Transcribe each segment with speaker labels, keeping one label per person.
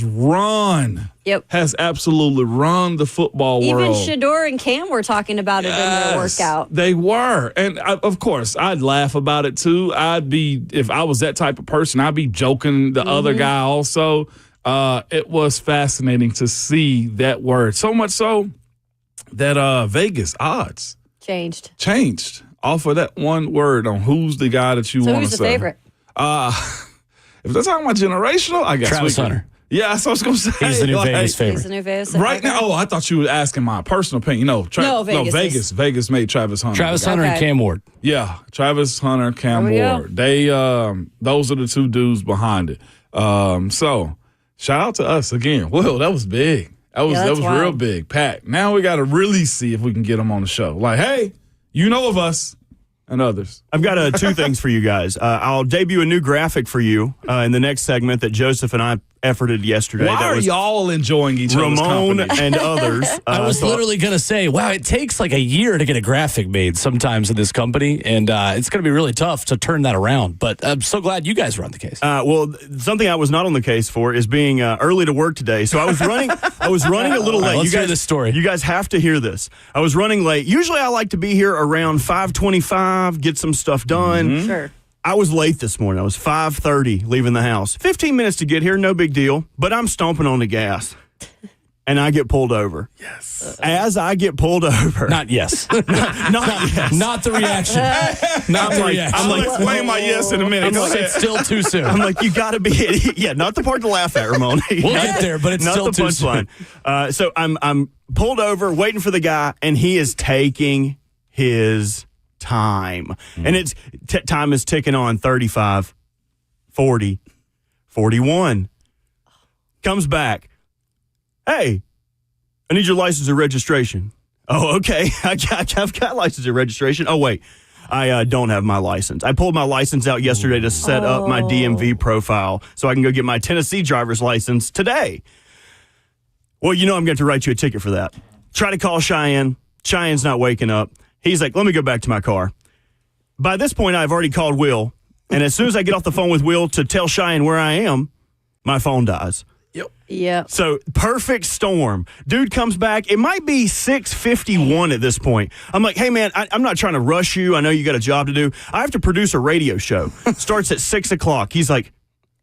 Speaker 1: has run.
Speaker 2: Yep.
Speaker 1: Has absolutely run the football
Speaker 2: Even
Speaker 1: world.
Speaker 2: Shador and Cam were talking about it in their workout.
Speaker 1: They were. And of course, I'd laugh about it too. If I was that type of person, I'd be joking the other guy also. It was fascinating to see that word. So much so that Vegas odds changed off of that one word on who's the guy that you want to say.
Speaker 2: So who's the favorite?
Speaker 1: If they're talking about generational, I guess
Speaker 3: Travis Hunter.
Speaker 1: Yeah, that's what I was going to say.
Speaker 3: He's the new Vegas favorite.
Speaker 2: He's the new Vegas favorite.
Speaker 1: Right now, I thought you were asking my personal opinion. No,
Speaker 2: Vegas.
Speaker 1: Vegas made Travis Hunter.
Speaker 3: Travis Hunter and Cam Ward.
Speaker 1: Yeah, Travis Hunter, Cam Ward. They, those are the two dudes behind it. So, shout out to us again. Well, that was big. That was real big. Pat, now we got to really see if we can get them on the show. Like, hey, you know of us and others.
Speaker 4: I've got two things for you guys. I'll debut a new graphic for you in the next segment that Joseph and I efforted yesterday.
Speaker 1: Why are y'all enjoying each other's
Speaker 4: Ramon
Speaker 1: company?
Speaker 4: and others.
Speaker 3: I was literally going to say, wow, it takes like a year to get a graphic made sometimes in this company, and it's going to be really tough to turn that around. But I'm so glad you guys were on the case.
Speaker 4: Well, something I was not on the case for is being early to work today. So I was running a little late.
Speaker 3: Let's hear this story.
Speaker 4: You guys have to hear this. I was running late. Usually I like to be here around 5:25, get some stuff done.
Speaker 2: Sure.
Speaker 4: I was late this morning. I was 5:30 leaving the house. 15 minutes to get here, no big deal. But I'm stomping on the gas, and I get pulled over.
Speaker 1: Yes.
Speaker 4: As I get pulled over.
Speaker 3: Not yes.
Speaker 4: not yes.
Speaker 3: Not the reaction. Not the reaction.
Speaker 1: I'm like, explain my yes in a minute.
Speaker 3: It's still too soon.
Speaker 4: I'm like, you got to be – yeah, not the part to laugh at, Ramon.
Speaker 3: We'll get there, but it's
Speaker 4: not
Speaker 3: still
Speaker 4: the
Speaker 3: too soon.
Speaker 4: punchline. So I'm pulled over, waiting for the guy, and he is taking his time. And it's time is ticking on. 35, 40, 41. Comes back. Hey, I need your license and registration. Oh, okay. I've got license and registration. Oh, wait. I don't have my license. I pulled my license out yesterday to set up my DMV profile so I can go get my Tennessee driver's license today. Well, I'm going to have to write you a ticket for that. Try to call Cheyenne. Cheyenne's not waking up. He's like, let me go back to my car. By this point, I've already called Will. And as soon as I get off the phone with Will to tell Cheyenne where I am, my phone dies.
Speaker 2: Yep.
Speaker 4: So perfect storm. Dude comes back. It might be 6:51 at this point. I'm like, hey, man, I'm not trying to rush you. I know you got a job to do. I have to produce a radio show. Starts at 6 o'clock. He's like,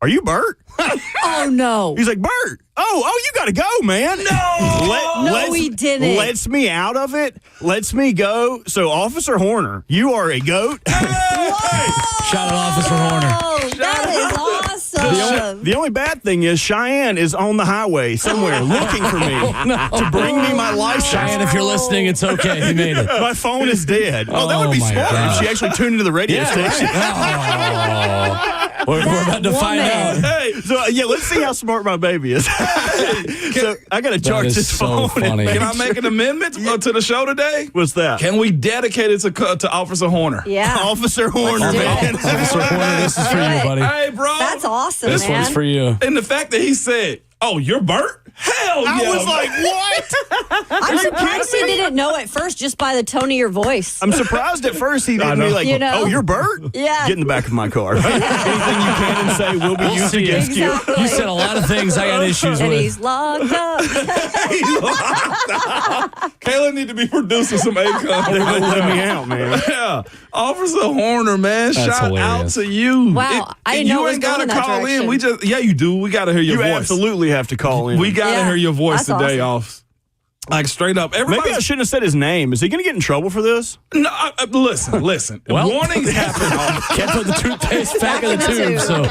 Speaker 4: are you Burt?
Speaker 2: Oh, no.
Speaker 4: He's like, Burt. Oh, you got to go, man.
Speaker 2: No, he didn't.
Speaker 4: Lets me out of it. Lets me go. So, Officer Horner, you are a goat.
Speaker 3: Shout out Officer Horner.
Speaker 2: Oh, that is awesome.
Speaker 4: The only bad thing is Cheyenne is on the highway somewhere looking for me to bring me my license.
Speaker 3: Cheyenne, if you're listening, it's okay. He made it.
Speaker 4: My phone is dead. Oh, that would be
Speaker 3: my
Speaker 4: smart
Speaker 3: God.
Speaker 4: if she actually tuned into the radio station.
Speaker 3: Right. We're about to find out.
Speaker 4: Hey, so let's see how smart my baby is. So I got to charge this phone.
Speaker 3: Funny.
Speaker 1: Can I make an amendment to the show today?
Speaker 4: What's that?
Speaker 1: Can we dedicate it to Officer Horner?
Speaker 2: Yeah.
Speaker 4: Officer Horner,
Speaker 2: do
Speaker 4: man.
Speaker 2: it.
Speaker 3: Officer Horner, this is for you, buddy.
Speaker 1: Hey, bro.
Speaker 2: That's awesome,
Speaker 3: This
Speaker 2: man.
Speaker 3: one's for you.
Speaker 1: And the fact that he said, oh, you're Burt? Hell yeah.
Speaker 4: I was like, what?
Speaker 2: I'm surprised he didn't know at first just by the tone of your voice.
Speaker 4: I'm surprised at first he didn't be like, oh, you're Burt?
Speaker 2: Yeah.
Speaker 4: Get in the back of my car. Anything you can and say will be used
Speaker 3: see
Speaker 4: against you.
Speaker 2: Exactly.
Speaker 3: You said a lot of things I got issues
Speaker 2: And
Speaker 3: with.
Speaker 2: he's locked up.
Speaker 1: Kayla need to be producing some income.
Speaker 4: They wouldn't let me out, man.
Speaker 1: Yeah. Officer Horner, man,
Speaker 3: That's
Speaker 1: shout
Speaker 3: hilarious.
Speaker 1: out to you.
Speaker 2: Wow. I didn't know it
Speaker 1: you
Speaker 2: was
Speaker 1: ain't gotta
Speaker 2: going that
Speaker 1: call in.
Speaker 2: direction.
Speaker 1: You do. We got to hear your
Speaker 4: You
Speaker 1: voice.
Speaker 4: absolutely have to call in.
Speaker 1: We got to
Speaker 2: Yeah.
Speaker 1: hear your voice
Speaker 2: That's
Speaker 1: today,
Speaker 2: awesome.
Speaker 1: off. Like straight up.
Speaker 4: Maybe
Speaker 1: Everybody.
Speaker 4: I shouldn't have said his name. Is he going to get in trouble for this?
Speaker 1: No, listen.
Speaker 3: Well-
Speaker 1: Warnings happen.
Speaker 3: Can't put the toothpaste back in the tube, so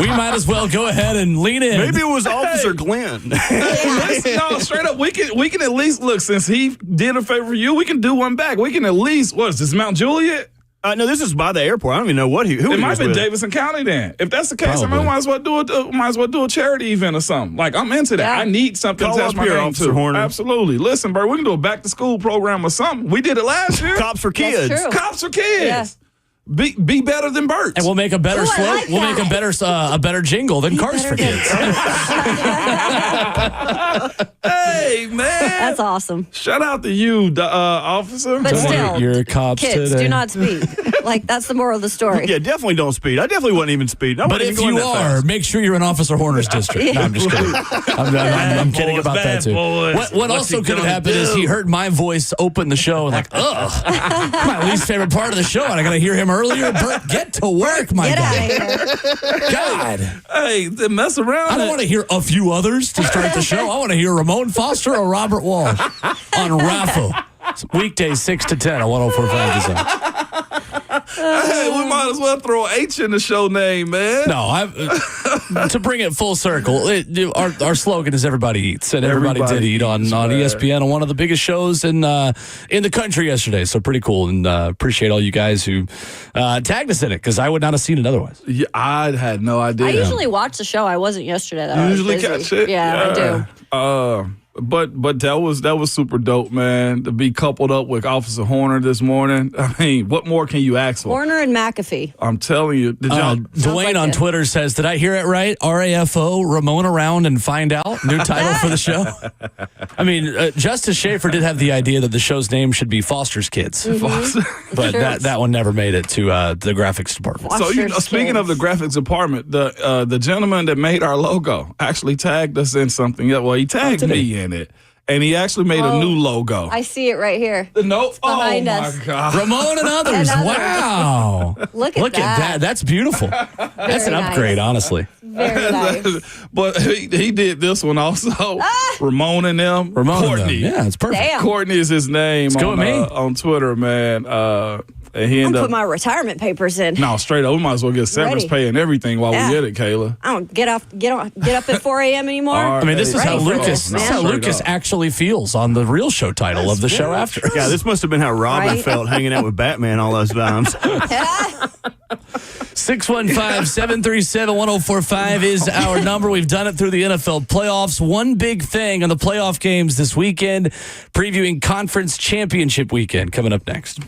Speaker 3: we might as well go ahead and lean in.
Speaker 4: Maybe it was Officer Glenn.
Speaker 1: Listen, no, straight up. We can at least look. Since he did a favor for you, we can do one back. We can at least. What is this, Mount Juliet?
Speaker 4: No, this is by the airport. I don't even know who
Speaker 1: It
Speaker 4: he
Speaker 1: might
Speaker 4: was
Speaker 1: have been
Speaker 4: with.
Speaker 1: Davidson County then. If that's the case, I
Speaker 3: Probably.
Speaker 1: mean, might as well do a charity event or something. Like, I'm into that.
Speaker 2: Yeah.
Speaker 1: I need something
Speaker 4: Call
Speaker 1: to attach
Speaker 4: up
Speaker 1: my
Speaker 4: here,
Speaker 1: name
Speaker 4: Officer
Speaker 1: to.
Speaker 4: Horner.
Speaker 1: Absolutely. Listen, bro, we can do a back to school program or something. We did it last year.
Speaker 4: Cops for kids.
Speaker 2: That's true.
Speaker 1: Cops for kids.
Speaker 2: Yeah.
Speaker 1: Be better than Burt.
Speaker 3: And we'll make a better
Speaker 2: Ooh, I
Speaker 3: slope.
Speaker 2: like
Speaker 3: We'll make a better jingle than Cars for
Speaker 2: better than-
Speaker 3: Kids.
Speaker 1: Hey, Hey, man.
Speaker 2: That's awesome.
Speaker 1: Shout out to you, officer.
Speaker 2: But still,
Speaker 3: You're cops
Speaker 2: kids,
Speaker 3: today.
Speaker 2: do not speed. Like, that's the moral of the story.
Speaker 4: Yeah, definitely don't speed. I definitely wouldn't even speed. I
Speaker 3: But
Speaker 4: wouldn't
Speaker 3: if
Speaker 4: even
Speaker 3: you
Speaker 4: go in that
Speaker 3: are,
Speaker 4: fast.
Speaker 3: make sure you're in Officer Horner's district. No, I'm just kidding. I'm kidding about that too. What also could have happened is he heard my voice open the show and like, ugh, my least favorite part of the show, and I got to hear him earlier. Burt, get to work, my
Speaker 2: Get
Speaker 3: guy.
Speaker 2: out of here.
Speaker 3: God,
Speaker 1: Hey, mess around.
Speaker 3: I don't want to hear a few others to start the show. I want to hear Ramon Foster or Robert Walsh on Raffle. Weekdays 6 to 10 on 104.5 Design.
Speaker 1: Hey, we might as well throw H in the show name, man.
Speaker 3: No, to bring it full circle, our slogan is "Everybody eats," and everybody did eat on ESPN on one of the biggest shows in the country yesterday. So pretty cool, and appreciate all you guys who tagged us in it because I would not have seen it otherwise.
Speaker 1: Yeah, I had no idea.
Speaker 2: I usually watch the show. I wasn't yesterday, though.
Speaker 1: You
Speaker 2: I was
Speaker 1: usually
Speaker 2: busy.
Speaker 1: catch it.
Speaker 2: Yeah, I do.
Speaker 1: But that was super dope, man. To be coupled up with Officer Horner this morning. I mean, what more can you ask for?
Speaker 2: Horner and McAfee.
Speaker 1: I'm telling you,
Speaker 3: Dwayne
Speaker 2: like
Speaker 3: on
Speaker 2: it.
Speaker 3: Twitter says, "Did I hear it right? RAFO, Ramon around and find out." New title for the show. I mean, Justice Schaefer did have the idea that the show's name should be Foster's Kids, but
Speaker 2: Sure.
Speaker 3: that one never made it to the graphics department.
Speaker 1: So
Speaker 2: Foster's
Speaker 1: speaking of the
Speaker 2: Kids.
Speaker 1: graphics department, the gentleman that made our logo actually tagged us in something. Well, he tagged me in it, and he actually made a new logo.
Speaker 2: I see it right here.
Speaker 1: Oh
Speaker 2: behind
Speaker 1: my
Speaker 2: us.
Speaker 1: God!
Speaker 3: Ramon and others.
Speaker 2: And others.
Speaker 3: Wow.
Speaker 2: Look at that.
Speaker 3: That's beautiful. That's an
Speaker 2: Very
Speaker 3: upgrade,
Speaker 2: nice.
Speaker 3: honestly.
Speaker 2: Very nice.
Speaker 1: But he did this one also. Ramon and them.
Speaker 3: Ramon and them.
Speaker 1: Courtney.
Speaker 3: Yeah, it's perfect.
Speaker 2: Damn.
Speaker 1: Courtney is his name
Speaker 3: go
Speaker 1: on,
Speaker 3: with me.
Speaker 1: On Twitter, man. And he
Speaker 2: I'm
Speaker 1: ended
Speaker 2: put
Speaker 1: up.
Speaker 2: my retirement papers in.
Speaker 1: No, straight up. We might as well get severance
Speaker 2: Ready.
Speaker 1: pay and everything while
Speaker 2: Yeah.
Speaker 1: we get it, Kayla.
Speaker 2: I don't get up at 4 a.m. anymore.
Speaker 1: All right.
Speaker 3: I mean, this is
Speaker 2: Ready
Speaker 3: how
Speaker 2: for
Speaker 3: Lucas.
Speaker 2: this,
Speaker 3: This is how
Speaker 2: man.
Speaker 3: Lucas
Speaker 1: Straight up.
Speaker 3: actually feels on the real show title of the show after.
Speaker 4: Yeah, this must have been how Robin
Speaker 2: Right?
Speaker 4: felt hanging out with Batman all those times.
Speaker 3: 615-737-1045 is our number. We've done it through the NFL playoffs. One big thing on the playoff games this weekend, previewing conference championship weekend coming up next.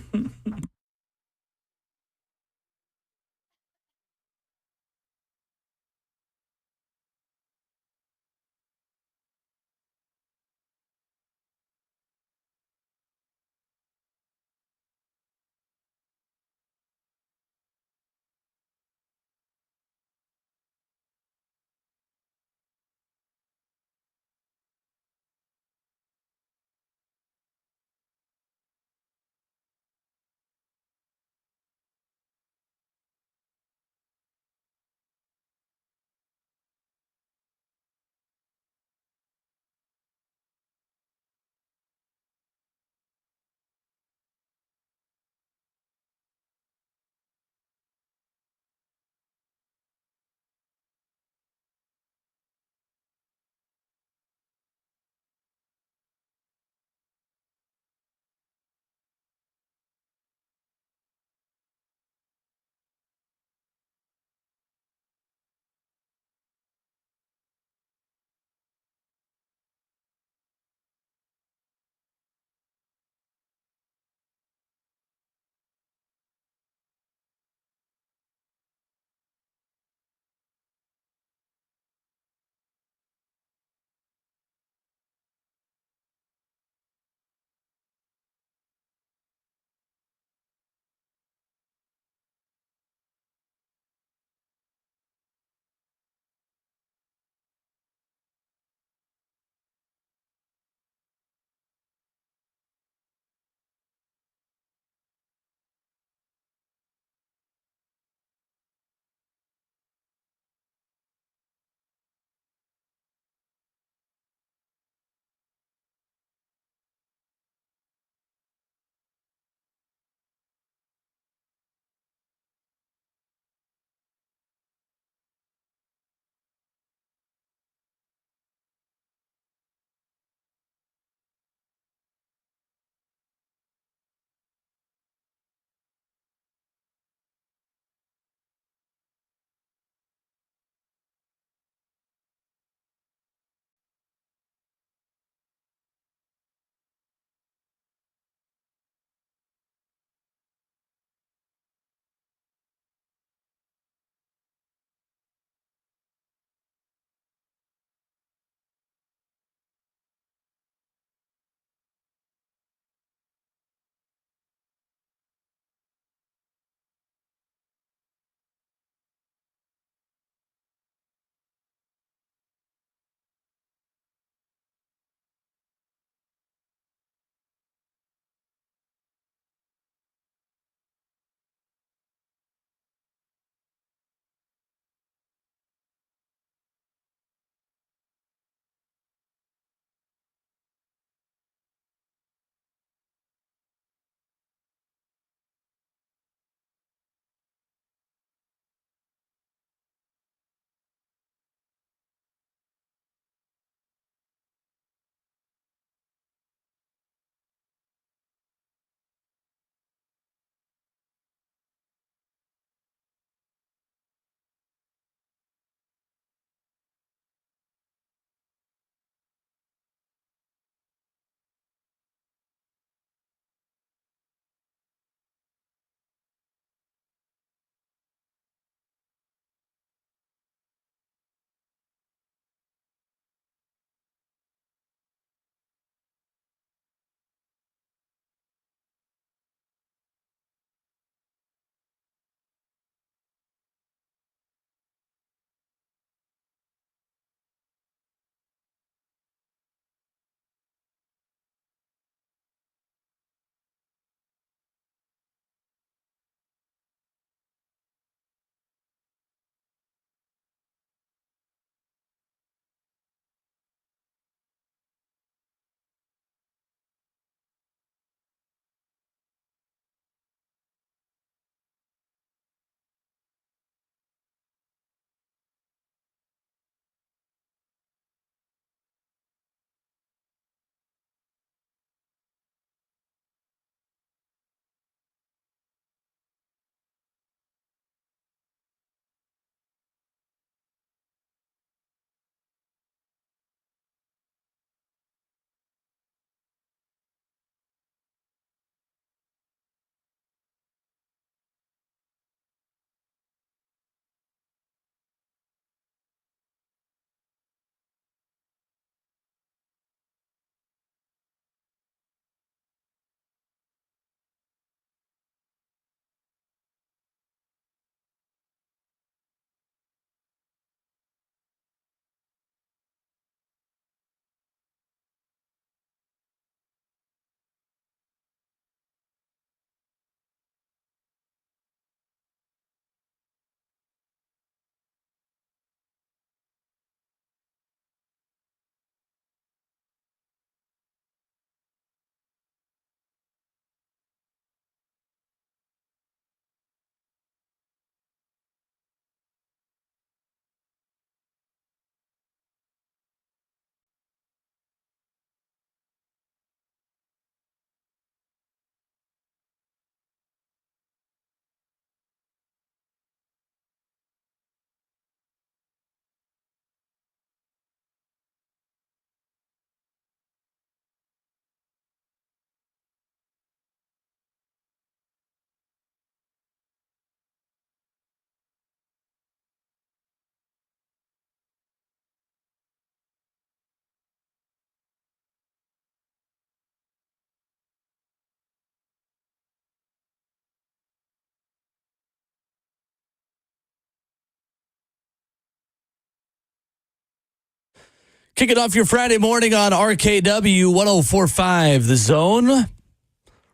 Speaker 3: Kicking off your Friday morning on RKW 104.5 The Zone.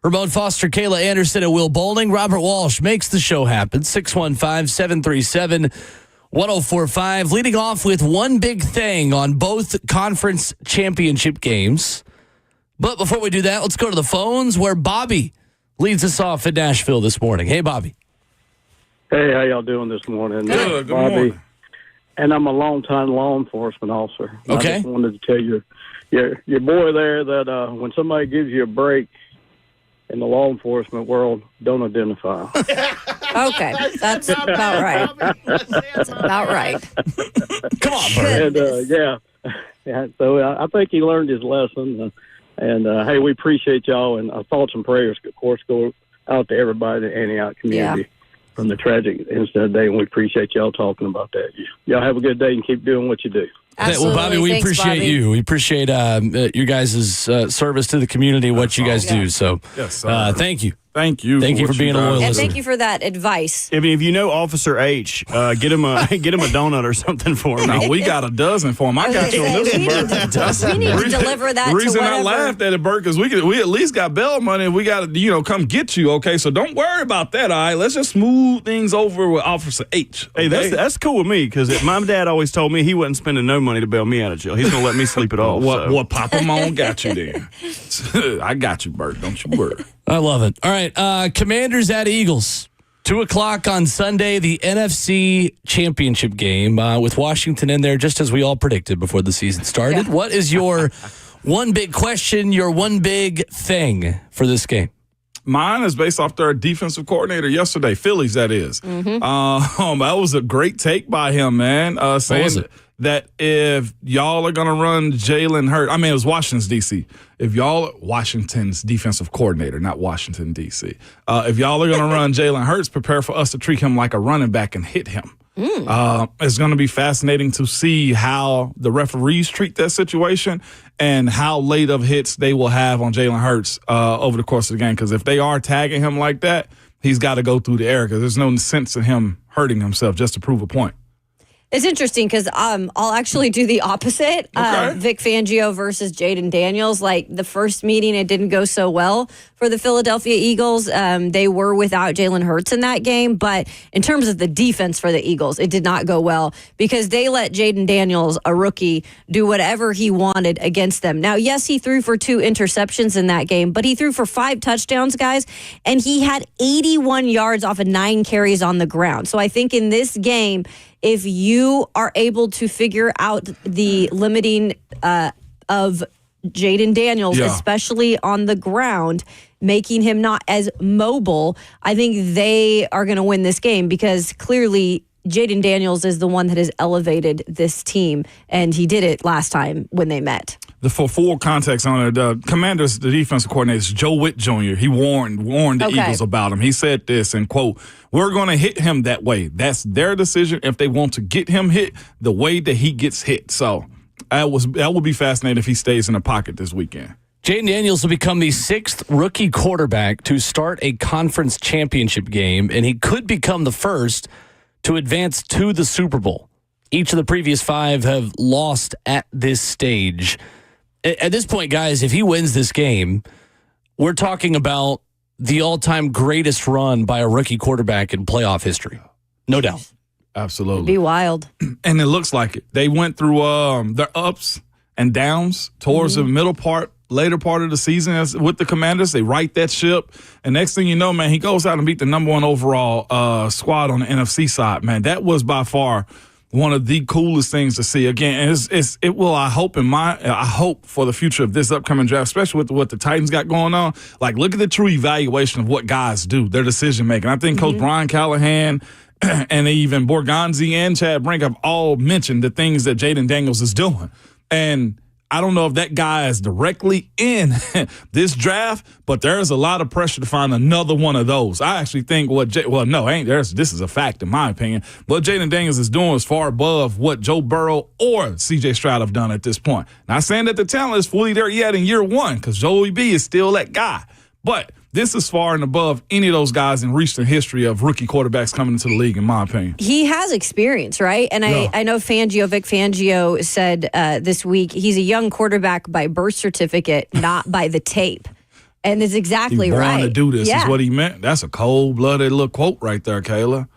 Speaker 3: Ramon Foster, Kayla Anderson, and Will Bowling. Robert Walsh makes the show happen. 615-737-1045. Leading off with one big thing on both conference championship games. But before we do that, let's go to the phones where Bobby leads us off in Nashville this morning. Hey, Bobby.
Speaker 5: Hey, how y'all doing this morning?
Speaker 1: Good
Speaker 5: Bobby.
Speaker 1: morning.
Speaker 5: And I'm a longtime law enforcement officer.
Speaker 3: Okay.
Speaker 5: I just wanted to tell your boy there that when somebody gives you a break in the law enforcement world, don't identify.
Speaker 2: Okay, that's about right. That's about right.
Speaker 3: Come on, Burt.
Speaker 5: And, yeah. So I think he learned his lesson. Hey, we appreciate y'all. And thoughts and prayers, of course, go out to everybody in the Antioch community from the tragic incident today. And we appreciate y'all talking about that. Y'all have a good day and keep doing what you do.
Speaker 2: Absolutely.
Speaker 3: Well, Bobby, we
Speaker 2: Thanks,
Speaker 3: appreciate
Speaker 2: Bobby.
Speaker 3: you. We appreciate your guys' service to the community, what you guys do. So
Speaker 1: Yes, sir.
Speaker 3: thank you.
Speaker 1: Thank you.
Speaker 3: Thank you
Speaker 1: what
Speaker 3: for being a
Speaker 1: guys
Speaker 3: loyal
Speaker 1: do.
Speaker 2: And
Speaker 3: listener.
Speaker 2: thank you for that advice.
Speaker 4: If you know Officer H, get him a donut or something for him.
Speaker 1: No, we got a dozen for him. I got you on this
Speaker 2: we,
Speaker 1: one,
Speaker 2: need
Speaker 1: Bert.
Speaker 2: to, we need to deliver that
Speaker 1: The
Speaker 2: to
Speaker 1: reason I
Speaker 2: whatever.
Speaker 1: laughed at it, Bert, because we at least got bail money and we got to, come get you, okay? So don't worry about that, all right? Let's just smooth things over with Officer H.
Speaker 4: Hey,
Speaker 1: okay?
Speaker 4: that's cool with me because my dad always told me he wasn't spending no money to bail me out of jail. He's going to let me sleep it off.
Speaker 1: What Papa Mon got you then. I got you, Bert. Don't you worry.
Speaker 3: I love it. All right, Commanders at Eagles. 2:00 on Sunday, the NFC Championship game with Washington in there, just as we all predicted before the season started.
Speaker 2: Yeah.
Speaker 3: What is your one big question, your one big thing for this game?
Speaker 1: Mine is based off their defensive coordinator yesterday, Phillies, that is.
Speaker 2: Mm-hmm.
Speaker 1: That was a great take by him, man. Saying
Speaker 3: was it?
Speaker 1: that if y'all are going to run Jalen Hurts, I mean, it was Washington's D.C. Washington's defensive coordinator, not Washington, D.C. If y'all are going to run Jalen Hurts, prepare for us to treat him like a running back and hit him. It's going to be fascinating to see how the referees treat that situation and how late of hits they will have on Jalen Hurts over the course of the game. Because if they are tagging him like that, he's got to go through the air because there's no sense in him hurting himself just to prove a point.
Speaker 2: It's interesting because I'll actually do the opposite.
Speaker 1: Okay.
Speaker 2: Vic Fangio versus Jaden Daniels. Like the first meeting, it didn't go so well for the Philadelphia Eagles. They were without Jalen Hurts in that game. But in terms of the defense for the Eagles, it did not go well because they let Jaden Daniels, a rookie, do whatever he wanted against them. Now, yes, he threw for 2 interceptions in that game, but he threw for 5 touchdowns, guys, and he had 81 yards off of 9 carries on the ground. So I think in this game, if you are able to figure out the limiting of Jaden Daniels, especially on the ground, making him not as mobile, I think they are going to win this game because clearly Jaden Daniels is the one that has elevated this team, and he did it last time when they met.
Speaker 1: For full context on it, the Commanders, the defensive coordinator is Joe Witt Jr. He warned the Eagles about him. He said this, and quote, "We're going to hit him that way. That's their decision if they want to get him hit the way that he gets hit." So that would be fascinating if he stays in the pocket this weekend.
Speaker 3: Jaden Daniels will become the 6th rookie quarterback to start a conference championship game, and he could become the first to advance to the Super Bowl. Each of the previous 5 have lost at this stage. At this point, guys, if he wins this game, we're talking about the all-time greatest run by a rookie quarterback in playoff history. No doubt.
Speaker 1: Absolutely.
Speaker 2: It'd be wild.
Speaker 1: And it looks like it. They went through their ups and downs towards the later part of the season with the Commanders. They right that ship. And next thing you know, man, he goes out and beat the number 1 overall squad on the NFC side. Man, that was by far one of the coolest things to see. Again, it will, I hope for the future of this upcoming draft, especially with what the Titans got going on. Like, look at the true evaluation of what guys do, their decision making. I think Coach Brian Callahan and even Borgonzi and Chad Brink have all mentioned the things that Jaden Daniels is doing. And I don't know if that guy is directly in this draft, but there's a lot of pressure to find another one of those. I actually think this is a fact in my opinion. What Jaden Daniels is doing is far above what Joe Burrow or C.J. Stroud have done at this point. Not saying that the talent is fully there yet in year 1 because Joey B is still that guy. But this is far and above any of those guys in recent history of rookie quarterbacks coming into the league, in my opinion.
Speaker 2: He has experience, right? And I know Vic Fangio said this week he's a young quarterback by birth certificate, not by the tape. And it's exactly
Speaker 1: He's born
Speaker 2: right.
Speaker 1: to do this is what he meant. That's a cold-blooded little quote right there, Kayla.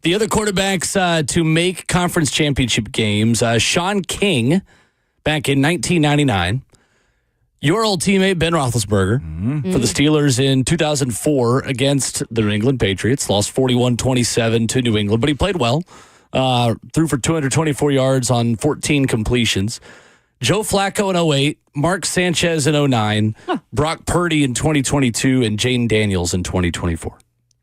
Speaker 3: The other quarterbacks to make conference championship games, Sean King back in 1999. Your old teammate, Ben Roethlisberger, for the Steelers in 2004 against the New England Patriots. Lost 41-27 to New England, but he played well. Threw for 224 yards on 14 completions. Joe Flacco in 2008, Mark Sanchez in 2009, Brock Purdy in 2022, and Jaden Daniels in 2024.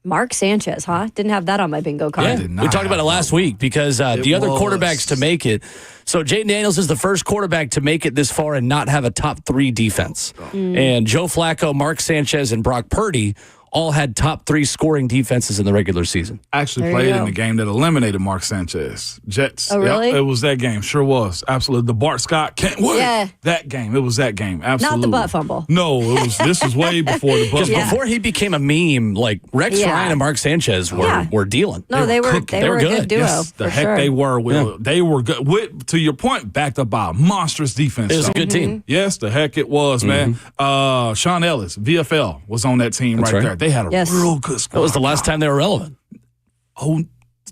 Speaker 2: Mark Sanchez, huh? Didn't have that on my bingo card.
Speaker 3: Yeah, we talked about it last week because the other quarterbacks to make it. So Jaden Daniels is the first quarterback to make it this far and not have a top 3 defense. And Joe Flacco, Mark Sanchez, and Brock Purdy all had top 3 scoring defenses in the regular season.
Speaker 1: Actually played in the game that eliminated Mark Sanchez. Jets.
Speaker 2: Oh, really?
Speaker 1: Yep, it was that game. Sure was. Absolutely. The Bart Scott can't wait.
Speaker 2: Yeah.
Speaker 1: That game. It was that game. Absolutely.
Speaker 2: Not the butt fumble.
Speaker 1: No, this was way before the butt fumble.
Speaker 3: Before he became a meme, like Rex Ryan and Mark Sanchez were dealing.
Speaker 2: No, they were a good duo.
Speaker 1: Yes, the heck
Speaker 2: sure.
Speaker 1: they were. Will. They were good. To your point, backed up by a monstrous defense.
Speaker 3: It was a good team.
Speaker 1: Yes, the heck it was, man. Sean Ellis, VFL, was on that team right there. They had a real good squad.
Speaker 3: That was the last time they were relevant.
Speaker 1: Oh,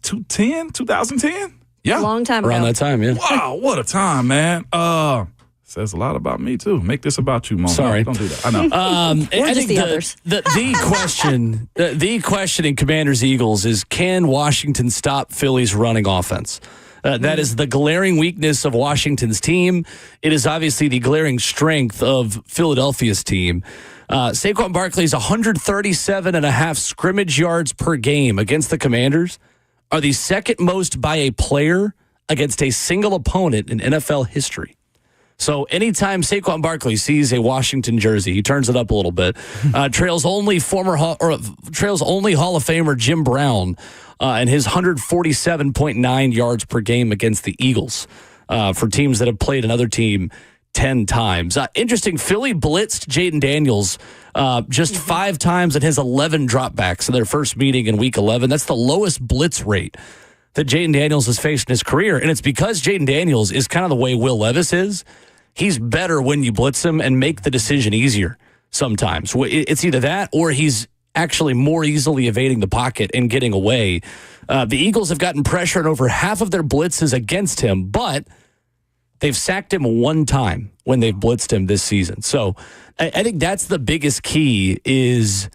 Speaker 1: 2010? Yeah.
Speaker 2: A long time
Speaker 3: around
Speaker 2: ago.
Speaker 3: that time, yeah.
Speaker 1: Wow, what a time, man. Says a lot about me, too. Make this about you, Mo.
Speaker 3: Sorry.
Speaker 1: No, don't do that. I know.
Speaker 3: I
Speaker 2: just
Speaker 3: think
Speaker 2: the others.
Speaker 3: The question in Commanders-Eagles is, can Washington stop Philly's running offense? That is the glaring weakness of Washington's team. It is obviously the glaring strength of Philadelphia's team. Saquon Barkley's 137.5 scrimmage yards per game against the Commanders are the second most by a player against a single opponent in NFL history. So anytime Saquon Barkley sees a Washington jersey, he turns it up a little bit. Trails only Hall of Famer Jim Brown and his 147.9 yards per game against the Eagles for teams that have played another team 10 times. Interesting, Philly blitzed Jaden Daniels just 5 times in his 11 dropbacks in their first meeting in Week 11. That's the lowest blitz rate that Jaden Daniels has faced in his career, and it's because Jaden Daniels is kind of the way Will Levis is. He's better when you blitz him and make the decision easier sometimes. It's either that or he's actually more easily evading the pocket and getting away. The Eagles have gotten pressure in over half of their blitzes against him, but they've sacked him 1 time when they've blitzed him this season. So I think that's the biggest key is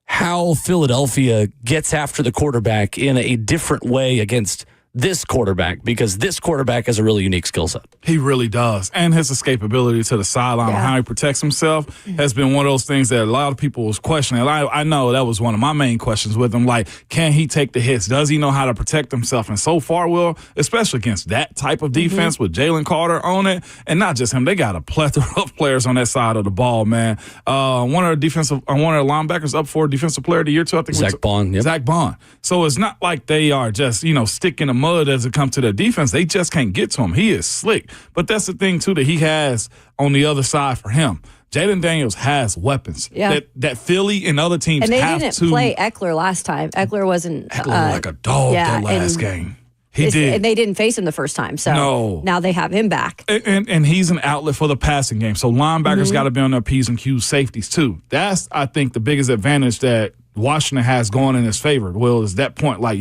Speaker 3: how Philadelphia gets after the quarterback in a different way against this quarterback, because this quarterback has a really unique skill set.
Speaker 1: He really does. And his escapability to the sideline and how he protects himself has been one of those things that a lot of people was questioning. I know that was one of my main questions with him. Like, can he take the hits? Does he know how to protect himself? And so far, Will, especially against that type of defense with Jalen Carter on it, and not just him, they got a plethora of players on that side of the ball, man. One of the linebackers up for Defensive Player of the Year, too. I think
Speaker 3: Zach Bond. Yep.
Speaker 1: Zach Bond. So it's not like they are just, sticking them mud as it comes to their defense. They just can't get to him. He is slick. But that's the thing, too, that he has on the other side for him. Jaden Daniels has weapons that Philly and other teams have to.
Speaker 2: And they didn't play Eckler last time. Eckler wasn't.
Speaker 1: Eckler like a dog that last game. He did.
Speaker 2: And they didn't face him the first time. So now they have him back.
Speaker 1: And he's an outlet for the passing game. So linebackers got to be on their P's and Q's, safeties, too. That's, I think, the biggest advantage that Washington has going in his favor. Will, is that point. Like,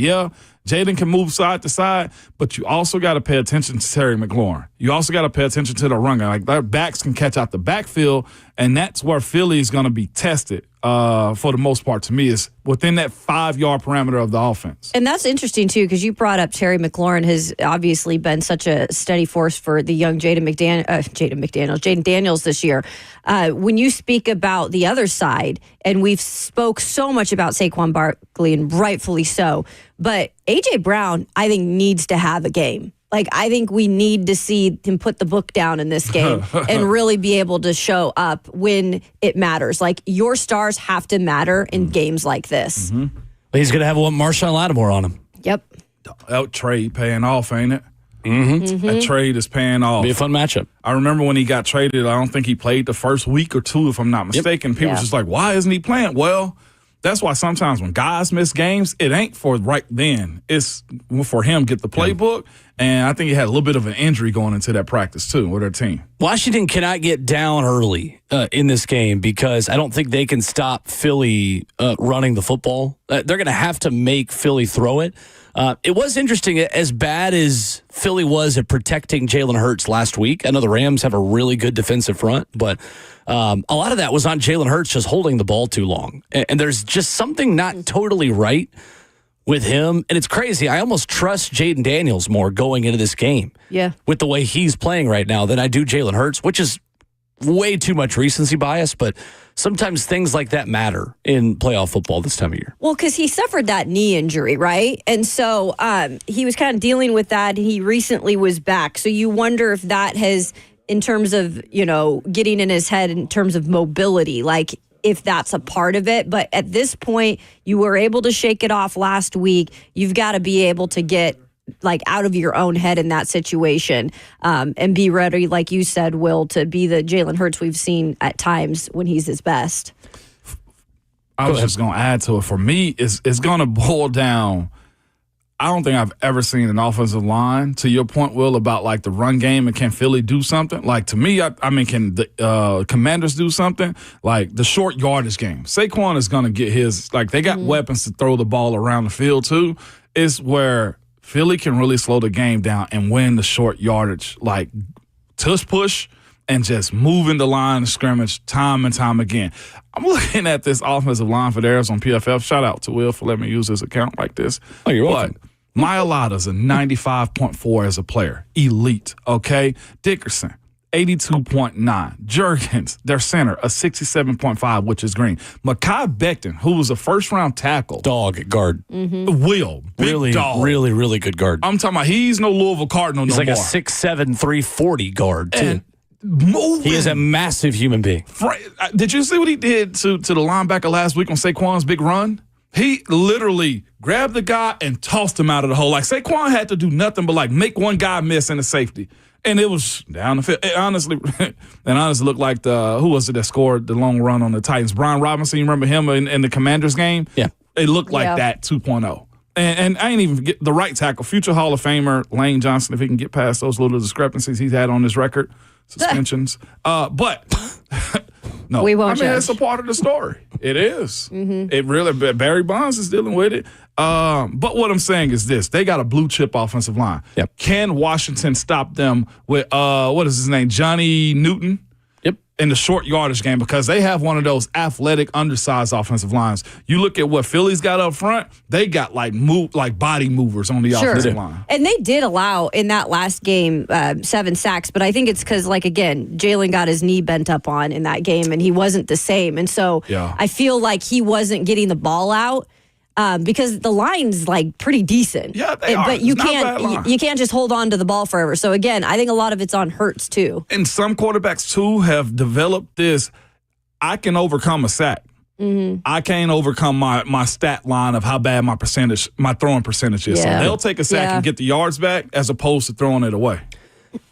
Speaker 1: Jaden can move side to side, but you also got to pay attention to Terry McLaurin. You also got to pay attention to the run game. Like, their backs can catch out the backfield, and that's where Philly is going to be tested for the most part, to me, is within that 5-yard parameter of the offense.
Speaker 2: And that's interesting, too, because you brought up Terry McLaurin has obviously been such a steady force for the young Jaden Daniels this year. When you speak about the other side, and we've spoke so much about Saquon Barkley, and rightfully so, but A.J. Brown, I think, needs to have a game. Like, I think we need to see him put the book down in this game and really be able to show up when it matters. Like, your stars have to matter in games like this.
Speaker 3: He's going to have one Marshawn Lattimore on him.
Speaker 2: Yep.
Speaker 1: Out trade paying off, ain't it? That trade is paying off.
Speaker 3: Be a fun matchup.
Speaker 1: I remember when he got traded, I don't think he played the first week or two, if I'm not mistaken. People was just like, why isn't he playing? Well, that's why sometimes when guys miss games, it ain't for right then. It's for him get the playbook. And I think he had a little bit of an injury going into that practice, too, with their team.
Speaker 3: Washington cannot get down early in this game because I don't think they can stop Philly running the football. They're going to have to make Philly throw it. It was interesting, as bad as Philly was at protecting Jalen Hurts last week. I know the Rams have a really good defensive front, but a lot of that was on Jalen Hurts just holding the ball too long. And there's just something not totally right with him. And it's crazy. I almost trust Jaden Daniels more going into this game with the way he's playing right now than I do Jalen Hurts, which is way too much recency bias, but sometimes things like that matter in playoff football this time of year.
Speaker 2: Well, because he suffered that knee injury, right? And so he was kind of dealing with that. He recently was back. So you wonder if that has, in terms of, getting in his head in terms of mobility, like if that's a part of it. But at this point, you were able to shake it off last week. You've got to be able to get out of your own head in that situation and be ready, like you said, Will, to be the Jalen Hurts we've seen at times when he's his best.
Speaker 1: I was just going to add to it. For me, it's going to boil down. I don't think I've ever seen an offensive line, to your point, Will, about the run game and can Philly do something? To me, I mean, can the Commanders do something? The short yardage game. Saquon is going to get his, they got weapons to throw the ball around the field too. It's where Philly can really slow the game down and win the short yardage, tush push and just moving the line of scrimmage time and time again. I'm looking at this offensive line for the Arizona PFF. Shout out to Will for letting me use his account like this.
Speaker 3: Oh, you're welcome.
Speaker 1: Mailata's a 95.4 as a player. Elite, okay? Dickerson, 82.9. Juergens, their center, a 67.5, which is green. Mekhi Becton, who was a first-round tackle.
Speaker 3: Dog at guard.
Speaker 1: Will, big
Speaker 3: really,
Speaker 1: dog.
Speaker 3: really, really good guard.
Speaker 1: I'm talking about he's no Louisville Cardinal
Speaker 3: he's
Speaker 1: no more.
Speaker 3: He's a 6'7", 340 guard, too.
Speaker 1: And moving.
Speaker 3: He is a massive human being.
Speaker 1: Did you see what he did to the linebacker last week on Saquon's big run? He literally grabbed the guy and tossed him out of the hole. Saquon had to do nothing but make one guy miss in the safety. And it was down the field. It honestly looked like who was it that scored the long run on the Titans? Brian Robinson, you remember him in the Commanders game?
Speaker 3: Yeah.
Speaker 1: It looked like that 2.0. And I ain't even get the right tackle, future Hall of Famer Lane Johnson, if he can get past those little discrepancies he's had on his record, suspensions. But no,
Speaker 2: we won't
Speaker 1: it's a part of the story. It is. It really. Barry Bonds is dealing with it. But what I'm saying is this: they got a blue chip offensive line.
Speaker 3: Yep.
Speaker 1: Can Washington stop them with what is his name, Johnny Newton? In the short yardage game, because they have one of those athletic, undersized offensive lines. You look at what Philly's got up front; they got body movers on the offensive line.
Speaker 2: And they did allow in that last game 7 sacks, but I think it's because, again, Jalen got his knee bent up on in that game, and he wasn't the same. And so I feel like he wasn't getting the ball out. Because the line's pretty decent.
Speaker 1: Yeah, they are.
Speaker 2: But you can't just hold on to the ball forever. So again, I think a lot of it's on Hurts too.
Speaker 1: And some quarterbacks too have developed this. I can overcome a sack. I can't overcome my stat line of how bad my throwing percentage is.
Speaker 2: Yeah.
Speaker 1: So they'll take a sack and get the yards back as opposed to throwing it away.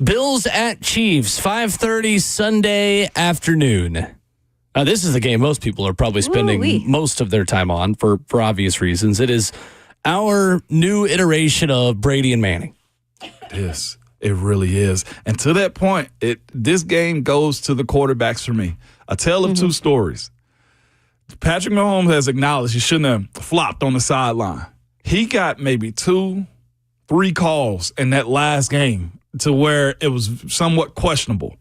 Speaker 3: Bills at Chiefs, 5:30 Sunday afternoon. This is the game most people are probably spending most of their time on for obvious reasons. It is our new iteration of Brady and Manning.
Speaker 1: It is. It really is. And to that point, this game goes to the quarterbacks for me. A tale of two stories. Patrick Mahomes has acknowledged he shouldn't have flopped on the sideline. He got maybe 2-3 calls in that last game to where it was somewhat questionable.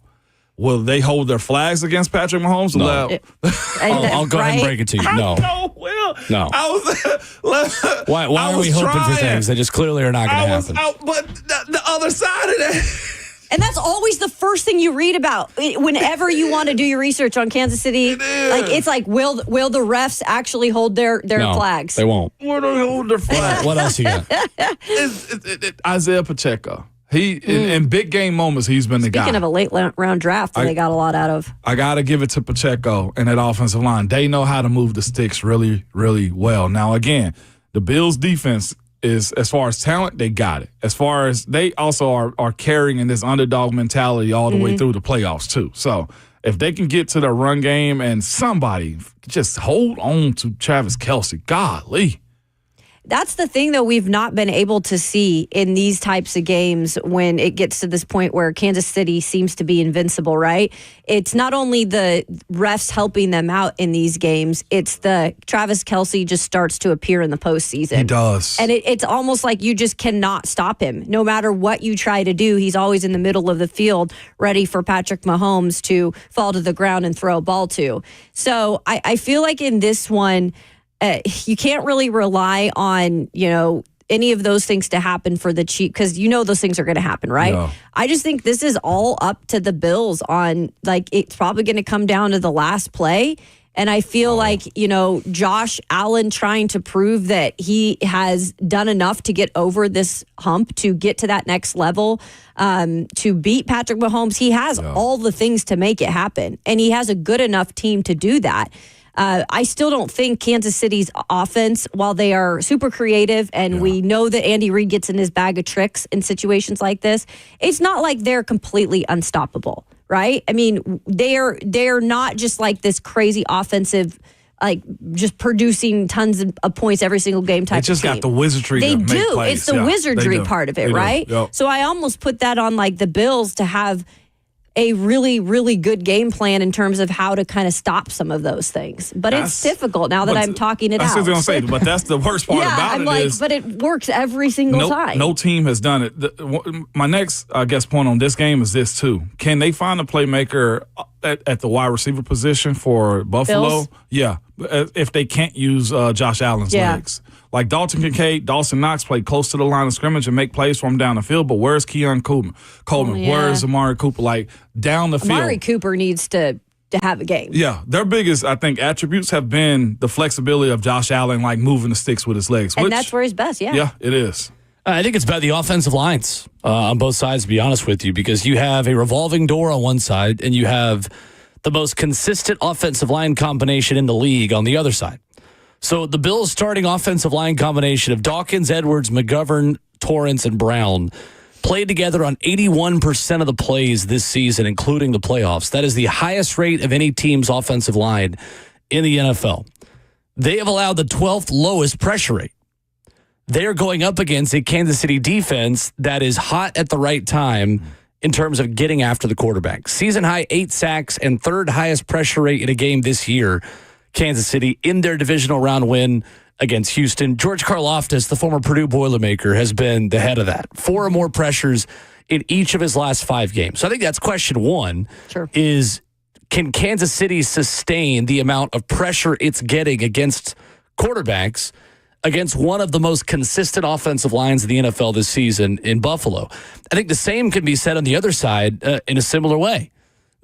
Speaker 1: Will they hold their flags against Patrick Mahomes?
Speaker 3: No. I'll go ahead and break it to you. No.
Speaker 1: No, Will.
Speaker 3: No. Why are we hoping for things that just clearly are not going to happen?
Speaker 1: But the other side of that.
Speaker 2: And that's always the first thing you read about whenever you want to do your research on Kansas City. Will the refs actually hold their flags?
Speaker 3: They won't.
Speaker 1: Will they hold their flags?
Speaker 3: What else you got?
Speaker 1: Isaiah Pacheco. In big game moments, he's been the guy.
Speaker 2: Speaking of a late round draft that they got a lot out of.
Speaker 1: I got to give it to Pacheco and that offensive line. They know how to move the sticks really, really well. Now, again, the Bills' defense is as far as talent, they got it. As far as they also are carrying in this underdog mentality all the way through the playoffs too. So if they can get to the run game and somebody just hold on to Travis Kelce, golly.
Speaker 2: That's the thing, though, we've not been able to see in these types of games when it gets to this point where Kansas City seems to be invincible, right? It's not only the refs helping them out in these games, it's the Travis Kelce just starts to appear in the postseason.
Speaker 1: He does.
Speaker 2: And it's almost like you just cannot stop him. No matter what you try to do, he's always in the middle of the field, ready for Patrick Mahomes to fall to the ground and throw a ball to. So I feel like in this one, you can't really rely on, any of those things to happen for the Chiefs because those things are going to happen, right?
Speaker 1: Yeah.
Speaker 2: I just think this is all up to the Bills on, it's probably going to come down to the last play. And I feel like, Josh Allen trying to prove that he has done enough to get over this hump, to get to that next level, to beat Patrick Mahomes. He has all the things to make it happen. And he has a good enough team to do that. I still don't think Kansas City's offense, while they are super creative and we know that Andy Reid gets in his bag of tricks in situations like this, it's not like they're completely unstoppable, right? I mean, they're not just like this crazy offensive, like just producing tons of points every single game type of team.
Speaker 1: They just got the wizardry to make plays.
Speaker 2: It's the wizardry part of it, right?
Speaker 1: Yep.
Speaker 2: So I almost put that on like the Bills to have a really, really good game plan in terms of how to kind of stop some of those things. But it's difficult now that I'm talking it out.
Speaker 1: That's what I was going to say, but that's the worst part about it is.
Speaker 2: But it works every single time.
Speaker 1: No team has done it. My next, point on this game is this, too. Can they find a playmaker at the wide receiver position for Buffalo?
Speaker 2: Bills?
Speaker 1: Yeah, if they can't use Josh Allen's legs. Like Dalton Kincaid, Dawson Knox play close to the line of scrimmage and make plays for him down the field, but where's Keon Coleman? Where's Amari Cooper? Like, down the field.
Speaker 2: Amari Cooper needs to have a game.
Speaker 1: Yeah, their biggest, I think, attributes have been the flexibility of Josh Allen, like moving the sticks with his legs.
Speaker 2: And that's where he's best,
Speaker 1: Yeah, it is.
Speaker 3: I think it's about the offensive lines on both sides, to be honest with you, because you have a revolving door on one side and you have the most consistent offensive line combination in the league on the other side. So the Bills' starting offensive line combination of Dawkins, Edwards, McGovern, Torrance, and Brown played together on 81% of the plays this season, including the playoffs. That is the highest rate of any team's offensive line in the NFL. They have allowed the 12th lowest pressure rate. They're going up against a Kansas City defense that is hot at the right time in terms of getting after the quarterback. Season high 8 sacks and third highest pressure rate in a game this year. Kansas City in their divisional round win against Houston. George Karlaftis, the former Purdue Boilermaker, has been the head of that. 4 or more pressures in each of his last 5 games. So I think that's question one.
Speaker 2: Sure.
Speaker 3: Is can Kansas City sustain the amount of pressure it's getting against quarterbacks against one of the most consistent offensive lines in the NFL this season in Buffalo? I think the same can be said on the other side in a similar way.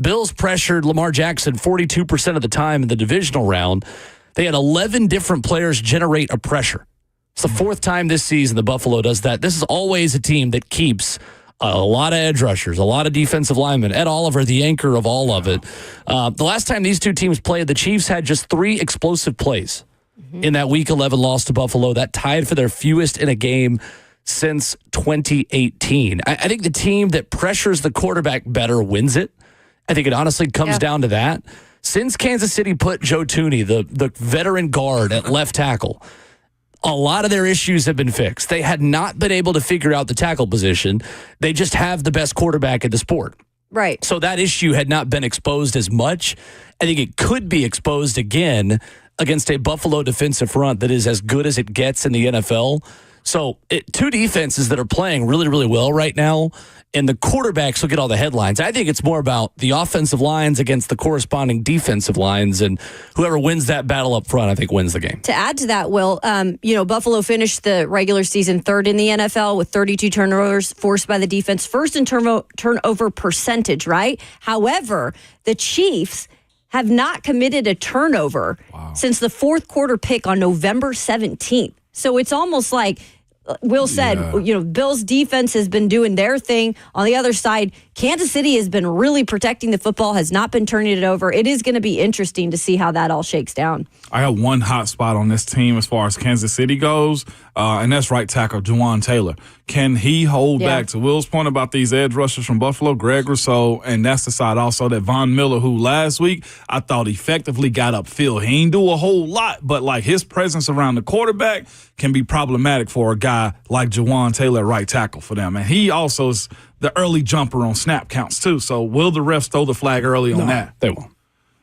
Speaker 3: Bills pressured Lamar Jackson 42% of the time in the divisional round. They had 11 different players generate a pressure. It's the 4th time this season the Buffalo does that. This is always a team that keeps a lot of edge rushers, a lot of defensive linemen. Ed Oliver, the anchor of all of it. The last time these two teams played, the Chiefs had just 3 explosive plays in that Week 11 loss to Buffalo. That tied for their fewest in a game since 2018. I think the team that pressures the quarterback better wins it. I think it honestly comes down to that. Since Kansas City put Joe Thuney, the veteran guard at left tackle, a lot of their issues have been fixed. They had not been able to figure out the tackle position. They just have the best quarterback in the sport.
Speaker 2: Right.
Speaker 3: So that issue had not been exposed as much. I think it could be exposed again against a Buffalo defensive front that is as good as it gets in the NFL. So 2 defenses that are playing really, really well right now, and the quarterbacks will get all the headlines. I think it's more about the offensive lines against the corresponding defensive lines, and whoever wins that battle up front, I think, wins the game.
Speaker 2: To add to that, Will, Buffalo finished the regular season 3rd in the NFL with 32 turnovers forced by the defense, 1st in turnover percentage, right? However, the Chiefs have not committed a turnover since the 4th quarter pick on November 17th. So it's almost like Will said, Bill's defense has been doing their thing. On the other side, Kansas City has been really protecting the football, has not been turning it over. It is going to be interesting to see how that all shakes down.
Speaker 1: I got one hot spot on this team as far as Kansas City goes, and that's right tackle Juwan Taylor. Can he hold back? To Will's point about these edge rushers from Buffalo, Greg Rousseau, and that's the side also that Von Miller, who last week I thought effectively got upfield. He ain't do a whole lot, but like his presence around the quarterback can be problematic for a guy like Juwan Taylor, right tackle for them. And he also is the early jumper on snap counts too. So will the refs throw the flag early on that?
Speaker 3: They won't.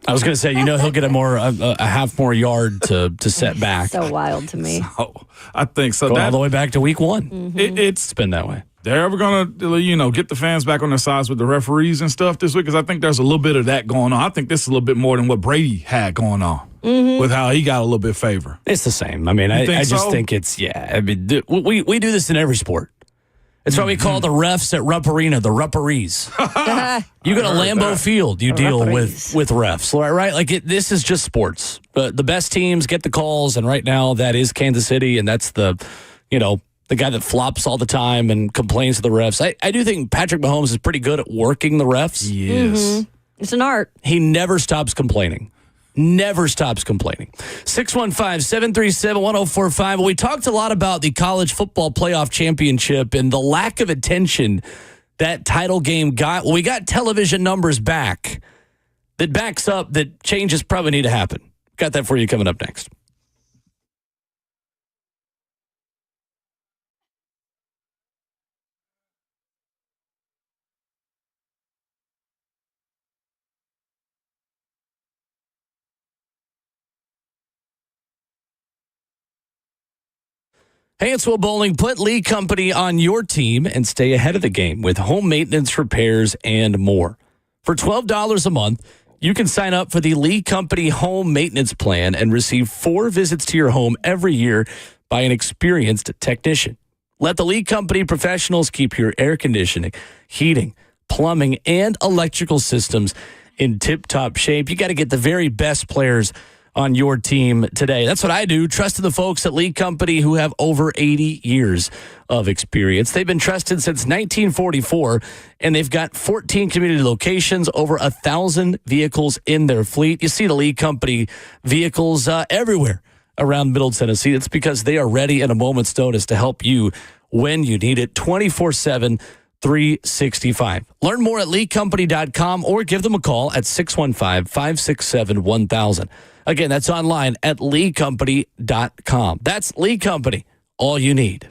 Speaker 3: I was going to say, he'll get a half more yard to set back.
Speaker 2: So wild to me.
Speaker 1: Oh, I think so.
Speaker 3: Go all the way back to week one.
Speaker 2: Mm-hmm.
Speaker 3: It's been that way.
Speaker 1: They're ever going to, get the fans back on their sides with the referees and stuff this week? Because I think there's a little bit of that going on. I think this is a little bit more than what Brady had going on with how he got a little bit favor.
Speaker 3: It's the same. I mean, I just think it's, I mean, we do this in every sport. It's why we call the refs at Rupp Arena the Rupparees. You go to Lambeau Field, you deal with refs, right? Like this is just sports. But the best teams get the calls, and right now that is Kansas City, and that's the guy that flops all the time and complains to the refs. I do think Patrick Mahomes is pretty good at working the refs.
Speaker 1: Yes.
Speaker 2: Mm-hmm. It's an art.
Speaker 3: He never stops complaining. Never stops complaining. 615-737-1045. We talked a lot about the college football playoff championship and the lack of attention that title game got. Well, we got television numbers back that backs up that changes probably need to happen. Got that for you coming up next. Hey, it's Will Bowling. Put Lee Company on your team and stay ahead of the game with home maintenance, repairs, and more. For $12 a month, you can sign up for the Lee Company home maintenance plan and receive 4 visits to your home every year by an experienced technician. Let the Lee Company professionals keep your air conditioning, heating, plumbing, and electrical systems in tip-top shape. You got to get the very best players on your team today. That's what I do. Trust in the folks at Lee Company who have over 80 years of experience. They've been trusted since 1944, and they've got 14 community locations, over 1,000 vehicles in their fleet. You see the Lee Company vehicles everywhere around Middle Tennessee. It's because they are ready at a moment's notice to help you when you need it, 24/7, 365. Learn more at leecompany.com or give them a call at 615-567-1000. Again, that's online at leecompany.com. That's Lee Company, all you need.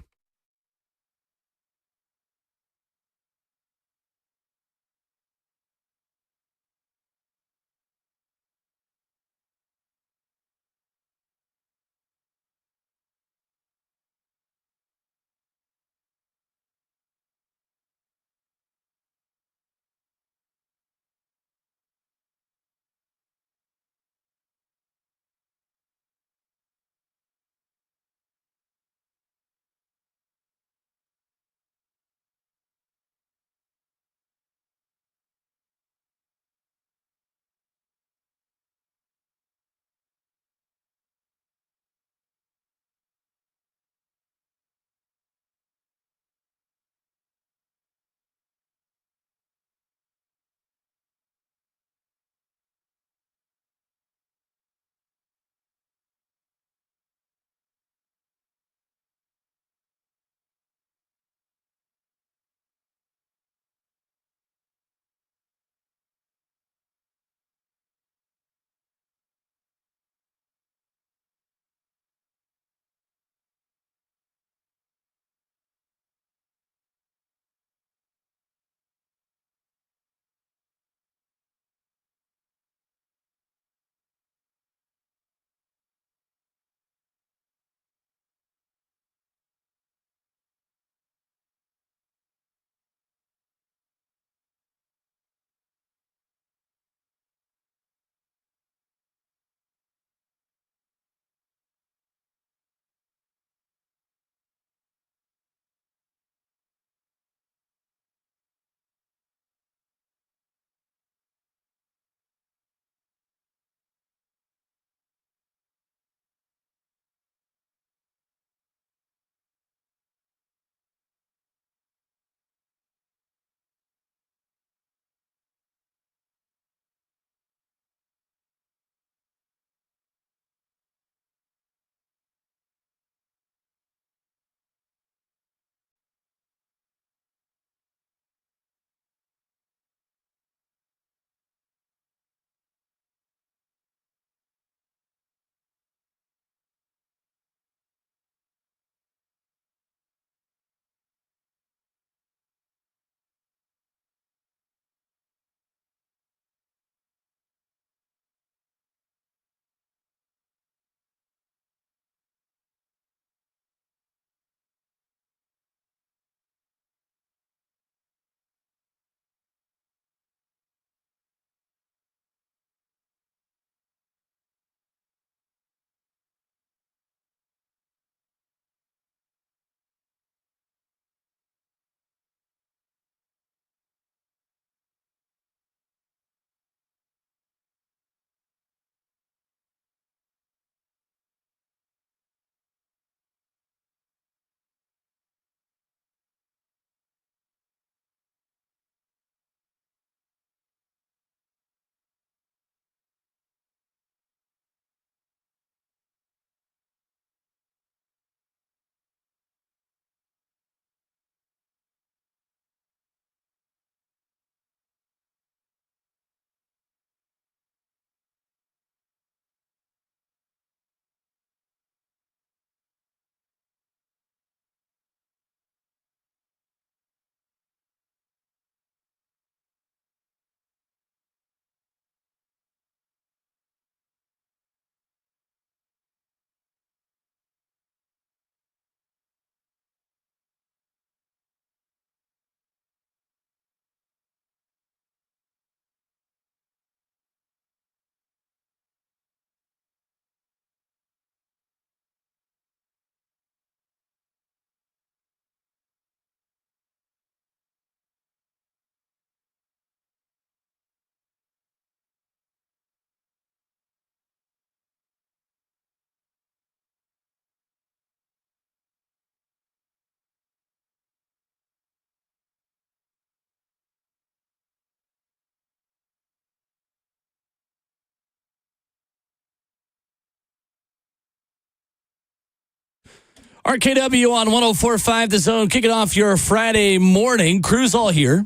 Speaker 3: RKW on 104.5 The Zone, kicking off your Friday morning. Crew's all here.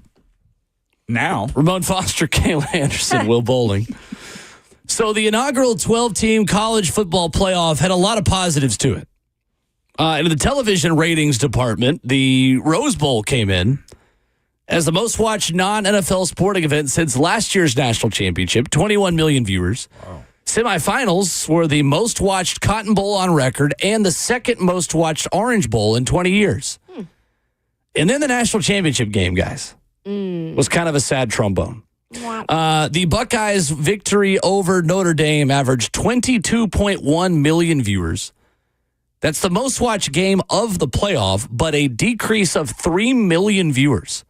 Speaker 1: Now.
Speaker 3: Ramon Foster, Kayla Anderson, Will Bowling. So the inaugural 12-team college football playoff had a lot of positives to it. In the television ratings department, the Rose Bowl came in as the most watched non-NFL sporting event since last year's national championship, 21 million viewers. Wow. Semifinals were the most watched Cotton Bowl on record and the second most watched Orange Bowl in 20 years. And then the national championship game, guys, was kind of a sad trombone. The Buckeyes' victory over Notre Dame averaged 22.1 million viewers. That's the most watched game of the playoff, but a decrease of 3 million viewers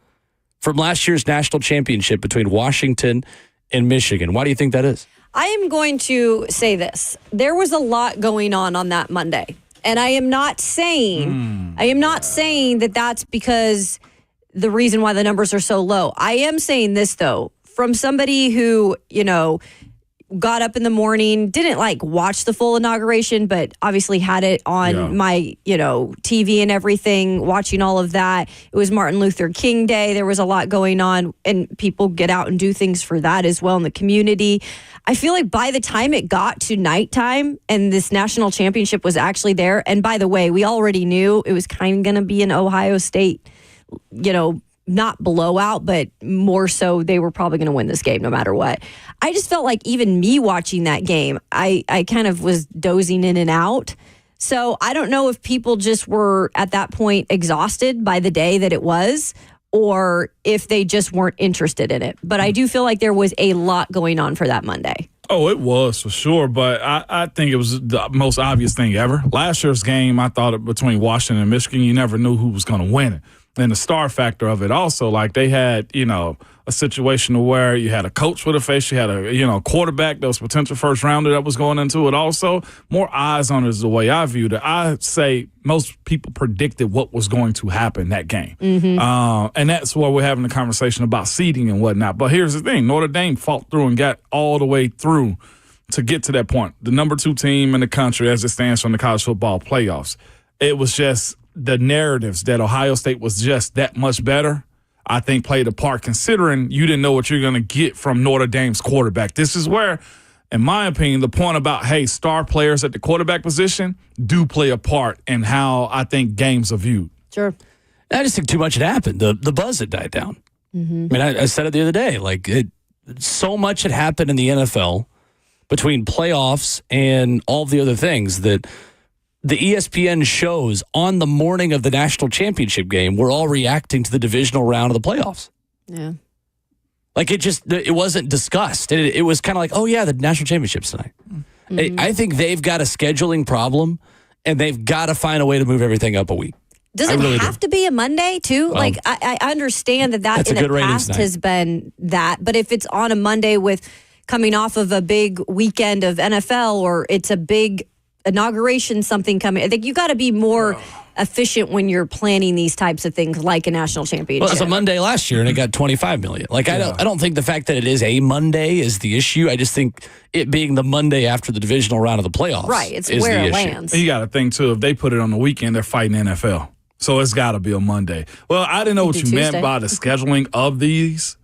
Speaker 3: from last year's national championship between Washington and Michigan. Why do you think that is?
Speaker 2: I am going to say this. There was a lot going on that Monday. And I am not saying that that's because the reason why the numbers are so low. I am saying this, though, from somebody who, got up in the morning, didn't watch the full inauguration, but obviously had it on my, TV and everything, watching all of that. It was Martin Luther King Day. There was a lot going on, and people get out and do things for that as well in the community. I feel like by the time it got to nighttime and this national championship was actually there, and by the way, we already knew it was kind of going to be an Ohio State, not blowout, but more so they were probably going to win this game no matter what. I just felt like even me watching that game, I kind of was dozing in and out. So I don't know if people just were at that point exhausted by the day that it was, or if they just weren't interested in it. But I do feel like there was a lot going on for that Monday.
Speaker 1: Oh, it was for sure, but I think it was the most obvious thing ever. Last year's game, I thought between Washington and Michigan, you never knew who was going to win it. And the star factor of it also, they had, a situation where you had a coach with a face, you had a, quarterback that was potential first rounder that was going into it also. More eyes on it is the way I viewed it. I say most people predicted what was going to happen that game. And that's why we're having the conversation about seeding and whatnot. But here's the thing. Notre Dame fought through and got all the way through to get to that point. The number 2 team in the country as it stands from the college football playoffs. It was just the narratives that Ohio State was just that much better, I think played a part, considering you didn't know what you're going to get from Notre Dame's quarterback. This is where, in my opinion, the point about, star players at the quarterback position do play a part in how I think games are viewed.
Speaker 2: Sure.
Speaker 3: I just think too much had happened. The buzz had died down. I mean, I said it the other day. So much had happened in the NFL between playoffs and all the other things that the ESPN shows on the morning of the national championship game were all reacting to the divisional round of the playoffs.
Speaker 2: Yeah.
Speaker 3: It wasn't discussed. It was kind of like, oh, yeah, the national championship's tonight. I think they've got a scheduling problem, and they've got to find a way to move everything up a week.
Speaker 2: Does it have to be a Monday, too?
Speaker 3: Well,
Speaker 2: I understand that in the past has been that, but if it's on a Monday with coming off of a big weekend of NFL, or it's a big inauguration, something coming, I think you got to be more efficient when you're planning these types of things like a national championship.
Speaker 3: Well, it was a Monday last year and it got 25 million. I don't think the fact that it is a Monday is the issue. I just think it being the Monday after the divisional round of the playoffs.
Speaker 2: Right, it's where it lands.
Speaker 1: You got to think too, if they put it on the weekend, they're fighting NFL. So it's got to be a Monday. Well, I didn't know what you meant by the scheduling of these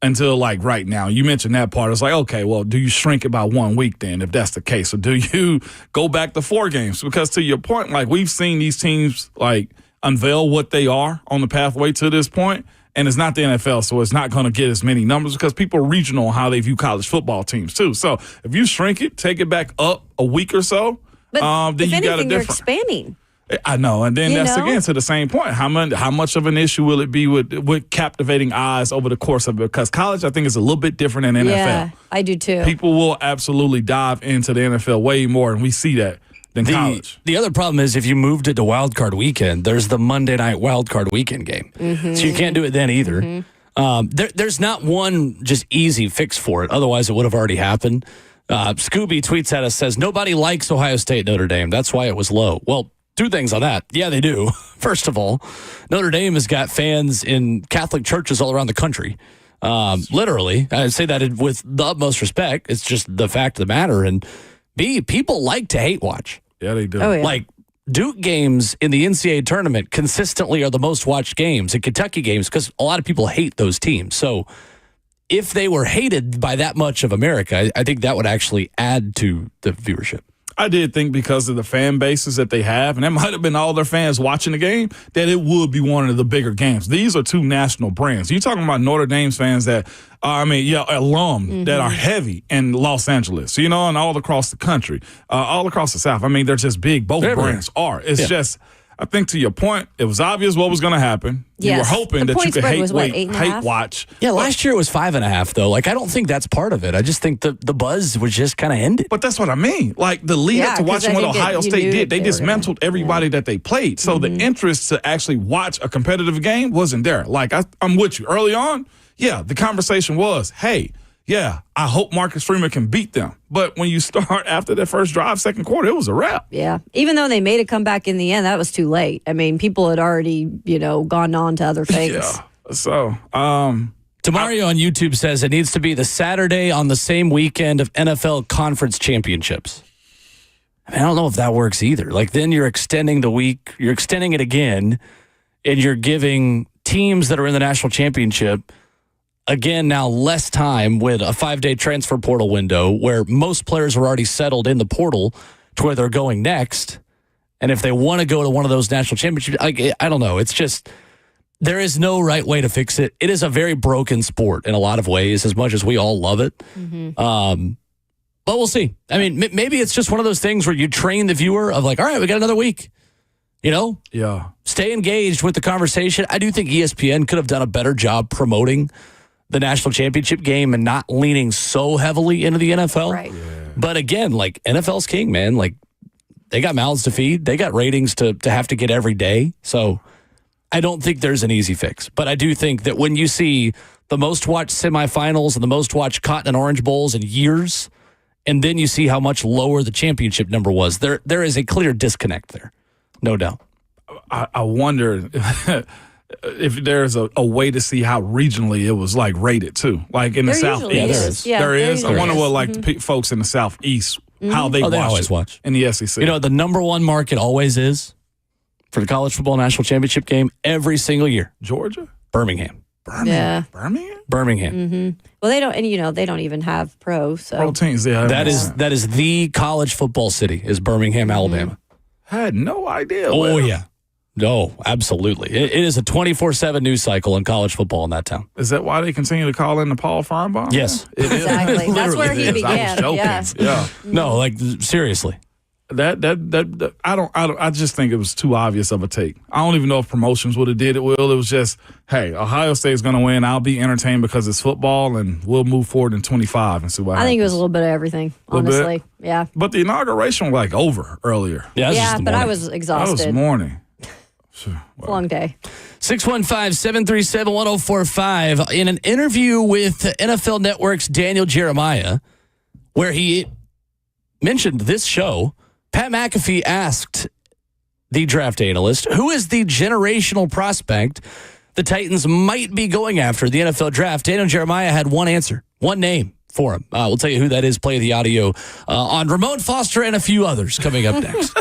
Speaker 1: until right now. You mentioned that part. It's okay, well, do you shrink it by 1 week then, if that's the case? Or do you go back to 4 games? Because to your point, we've seen these teams unveil what they are on the pathway to this point, and it's not the NFL, so it's not going to get as many numbers because people are regional on how they view college football teams too. So if you shrink it, take it back up a week or so,
Speaker 2: but
Speaker 1: then you got a different.
Speaker 2: You're expanding.
Speaker 1: I know, and then that's again to the same point. How much of an issue will it be with captivating eyes over the course of it? Because college, I think, is a little bit different than NFL.
Speaker 2: Yeah, I do too.
Speaker 1: People will absolutely dive into the NFL way more, and we see that than college.
Speaker 3: The other problem is if you moved it to Wild Card Weekend, there's the Monday night Wild Card Weekend game, so you can't do it then either. There's not one just easy fix for it. Otherwise, it would have already happened. Scooby tweets at us, says nobody likes Ohio State Notre Dame. That's why it was low. Well, 2 things on that. Yeah, they do. First of all, Notre Dame has got fans in Catholic churches all around the country. Literally. I say that with the utmost respect. It's just the fact of the matter. And B, people like to hate watch.
Speaker 1: Yeah, they do.
Speaker 2: Oh, yeah.
Speaker 3: Duke games in the NCAA tournament consistently are the most watched games, and Kentucky games, because a lot of people hate those teams. So if they were hated by that much of America, I think that would actually add to the viewership.
Speaker 1: I did think because of the fan bases that they have, and that might have been all their fans watching the game, that it would be one of the bigger games. These are two national brands. You're talking about Notre Dame's fans that are, alum that are heavy in Los Angeles, and all across the country, all across the South. I mean, they're just big. Both brands are. It's just, I think to your point, it was obvious what was going to happen.
Speaker 2: Yes.
Speaker 1: You were hoping that you could hate watch.
Speaker 3: Yeah, last year it was 5.5, though. Like, I don't think that's part of it. I just think the buzz was just kind of ended.
Speaker 1: But that's what I mean. Like, the lead up to watching what Ohio State did, they dismantled everybody that they played. So the interest to actually watch a competitive game wasn't there. Like, I'm with you. Early on, the conversation was, hey, I hope Marcus Freeman can beat them. But when you start after the first drive, second quarter, it was a wrap.
Speaker 2: Yeah. Even though they made a comeback in the end, that was too late. I mean, people had already, gone on to other things.
Speaker 1: Yeah. So,
Speaker 3: Demario on YouTube says it needs to be the Saturday on the same weekend of NFL conference championships. I don't know if that works either. Like, then you're extending the week, you're extending it again, and you're giving teams that are in the national championship again, now less time with a 5-day transfer portal window where most players are already settled in the portal to where they're going next. And if they want to go to one of those national championships, I don't know. It's just, there is no right way to fix it. It is a very broken sport in a lot of ways, as much as we all love it. But we'll see. I mean, maybe it's just one of those things where you train the viewer of like, all right, we got another week.
Speaker 1: Yeah.
Speaker 3: Stay engaged with the conversation. I do think ESPN could have done a better job promoting the national championship game and not leaning so heavily into the NFL.
Speaker 2: Right.
Speaker 3: Yeah. But again, like, NFL's king, man. Like, they got mouths to feed. They got ratings to have to get every day. So I don't think there's an easy fix. But I do think that when you see the most watched semifinals and the most watched Cotton and Orange Bowls in years, and then you see how much lower the championship number was, there is a clear disconnect there. No doubt.
Speaker 1: I wonder if there's a way to see how regionally it was like rated too, like in the Southeast. There is. I wonder what the folks in the Southeast how they
Speaker 3: always watch
Speaker 1: in the SEC.
Speaker 3: The number one market always is for the college football national championship game every single year.
Speaker 1: Georgia,
Speaker 3: Birmingham.
Speaker 2: Yeah.
Speaker 3: Birmingham.
Speaker 2: Well, they don't, and they don't even have pro. So
Speaker 1: pro teams. Yeah,
Speaker 3: that is the college football city is Birmingham, Alabama.
Speaker 1: I had no idea.
Speaker 3: Oh yeah. No, absolutely. It is a 24/7 news cycle in college football in that town.
Speaker 1: Is that why they continue to call in the Paul Feinbaum?
Speaker 3: Yes.
Speaker 1: It
Speaker 2: exactly.
Speaker 1: is.
Speaker 2: That's where he began.
Speaker 1: I was joking. Yeah.
Speaker 3: No, like, seriously.
Speaker 1: That I just think it was too obvious of a take. I don't even know if promotions would have did it well. It was just, hey, Ohio State's going to win. I'll be entertained because it's football, and we'll move forward in 25 and see what happens.
Speaker 2: I think it was a little bit of everything, honestly. Yeah.
Speaker 1: But the inauguration was like over earlier.
Speaker 3: Yeah,
Speaker 2: but I was exhausted.
Speaker 1: That was morning.
Speaker 2: Long day.
Speaker 3: 615-737-1045. In an interview with NFL Network's Daniel Jeremiah, where he mentioned this show, Pat McAfee asked the draft analyst, who is the generational prospect the Titans might be going after the NFL draft? Daniel Jeremiah had one answer, one name for him. We'll tell you who that is, play the audio on Ramon Foster and a few others coming up next.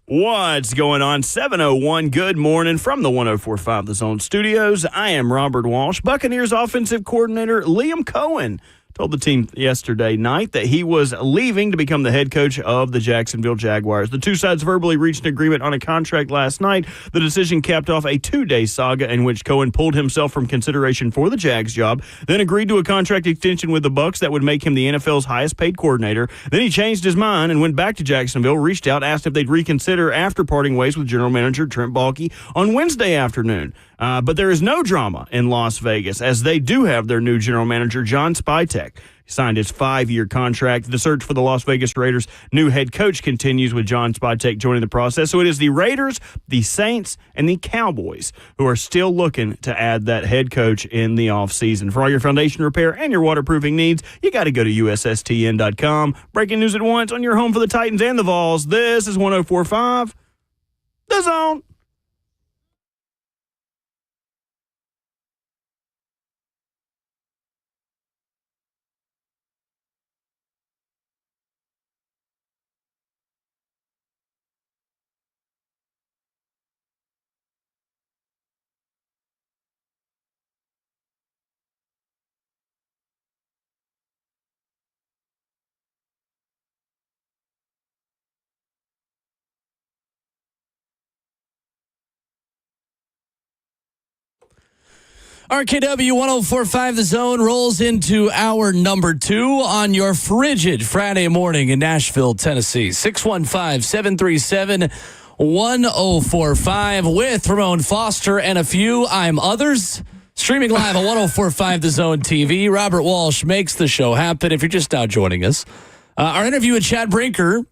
Speaker 4: What's going on? 7:01. Good morning from the 104.5 The Zone Studios. I am Robert Walsh. Buccaneers offensive coordinator Liam Cohen told the team yesterday night that he was leaving to become the head coach of the Jacksonville Jaguars. The two sides verbally reached an agreement on a contract last night. The decision capped off a 2-day saga in which Cohen pulled himself from consideration for the Jags job, then agreed to a contract extension with the Bucs that would make him the NFL's highest-paid coordinator. Then he changed his mind and went back to Jacksonville, reached out, asked if they'd reconsider after parting ways with general manager Trent Baalke on Wednesday afternoon. But there is no drama in Las Vegas, as they do have their new general manager, John Spytek. He signed his 5-year contract. The search for the Las Vegas Raiders' new head coach continues with John Spytek joining the process. So it is the Raiders, the Saints, and the Cowboys who are still looking to add that head coach in the offseason. For all your foundation repair and your waterproofing needs, you got to go to USSTN.com. Breaking news at once on your home for the Titans and the Vols. This is 104.5 The Zone.
Speaker 3: RKW 104.5 The Zone rolls into hour number 2 on your frigid Friday morning in Nashville, Tennessee. 615-737-1045 with Ramon Foster and a few I'm others. Streaming live on 104.5 The Zone TV. Robert Walsh makes the show happen if you're just now joining us. Our interview with Chad Brinker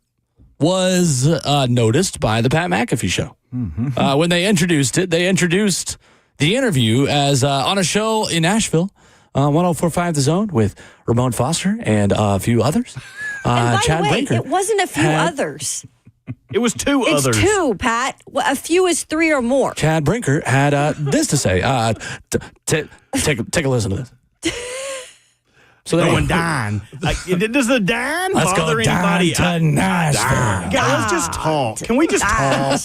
Speaker 3: was noticed by the Pat McAfee Show. Mm-hmm. When they introduced the interview as on a show in Nashville, 104.5 The Zone with Ramon Foster and a few others.
Speaker 2: And by
Speaker 3: Chad
Speaker 2: the way,
Speaker 3: Brinker
Speaker 2: it wasn't a few others.
Speaker 4: It was
Speaker 2: It's
Speaker 4: others.
Speaker 2: 2, Pat. Well, a few is 3 or more.
Speaker 3: Chad Brinker had this to say. Take a listen to this. So
Speaker 4: going down. Does the dine
Speaker 3: Let's
Speaker 4: bother
Speaker 3: go
Speaker 4: anybody?
Speaker 3: down to Nashville.
Speaker 4: God, let's just talk. Can we just talk?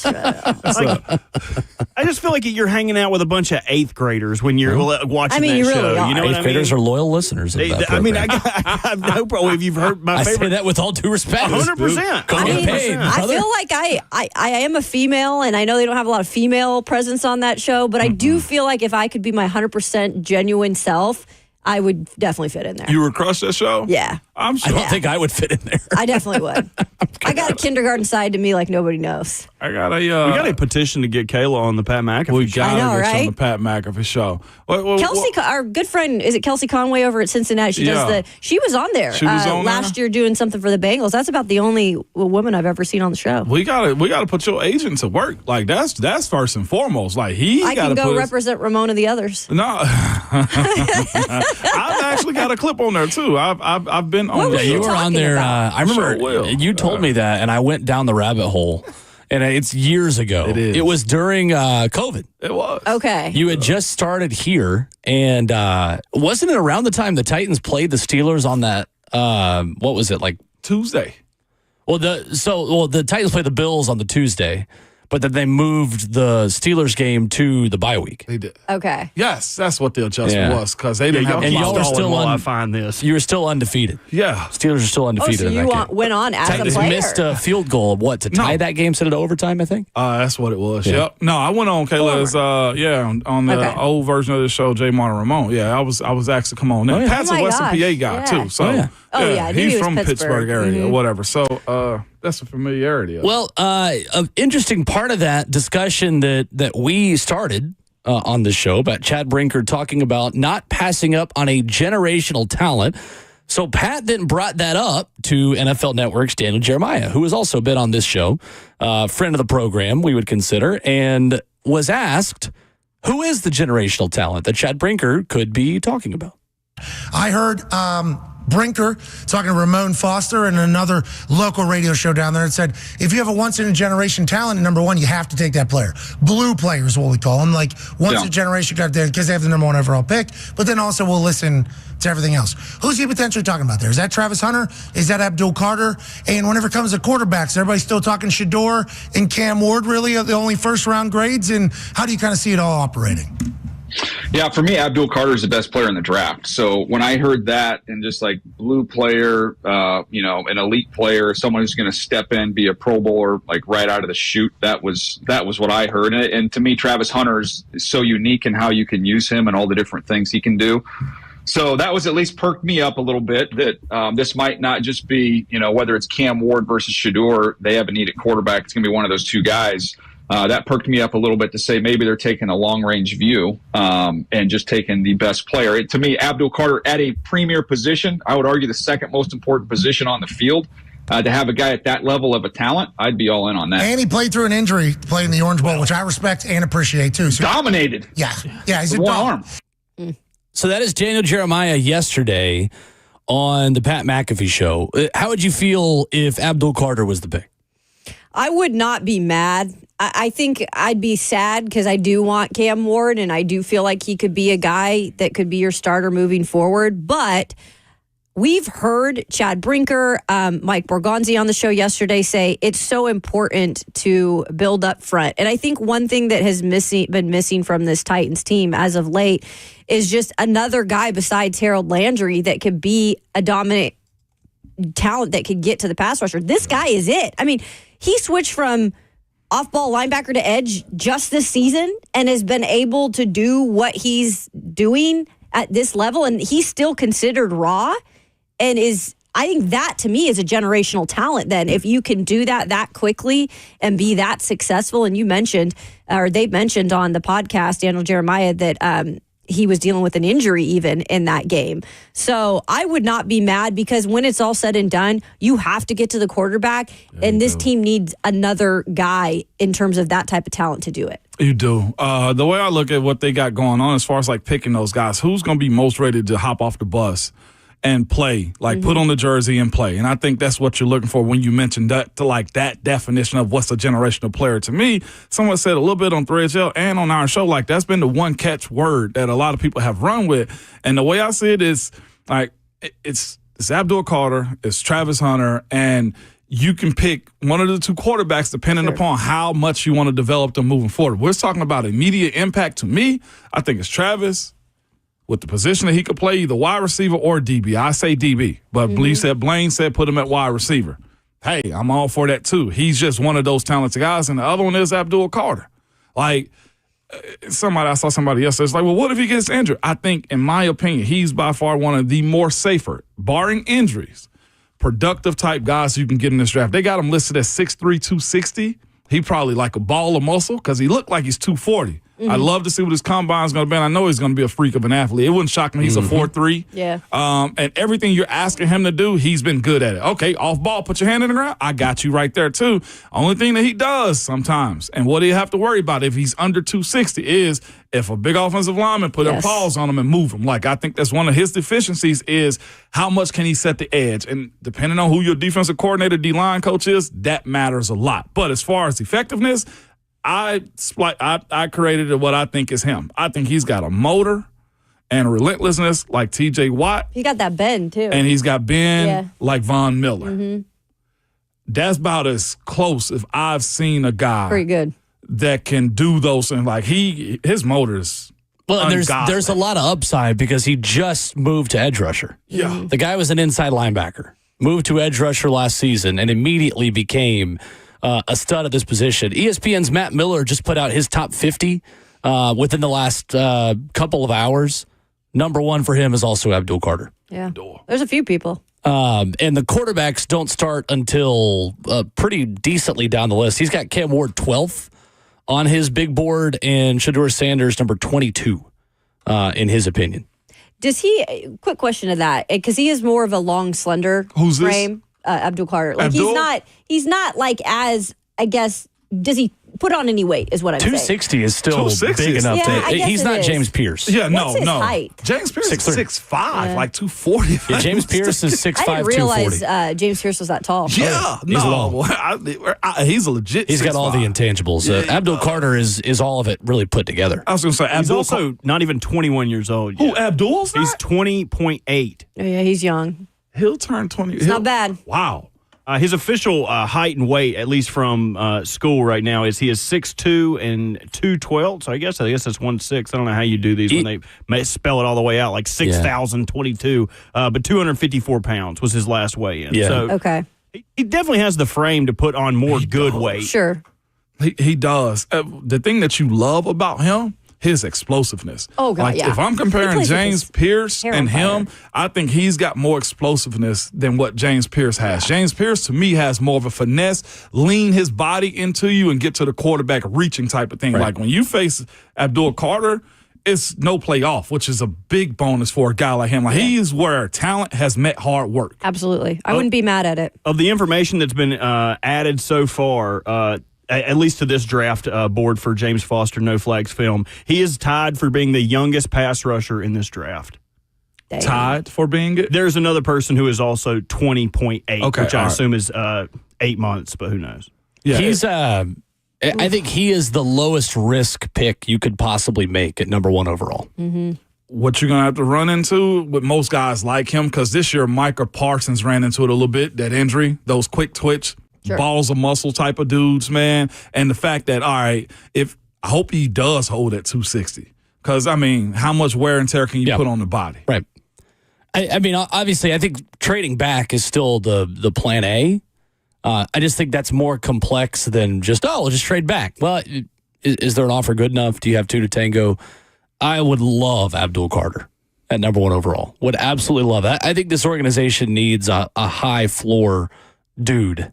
Speaker 4: I just feel like you're hanging out with a bunch of 8th graders when you're watching
Speaker 2: you
Speaker 4: that
Speaker 2: really
Speaker 4: show.
Speaker 2: are.
Speaker 4: You know what I
Speaker 3: 8th
Speaker 4: mean?
Speaker 3: graders are loyal listeners of that program.
Speaker 4: I have no problem. If you've heard my
Speaker 3: I
Speaker 4: favorite,
Speaker 3: say that with all due respect.
Speaker 4: 100%.
Speaker 3: Go get paid,
Speaker 2: I
Speaker 3: brother.
Speaker 2: feel like I am a female, and I know they don't have a lot of female presence on that show, but I do feel like if I could be my 100% genuine self, I would definitely fit in there.
Speaker 1: You would crush that show?
Speaker 2: Yeah.
Speaker 1: I'm
Speaker 3: I
Speaker 1: sure.
Speaker 3: don't think I would fit in there.
Speaker 2: I definitely would. I got a kindergarten side to me like nobody knows.
Speaker 1: I got a.
Speaker 4: we got a petition to get Kayla on the Pat McAfee
Speaker 1: We
Speaker 4: show.
Speaker 1: got
Speaker 2: I know,
Speaker 1: to get you on
Speaker 2: right?
Speaker 1: the Pat McAfee show.
Speaker 2: Kelsey, our good friend, is it Kelsey Conway over at Cincinnati? She does she was on there
Speaker 1: She was on
Speaker 2: last
Speaker 1: there?
Speaker 2: year doing something for the Bengals. That's about the only woman I've ever seen on the show.
Speaker 1: We gotta put your agent to work. Like that's first and foremost. Like
Speaker 2: I can go represent Ramona the others.
Speaker 1: No, I've actually got a clip on there too. I've been on.
Speaker 2: What were
Speaker 1: there.
Speaker 2: you
Speaker 3: You were on
Speaker 2: talking
Speaker 3: there.
Speaker 2: about?
Speaker 3: I remember
Speaker 1: Sure will.
Speaker 3: you told me that, and I went down the rabbit hole. And it's years ago.
Speaker 1: It is.
Speaker 3: It was during COVID.
Speaker 1: It was.
Speaker 2: Okay.
Speaker 3: You had just started here, and wasn't it around the time the Titans played the Steelers on that? What was it like?
Speaker 1: Tuesday.
Speaker 3: Well, the Titans played the Bills on the Tuesday, but then they moved the Steelers game to the bye week.
Speaker 1: They did.
Speaker 2: Okay.
Speaker 1: Yes, that's what the adjustment
Speaker 3: Yeah.
Speaker 1: was because they didn't have.
Speaker 3: and y'all were
Speaker 4: Stalling
Speaker 3: still
Speaker 4: while
Speaker 3: on-
Speaker 4: I find this.
Speaker 3: You were still undefeated.
Speaker 1: Yeah.
Speaker 3: Steelers are still
Speaker 2: Oh,
Speaker 3: undefeated
Speaker 2: so
Speaker 3: in
Speaker 2: you
Speaker 3: that game.
Speaker 2: went on as
Speaker 3: Titans
Speaker 2: a player.
Speaker 3: missed a field goal to tie that game, sent it to overtime, I think.
Speaker 1: That's what it was.
Speaker 3: Yeah.
Speaker 1: Yep. No, I went on Kayla's. On the
Speaker 2: Okay.
Speaker 1: old version of the show, J. Martin Ramon. Yeah, I was asked to come on.
Speaker 3: Oh, yeah.
Speaker 1: Pat's
Speaker 2: Oh
Speaker 1: a
Speaker 2: my
Speaker 1: Western
Speaker 2: gosh.
Speaker 1: PA guy
Speaker 2: Yeah.
Speaker 1: too. So
Speaker 3: Oh, yeah.
Speaker 2: Oh, yeah, I knew
Speaker 1: he's
Speaker 2: he was
Speaker 1: from
Speaker 2: Pittsburgh.
Speaker 1: area, whatever. So that's a familiarity. Of it.
Speaker 3: Well, an interesting part of that discussion that we started on the show about Chad Brinker talking about not passing up on a generational talent. So Pat then brought that up to NFL Network's Daniel Jeremiah, who has also been on this show, friend of the program, we would consider, and was asked, who is the generational talent that Chad Brinker could be talking about?
Speaker 6: I heard Brinker talking to Ramon Foster and another local radio show down there, and said, if you have a once-in-a-generation talent, number one, you have to take that player. Blue player is what we call them, like once-in-a-generation guy there because they have the number one overall pick, but then also we'll listen to everything else. Who's he potentially talking about there? Is that Travis Hunter? Is that Abdul Carter? And whenever it comes to quarterbacks, everybody's still talking Shador and Cam Ward really are the only first-round grades, and how do you kind of see it all operating?
Speaker 7: Yeah, for me, Abdul Carter is the best player in the draft. So when I heard that and just like blue player, an elite player, someone who's going to step in, be a Pro Bowler, like right out of the chute, that was what I heard. And to me, Travis Hunter is so unique in how you can use him and all the different things he can do. So that was at least perked me up a little bit that this might not just be, whether it's Cam Ward versus Shador, they have a need at quarterback. It's going to be one of those two guys. That perked me up a little bit to say maybe they're taking a long-range view and just taking the best player. To me, Abdul Carter at a premier position, I would argue the second most important position on the field. To have a guy at that level of a talent, I'd be all in on that.
Speaker 6: And he played through an injury playing in the Orange Bowl, which I respect and appreciate, too. So,
Speaker 7: dominated.
Speaker 6: Yeah, he's a
Speaker 7: one
Speaker 6: dog.
Speaker 7: arm.
Speaker 3: So that is Daniel Jeremiah yesterday on the Pat McAfee show. How would you feel if Abdul Carter was the pick?
Speaker 2: I would not be mad. I think I'd be sad because I do want Cam Ward, and I do feel like he could be a guy that could be your starter moving forward. But we've heard Chad Brinker, Mike Borgonzi on the show yesterday say it's so important to build up front. And I think one thing that has been missing from this Titans team as of late is just another guy besides Harold Landry that could be a dominant talent that could get to the pass rusher. This guy is it. I mean, he switched from off-ball linebacker to edge just this season and has been able to do what he's doing at this level, and he's still considered raw and I think that to me is a generational talent then. If you can do that quickly and be that successful, and you mentioned, or they mentioned on the podcast, Daniel Jeremiah, that he was dealing with an injury even in that game. So I would not be mad because when it's all said and done, you have to get to the quarterback, and this team needs another guy in terms of that type of talent to do it.
Speaker 1: You do. The way I look at what they got going on as far as like picking those guys, who's going to be most ready to hop off the bus and play, like put on the jersey and play. And I think that's what you're looking for when you mentioned that, to like that definition of what's a generational player. To me, someone said a little bit on Threadshell and on our show, like that's been the one catch word that a lot of people have run with. And the way I see it is like it's Abdul Carter, it's Travis Hunter, and you can pick one of the two quarterbacks depending upon how much you want to develop them moving forward. We're talking about immediate impact. To me, I think it's Travis with the position that he could play, either wide receiver or DB. I say DB, but Blaine said put him at wide receiver. Hey, I'm all for that too. He's just one of those talented guys, and the other one is Abdul Carter. Like, I saw somebody else that's like, well, what if he gets injured? I think, in my opinion, he's by far one of the more safer, barring injuries, productive type guys you can get in this draft. They got him listed at 6'3", 260. He probably like a ball of muscle because he looked like he's 240. I'd love to see what his combine's going to be. And I know he's going to be a freak of an athlete. It wouldn't shock me. He's a 4'3".
Speaker 2: Yeah.
Speaker 1: And everything you're asking him to do, he's been good at it. Okay, off ball, put your hand in the ground. I got you right there, too. Only thing that he does sometimes, and what he have to worry about if he's under 260 is if a big offensive lineman put a pause on him and move him. Like, I think that's one of his deficiencies is how much can he set the edge. And depending on who your defensive coordinator, D-line coach is, that matters a lot. But as far as effectiveness, I created what I think is him. I think he's got a motor and a relentlessness like T.J. Watt.
Speaker 2: He got that bend, too.
Speaker 1: And he's got bend like Von Miller. That's about as close if I've seen a guy
Speaker 2: pretty good
Speaker 1: that can do those things. Like his motor is
Speaker 3: there's a lot of upside because he just moved to edge rusher.
Speaker 1: Yeah.
Speaker 3: The guy was an inside linebacker, moved to edge rusher last season, and immediately became a stud at this position. ESPN's Matt Miller just put out his top 50 within the last couple of hours. Number one for him is also Abdul Carter.
Speaker 2: Yeah, there's a few people.
Speaker 3: And the quarterbacks don't start until pretty decently down the list. He's got Cam Ward 12th on his big board and Shador Sanders number 22 in his opinion.
Speaker 2: Does he, quick question to that, because he is more of a long, slender
Speaker 1: frame.
Speaker 2: Abdul Carter. Like
Speaker 1: Abdul?
Speaker 2: he's not like as, I guess, does he put on any weight is what I'm saying.
Speaker 3: 260 is still
Speaker 1: 260
Speaker 3: big
Speaker 1: is-
Speaker 3: enough.
Speaker 2: Yeah, I guess
Speaker 3: He's
Speaker 2: it
Speaker 3: not
Speaker 2: is.
Speaker 3: James Pierce.
Speaker 1: Yeah,
Speaker 2: What's his
Speaker 1: no.
Speaker 2: height?
Speaker 1: James Pierce is
Speaker 3: 6'3".
Speaker 1: 6'5", like 240.
Speaker 3: Yeah, James Pierce is 6'5",
Speaker 2: I didn't
Speaker 3: 240.
Speaker 2: realize James Pierce was that tall.
Speaker 1: Yeah,
Speaker 3: He's long.
Speaker 1: He's a legit.
Speaker 3: He's got all the
Speaker 1: 6'5".
Speaker 3: intangibles. Abdul Carter is all of it really put together.
Speaker 1: I was going to say
Speaker 4: He's
Speaker 1: Abdul.
Speaker 4: also not even 21 years old yet.
Speaker 1: Who Abdul's?
Speaker 4: He's
Speaker 1: Not?
Speaker 4: 20.8.
Speaker 2: Oh, yeah, he's young.
Speaker 1: He'll turn 20. It's
Speaker 2: not bad.
Speaker 1: Wow.
Speaker 4: His official height and weight, at least from school right now, is he is 6'2" and 212. So I guess that's 1.6. I don't know how you do these when they may spell it all the way out, like 6,022. But 254 pounds was his last weigh-in.
Speaker 3: Yeah.
Speaker 4: So
Speaker 2: Okay.
Speaker 4: he definitely has the frame to put on more good weight.
Speaker 2: Sure.
Speaker 1: He does. The thing that you love about him, his explosiveness.
Speaker 2: Oh, God,
Speaker 1: like,
Speaker 2: yeah.
Speaker 1: If I'm
Speaker 2: He
Speaker 1: comparing
Speaker 2: plays with
Speaker 1: James
Speaker 2: his
Speaker 1: Pierce
Speaker 2: hair
Speaker 1: and
Speaker 2: on fire.
Speaker 1: him, I think he's got more explosiveness than what James Pierce has. James Pierce, to me, has more of a finesse, lean his body into you and get to the quarterback reaching type of thing.
Speaker 3: Right.
Speaker 1: Like when you face Abdul Carter, it's no play off, which is a big bonus for a guy like him. Like he's where talent has met hard work.
Speaker 2: Absolutely. I wouldn't be mad at it.
Speaker 4: Of the information that's been added so far, at least to this draft board for James Foster No Flags Film, he is tied for being the youngest pass rusher in this draft.
Speaker 2: Dang.
Speaker 1: Tied for being it.
Speaker 4: There's another person who is also 20.8,
Speaker 1: Okay,
Speaker 4: which I
Speaker 1: all right.
Speaker 4: assume is 8 months, but who knows?
Speaker 1: Yeah,
Speaker 3: He's I think he is the lowest risk pick you could possibly make at number 1 overall.
Speaker 1: what you're going to have to run into with most guys like him, because this year Micah Parsons ran into it a little bit, that injury, those quick twitch, balls of muscle type of dudes, man. And the fact that, all right, I hope he does hold at 260. Because, I mean, how much wear and tear can you put on the body?
Speaker 3: Right. I mean, obviously, I think trading back is still the plan A. I just think that's more complex than just, we'll just trade back. Well, is there an offer good enough? Do you have two to tango? I would love Abdul Carter at number 1 overall. Would absolutely love that. I think this organization needs a high floor dude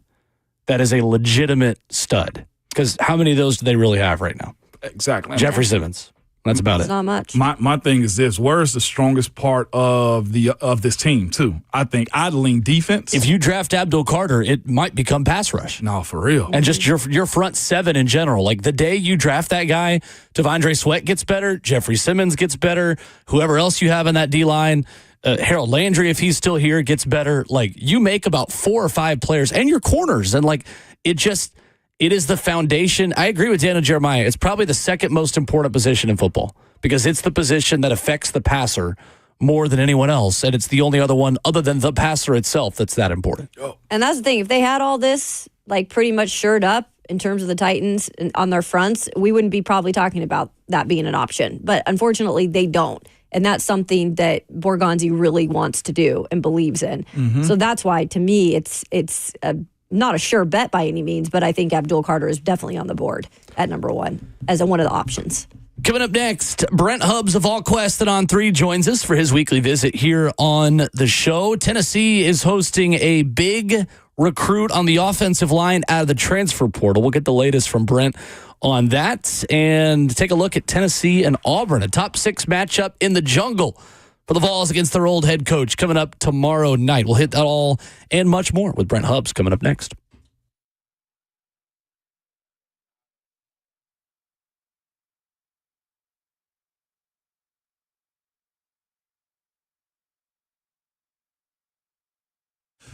Speaker 3: that is a legitimate stud. Because how many of those do they really have right now?
Speaker 1: Exactly.
Speaker 3: Jeffrey Simmons. That's about
Speaker 2: It's
Speaker 3: it.
Speaker 2: not much.
Speaker 1: My thing is this: where is the strongest part of this team too? I think I'd lean defense.
Speaker 3: If you draft Abdul Carter, it might become pass rush.
Speaker 1: No, for real.
Speaker 3: And just your front seven in general. Like the day you draft that guy, Devondre Sweat gets better, Jeffrey Simmons gets better, whoever else you have in that D-line, Harold Landry, if he's still here, gets better. Like you make about 4 or 5 players and your corners. And like it is the foundation. I agree with Daniel Jeremiah. It's probably the second most important position in football because it's the position that affects the passer more than anyone else. And it's the only other one other than the passer itself that's that important.
Speaker 2: And that's the thing. If they had all this like pretty much shored up in terms of the Titans on their fronts, we wouldn't be probably talking about that being an option. But unfortunately, they don't. And that's something that Borgonzi really wants to do and believes in. Mm-hmm. So that's why, to me, it's not a sure bet by any means, but I think Abdul Carter is definitely on the board at number 1 as one of the options.
Speaker 3: Coming up next, Brent Hubbs of All Quested on 3 joins us for his weekly visit here on the show. Tennessee is hosting a big recruit on the offensive line out of the transfer portal. We'll get the latest from Brent on that and take a look at Tennessee and Auburn, a top 6 matchup in the jungle for the Vols against their old head coach coming up tomorrow night. We'll hit that all and much more with Brent Hubbs coming up next.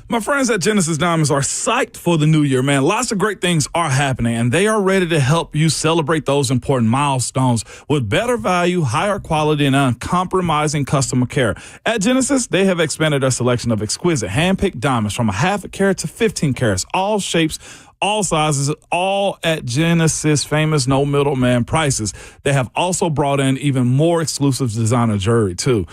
Speaker 1: My friends at Genesis Diamonds are psyched for the new year, man. Lots of great things are happening, and they are ready to help you celebrate those important milestones with better value, higher quality, and uncompromising customer care. At Genesis, they have expanded their selection of exquisite hand-picked diamonds from a half a carat to 15 carats, all shapes, all sizes, all at Genesis famous no middleman prices. They have also brought in even more exclusive designer jewelry too.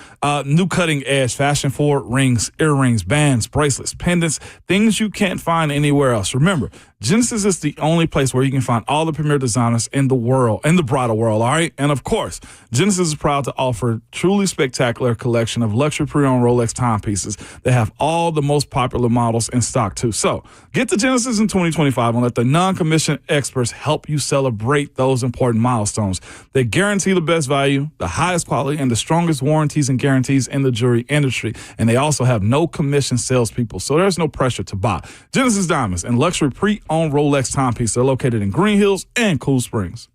Speaker 1: New cutting edge fashion forward rings, earrings, bands, bracelets, pendants, things you can't find anywhere else. Remember, Genesis is the only place where you can find all the premier designers in the world, in the bridal world, all right? And of course, Genesis is proud to offer truly spectacular collection of luxury pre-owned Rolex timepieces. They have all the most popular models in stock too. So get to Genesis in 2025 and let the non-commissioned experts help you celebrate those important milestones. They guarantee the best value, the highest quality, and the strongest warranties and guarantees in the jewelry industry. And they also have no commission salespeople, so there's no pressure to buy. Genesis Diamonds and luxury pre-owned on Rolex timepieces. They're located in Green Hills and Cool Springs.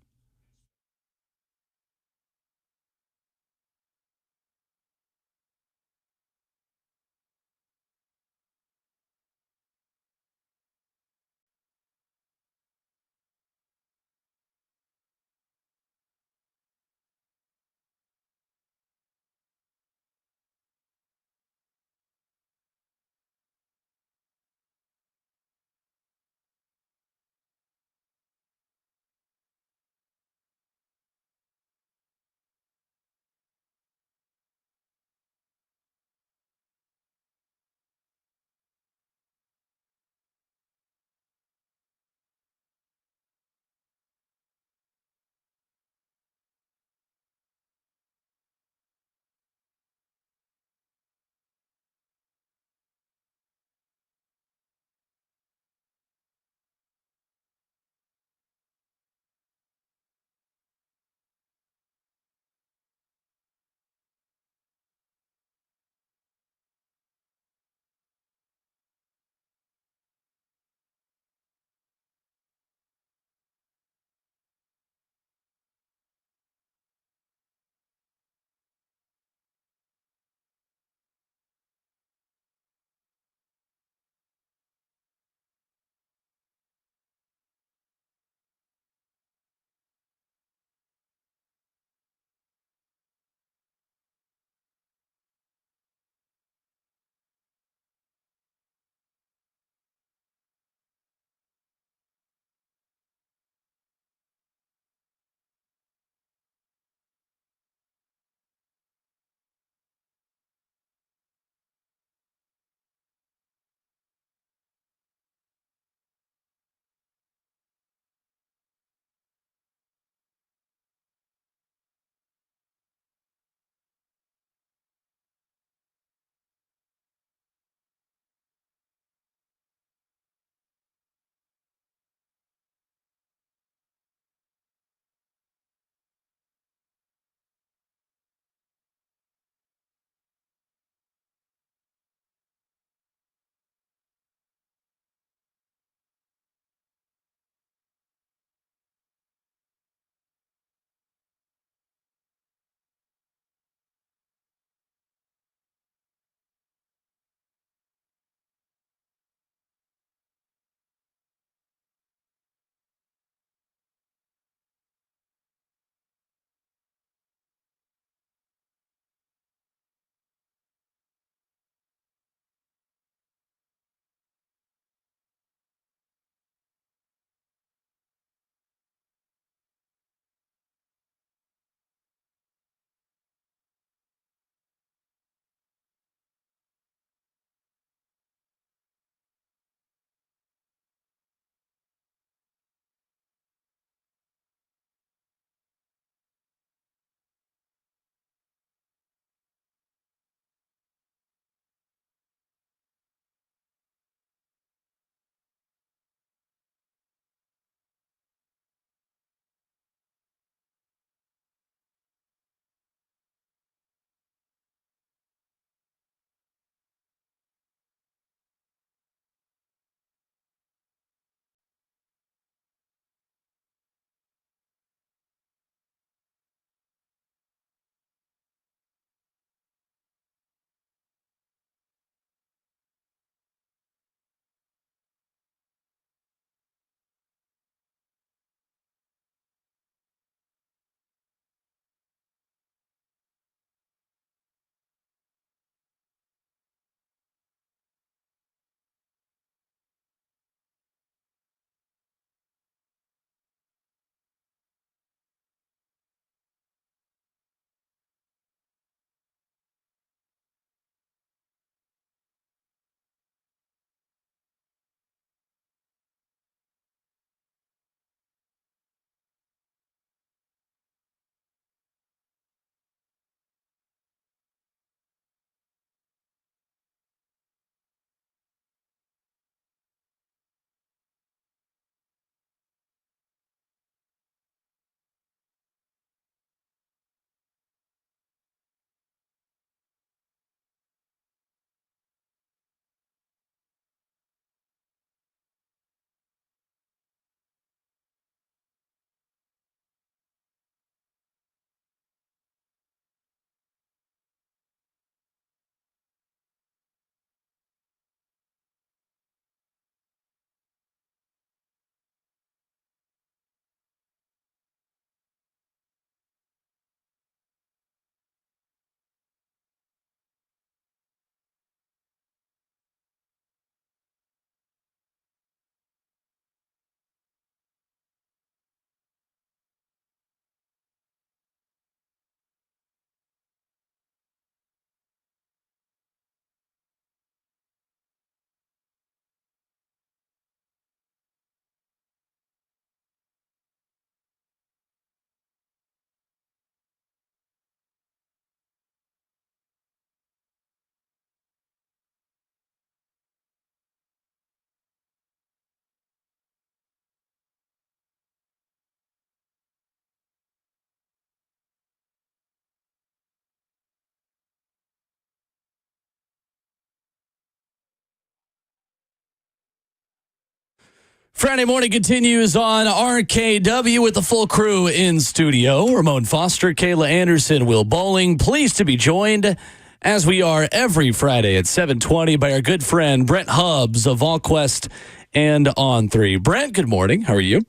Speaker 3: Friday morning continues on RKW with the full crew in studio. Ramon Foster, Kayla Anderson, Will Bowling. Pleased to be joined, as we are every Friday at 7:20, by our good friend Brent Hubbs of VolQuest and On3. Brent, good morning. How are you?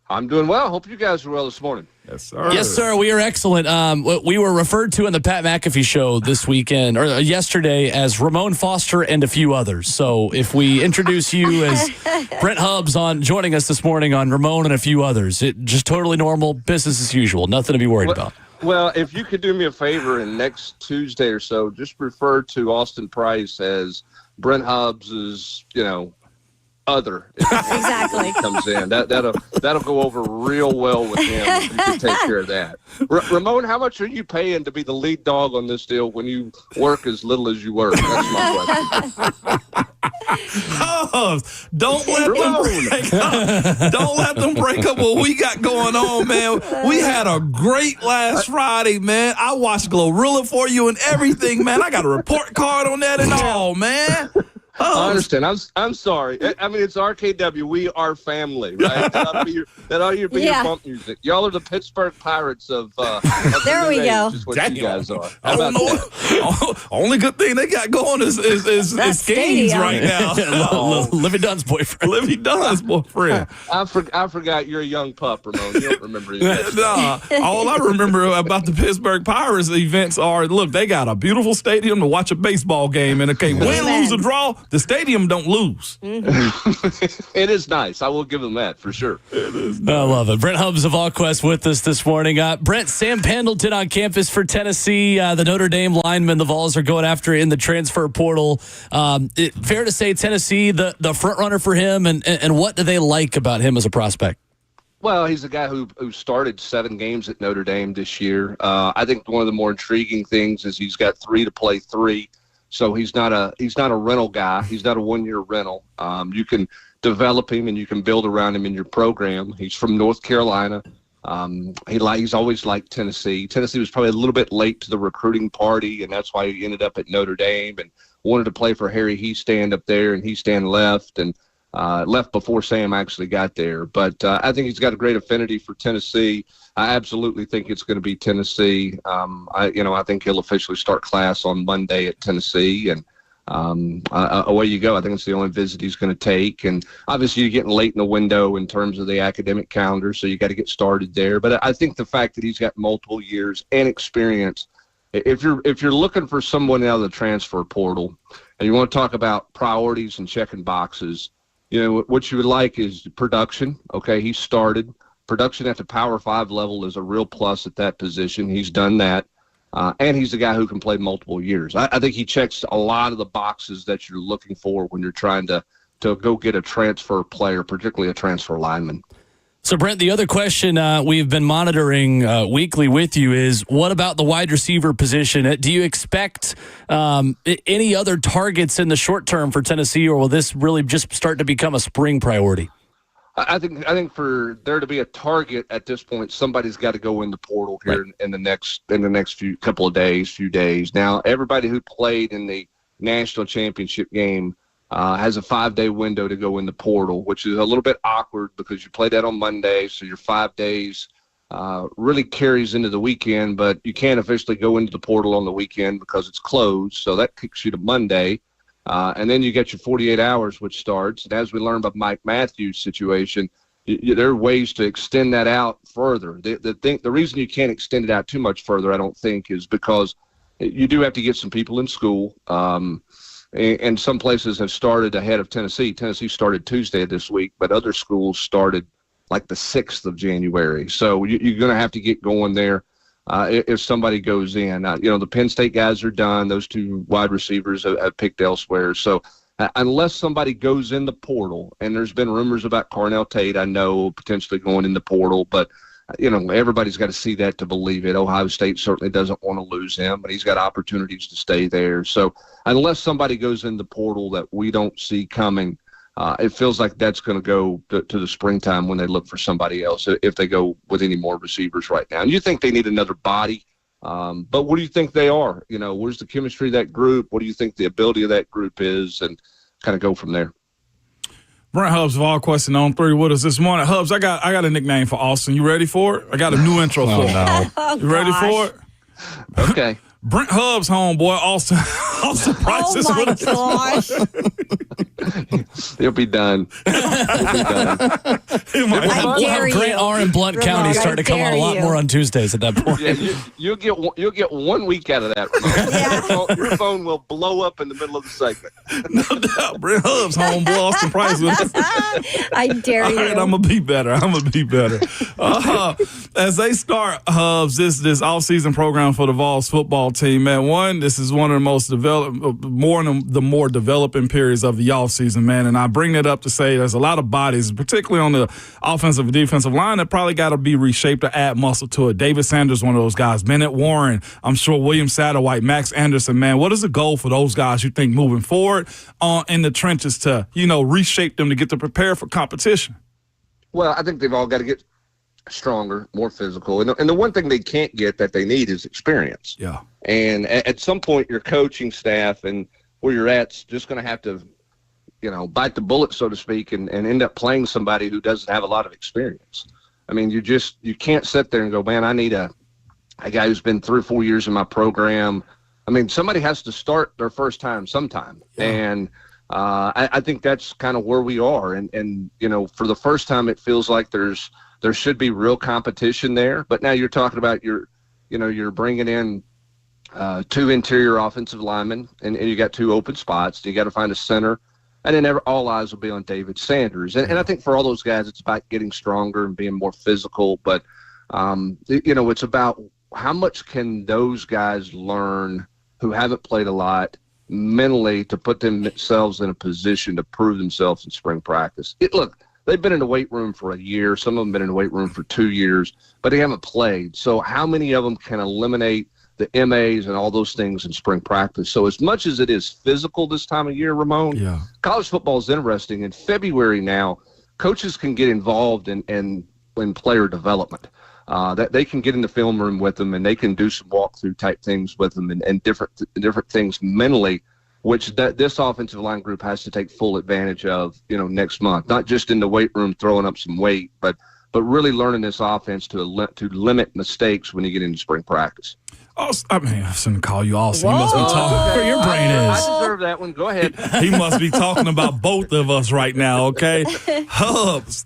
Speaker 8: I'm doing well. Hope you guys are well this morning.
Speaker 1: Yes, sir.
Speaker 3: Yes, sir. We are excellent. We were referred to in the Pat McAfee show this weekend or yesterday as Ramon Foster and a few others. So if we introduce you as Brent Hubbs on joining us this morning on Ramon and a few others, it just totally normal, business as usual, nothing to be worried about.
Speaker 8: Well, if you could do me a favor and next Tuesday or so, just refer to Austin Price as Brent Hubbs is, other.
Speaker 2: Exactly.
Speaker 8: Comes in. That'll go over real well with him if you can take care of that. Ramon, how much are you paying to be the lead dog on this deal when you work as little as you work? That's my question.
Speaker 1: Don't let them break up what we got going on, man. We had a great last Friday, man. I watched Glorilla for you and everything, man. I got a report card on that and all, man.
Speaker 8: I understand. I'm sorry. I mean, it's RKW. We are family, right? That ought to be your bump music. Y'all are the Pittsburgh Pirates of
Speaker 2: there we go.
Speaker 8: Is what you guys are.
Speaker 1: I don't know. Only good thing they got going is Gaines right now.
Speaker 3: Livy Dunn's boyfriend.
Speaker 1: Livy Dunn's boyfriend.
Speaker 8: I forgot you're a young pup, Ramon. You don't remember it.
Speaker 1: Nah, all I remember about the Pittsburgh Pirates events are, look, they got a beautiful stadium to watch a baseball game in. Okay, win, lose, or draw, the stadium don't lose.
Speaker 8: It is nice. I will give them that for sure.
Speaker 3: I love it. Brent Hubbs of VolQuest with us this morning. Brent, Sam Pendleton on campus for Tennessee. The Notre Dame lineman the Vols are going after in the transfer portal. Fair to say Tennessee, the front runner for him, and what do they like about him as a prospect?
Speaker 8: Well, he's a guy who started 7 games at Notre Dame this year. I think one of the more intriguing things is he's got 3 to play 3. So he's not a rental guy. He's not a one-year rental. You can develop him and you can build around him in your program. He's from North Carolina. He's always liked Tennessee. Tennessee was probably a little bit late to the recruiting party, and that's why he ended up at Notre Dame and wanted to play for Harry Heastand up there, and Heastand left and left before Sam actually got there. But I think he's got a great affinity for Tennessee. I absolutely think it's going to be Tennessee. I think he'll officially start class on Monday at Tennessee, and away you go. I think it's the only visit he's going to take. And obviously, you're getting late in the window in terms of the academic calendar, so you got to get started there. But I think the fact that he's got multiple years and experience, if you're looking for someone out of the transfer portal, and you want to talk about priorities and checking boxes, what you would like is production. Okay, he started. Production at the Power 5 level is a real plus at that position. He's done that. And he's a guy who can play multiple years. I think he checks a lot of the boxes that you're looking for when you're trying to go get a transfer player, particularly a transfer lineman.
Speaker 3: So, Brent, the other question we've been monitoring weekly with you is, what about the wide receiver position? Do you expect any other targets in the short term for Tennessee, or will this really just start to become a spring priority?
Speaker 8: I think for there to be a target at this point, somebody's got to go in the portal here in the next few days. Now, everybody who played in the national championship game has a 5-day window to go in the portal, which is a little bit awkward because you play that on Monday, so your 5 days really carries into the weekend, but you can't officially go into the portal on the weekend because it's closed, so that kicks you to Monday. And then you get your 48 hours, which starts. And as we learned about Mike Matthews' situation, there are ways to extend that out further. The reason you can't extend it out too much further, I don't think, is because you do have to get some people in school. And some places have started ahead of Tennessee. Tennessee started Tuesday of this week, but other schools started like the 6th of January. So you're going to have to get going there. If somebody goes in. The Penn State guys are done. Those 2 wide receivers have picked elsewhere. So unless somebody goes in the portal, and there's been rumors about Carnell Tate, I know, potentially going in the portal, but, everybody's got to see that to believe it. Ohio State certainly doesn't want to lose him, but he's got opportunities to stay there. So unless somebody goes in the portal that we don't see coming, it feels like that's going to go to the springtime when they look for somebody else, if they go with any more receivers right now. And you think they need another body, but what do you think they are? Where's the chemistry of that group? What do you think the ability of that group is? And kind of go from there.
Speaker 1: Brent Hubbs of All Question on 3 with us this morning. Hubbs, I got a nickname for Austin. You ready for it? I got a new intro for it.
Speaker 2: Oh,
Speaker 1: you ready for it?
Speaker 8: Okay.
Speaker 1: Brent Hubbs, homeboy, Austin Price is with us.
Speaker 2: Oh, my gosh.
Speaker 8: He'll be done.
Speaker 2: I
Speaker 3: We'll
Speaker 2: dare
Speaker 3: have Grant
Speaker 2: you.
Speaker 3: R in Blunt
Speaker 2: Ramon,
Speaker 3: County
Speaker 2: I
Speaker 3: start to come on a
Speaker 2: dare
Speaker 3: lot
Speaker 2: you.
Speaker 3: more on Tuesdays at that point.
Speaker 8: Yeah, you'll get 1 week out of that. Ramon. Your phone will blow up in the middle of the segment.
Speaker 1: No doubt. Brent Hubbs, homeboy, Austin Price with us.
Speaker 2: I dare you.
Speaker 1: All right, I'm going to be better. As they start, Hubbs, this offseason program for the Vols football team, man, this is one of the most more developing periods of the offseason, man. And I bring that up to say there's a lot of bodies, particularly on the offensive and defensive line, that probably got to be reshaped to add muscle to it. David Sanders, one of those guys. Bennett Warren, I'm sure William Satterwhite, Max Anderson, man. What is the goal for those guys you think moving forward in the trenches to, reshape them to get to prepare for competition?
Speaker 8: Well, I think they've all got to get stronger, more physical. And the one thing they can't get that they need is experience.
Speaker 1: Yeah.
Speaker 8: And at some point, your coaching staff and where you're at's just going to have to, bite the bullet, so to speak, and end up playing somebody who doesn't have a lot of experience. I mean, you can't sit there and go, man, I need a guy who's been 3 or 4 years in my program. I mean, somebody has to start their first time sometime. Yeah. And I think that's kind of where we are. And for the first time, it feels like there should be real competition there. But now you're talking about you're bringing in 2 interior offensive linemen, and you got 2 open spots. You got to find a center. And then all eyes will be on David Sanders. And I think for all those guys, it's about getting stronger and being more physical. But, it's about how much can those guys learn who haven't played a lot mentally to put themselves in a position to prove themselves in spring practice. Look, they've been in the weight room for a year. Some of them have been in the weight room for 2 years, but they haven't played. So how many of them can eliminate the MAs and all those things in spring practice? So as much as it is physical this time of year, Ramon, college football is interesting. In February now, coaches can get involved in player development. That they can get in the film room with them, and they can do some walkthrough type things with them and different things mentally, which this offensive line group has to take full advantage of, next month. Not just in the weight room throwing up some weight, but really learning this offense to limit mistakes when you get into spring practice.
Speaker 1: I shouldn't call you Austin. He must be talking where your brain is.
Speaker 8: I deserve that one. Go ahead.
Speaker 1: He must be talking about both of us right now, okay? Hubbs,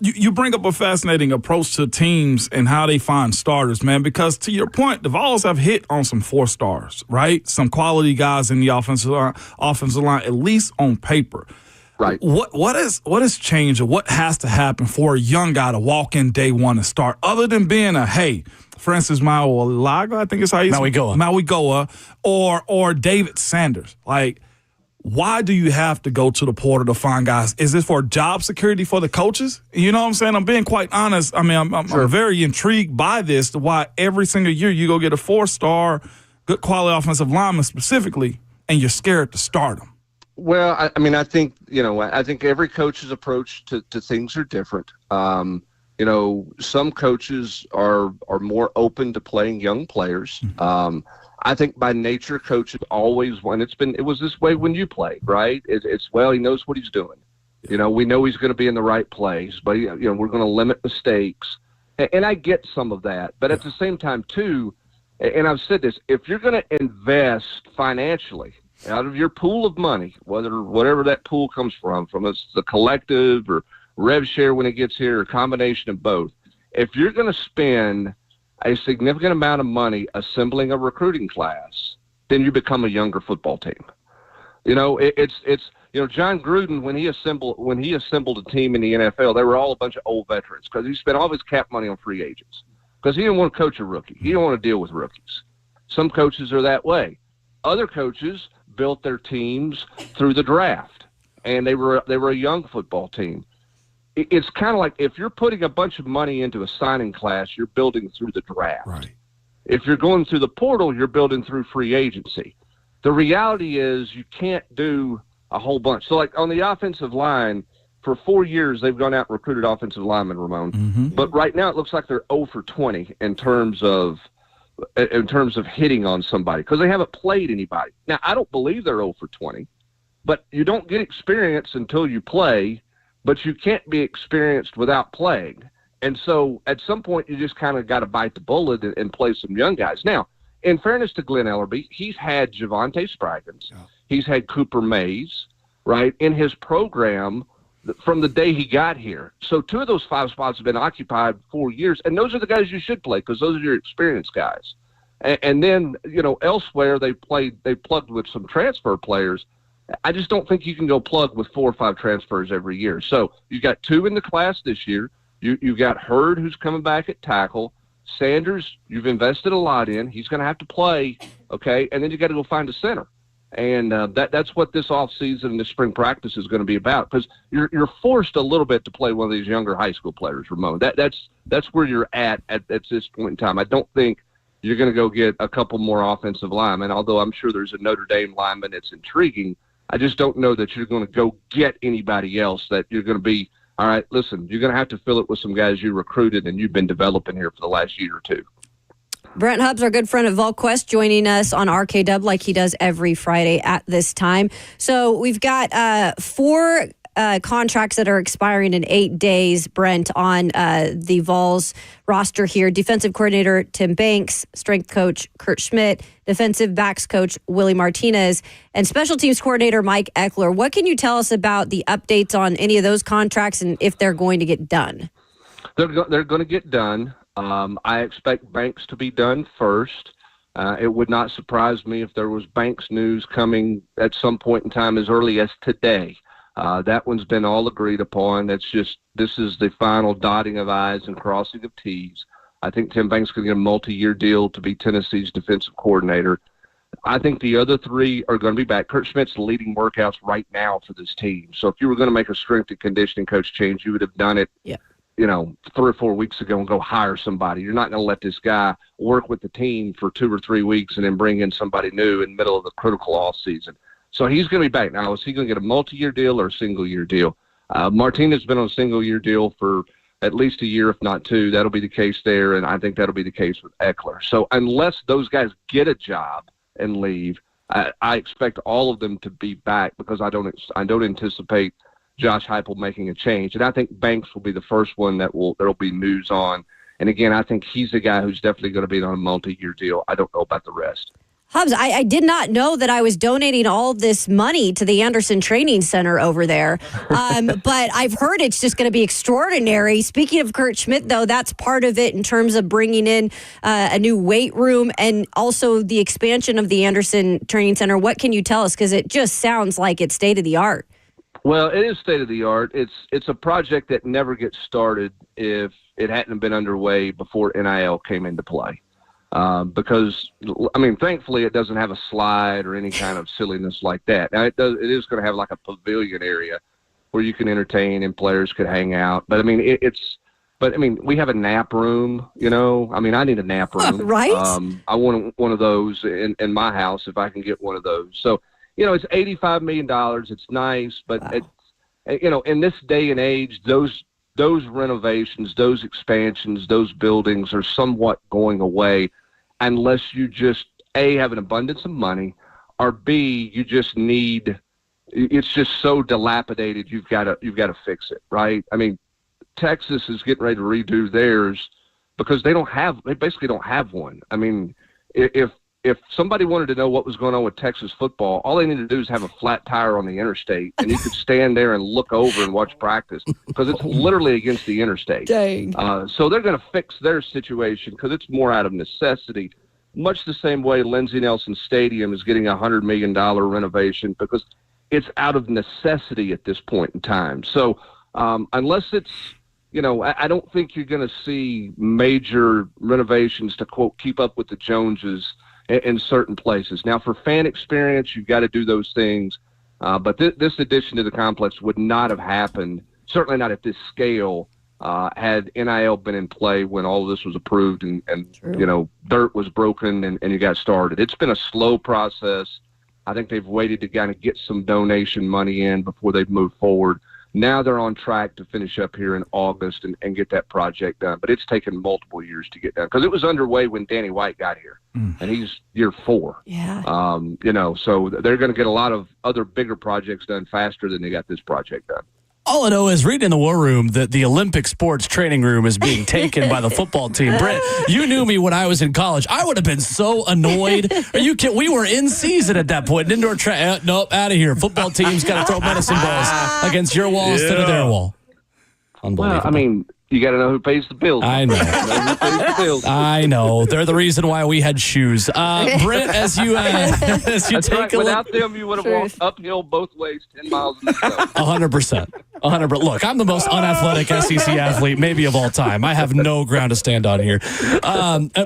Speaker 1: you bring up a fascinating approach to teams and how they find starters, man, because to your point, the Vols have hit on some 4 stars, right? Some quality guys in the offensive line, at least on paper.
Speaker 8: Right.
Speaker 1: What has changed, or what has to happen for a young guy to walk in day one and start, other than being for instance, Mauigoa, I think it's how you say Mauigoa, or David Sanders? Like, why do you have to go to the portal to find guys? Is this for job security for the coaches? You know what I'm saying? I'm being quite honest. I mean, I'm very intrigued by this, to why every single year you go get a 4-star, good quality offensive lineman specifically, and you're scared to start them.
Speaker 8: Well, I think every coach's approach to things are different. Some coaches are more open to playing young players.
Speaker 1: Mm-hmm.
Speaker 8: I think by nature, coaches always want. It was this way when you played, right? It's he knows what he's doing. We know he's going to be in the right place, but we're going to limit mistakes. And I get some of that, but at the same time too, and I've said this: if you're going to invest financially out of your pool of money, whatever that pool comes from the collective or rev share when it gets here, or a combination of both. If you're going to spend a significant amount of money assembling a recruiting class, then you become a younger football team. It's John Gruden, when he assembled a team in the NFL, they were all a bunch of old veterans because he spent all of his cap money on free agents because he didn't want to coach a rookie. He didn't want to deal with rookies. Some coaches are that way. Other coaches built their teams through the draft, and they were a young football team. It's kind of like if you're putting a bunch of money into a signing class, you're building through the draft.
Speaker 1: Right.
Speaker 8: If you're going through the portal, you're building through free agency. The reality is you can't do a whole bunch. So, like on the offensive line, for 4 years they've gone out and recruited offensive linemen, Ramon.
Speaker 1: Mm-hmm.
Speaker 8: But right now it looks like they're 0 for 20 in terms of hitting on somebody because they haven't played anybody. Now, I don't believe they're 0 for 20, but you don't get experience until you play. but you can't be experienced without playing. And so at some point, you just kind of got to bite the bullet and play some young guys. Now, in fairness to Glenn Ellerby, he's had Javonte Spraggins. He's had Cooper Mays, right, in his program from the day he got here. So 2 of those 5 spots have been occupied 4 years, and those are the guys you should play because those are your experienced guys. And then, elsewhere they plugged with some transfer players. I just don't think you can go plug with 4 or 5 transfers every year. So you've got 2 in the class this year. You've got Hurd, who's coming back at tackle. Sanders, you've invested a lot in. He's going to have to play, okay? And then you got to go find a center. And that's what this offseason and this spring practice is going to be about, because you're forced a little bit to play one of these younger high school players, Ramon. That's where you're at this point in time. I don't think you're going to go get a couple more offensive linemen, although I'm sure there's a Notre Dame lineman that's intriguing. I just don't know that you're going to go get anybody else that you're going to be, all right, listen, you're going to have to fill it with some guys you recruited and you've been developing here for the last year or two.
Speaker 2: Brent Hubbs, our good friend at VolQuest, joining us on RKW like he does every Friday at this time. So we've got 4 contracts that are expiring in 8 days, Brent, on the Vols roster here. Defensive coordinator Tim Banks, strength coach Kurt Schmidt, defensive backs coach Willie Martinez, and special teams coordinator Mike Eckler. What can you tell us about the updates on any of those contracts and if they're going to get done?
Speaker 8: They're going to get done. I expect Banks to be done first. It would not surprise me if there was Banks news coming at some point in time as early as today. That one's been all agreed upon. This is the final dotting of I's and crossing of T's. I think Tim Banks could get a multi-year deal to be Tennessee's defensive coordinator. I think the other 3 are going to be back. Kurt Schmidt's leading workouts right now for this team. So if you were going to make a strength and conditioning coach change, you would have done it. Yeah. 3 or 4 weeks ago and go hire somebody. You're not going to let this guy work with the team for 2 or 3 weeks and then bring in somebody new in the middle of the critical off season. So he's going to be back. Now, is he going to get a multi-year deal or a single-year deal? Martinez has been on a single-year deal for at least a year, if not 2. That'll be the case there, and I think that'll be the case with Eckler. So unless those guys get a job and leave, I expect all of them to be back because I don't anticipate Josh Heupel making a change. And I think Banks will be the first one there'll be news on. And again, I think he's the guy who's definitely going to be on a multi-year deal. I don't know about the rest.
Speaker 2: Hubbs, I did not know that I was donating all this money to the Anderson Training Center over there. But I've heard it's just going to be extraordinary. Speaking of Kurt Schmidt, though, that's part of it in terms of bringing in a new weight room and also the expansion of the Anderson Training Center. What can you tell us? Because it just sounds like it's state-of-the-art.
Speaker 8: Well, it is state-of-the-art. It's a project that never gets started if it hadn't been underway before NIL came into play. Because, thankfully it doesn't have a slide or any kind of silliness like that. Now, it is going to have like a pavilion area where you can entertain and players could hang out. But, we have a nap room, I need a nap room.
Speaker 2: Right?
Speaker 8: I want one of those in my house if I can get one of those. So, it's $85 million. It's nice, but, wow. In this day and age, those renovations, those expansions, those buildings are somewhat going away unless you just, A, have an abundance of money, or B, you just need, it's just so dilapidated, you've got to fix it, right? Texas is getting ready to redo theirs because they basically don't have one. If somebody wanted to know what was going on with Texas football, all they need to do is have a flat tire on the interstate, and you could stand there and look over and watch practice because it's literally against the interstate.
Speaker 2: Dang.
Speaker 8: So they're going to fix their situation because it's more out of necessity, much the same way Lindsey Nelson Stadium is getting a $100 million renovation because it's out of necessity at this point in time. So unless it's, I don't think you're going to see major renovations to, quote, keep up with the Joneses in certain places. Now, for fan experience, you've got to do those things. But this addition to the complex would not have happened, certainly not at this scale, had NIL been in play when all of this was approved and dirt was broken and you got started. It's been a slow process. I think they've waited to kind of get some donation money in before they've moved forward. Now they're on track to finish up here in August and get that project done. But it's taken multiple years to get done because it was underway when Danny White got here, and he's year 4.
Speaker 2: Yeah.
Speaker 8: So they're going to get a lot of other bigger projects done faster than they got this project done.
Speaker 3: All I know is reading in the war room that the Olympic sports training room is being taken by the football team. Brent, you knew me when I was in college. I would have been so annoyed. Are you kidding? We were in season at that point. Indoor track. Nope, out of here. Football team's got to throw medicine balls against your wall instead of their wall. Unbelievable.
Speaker 8: Well, I mean, you got to know who pays the bills.
Speaker 3: I know.
Speaker 8: Who pays the bills.
Speaker 3: I know. They're the reason why we had shoes. Brent, as you
Speaker 8: That's
Speaker 3: take
Speaker 8: right.
Speaker 3: a
Speaker 8: Without
Speaker 3: look.
Speaker 8: them, you would have walked uphill both ways 10 miles in the snow.
Speaker 3: 100%. 100%. Look, I'm the most unathletic SEC athlete maybe of all time. I have no ground to stand on here.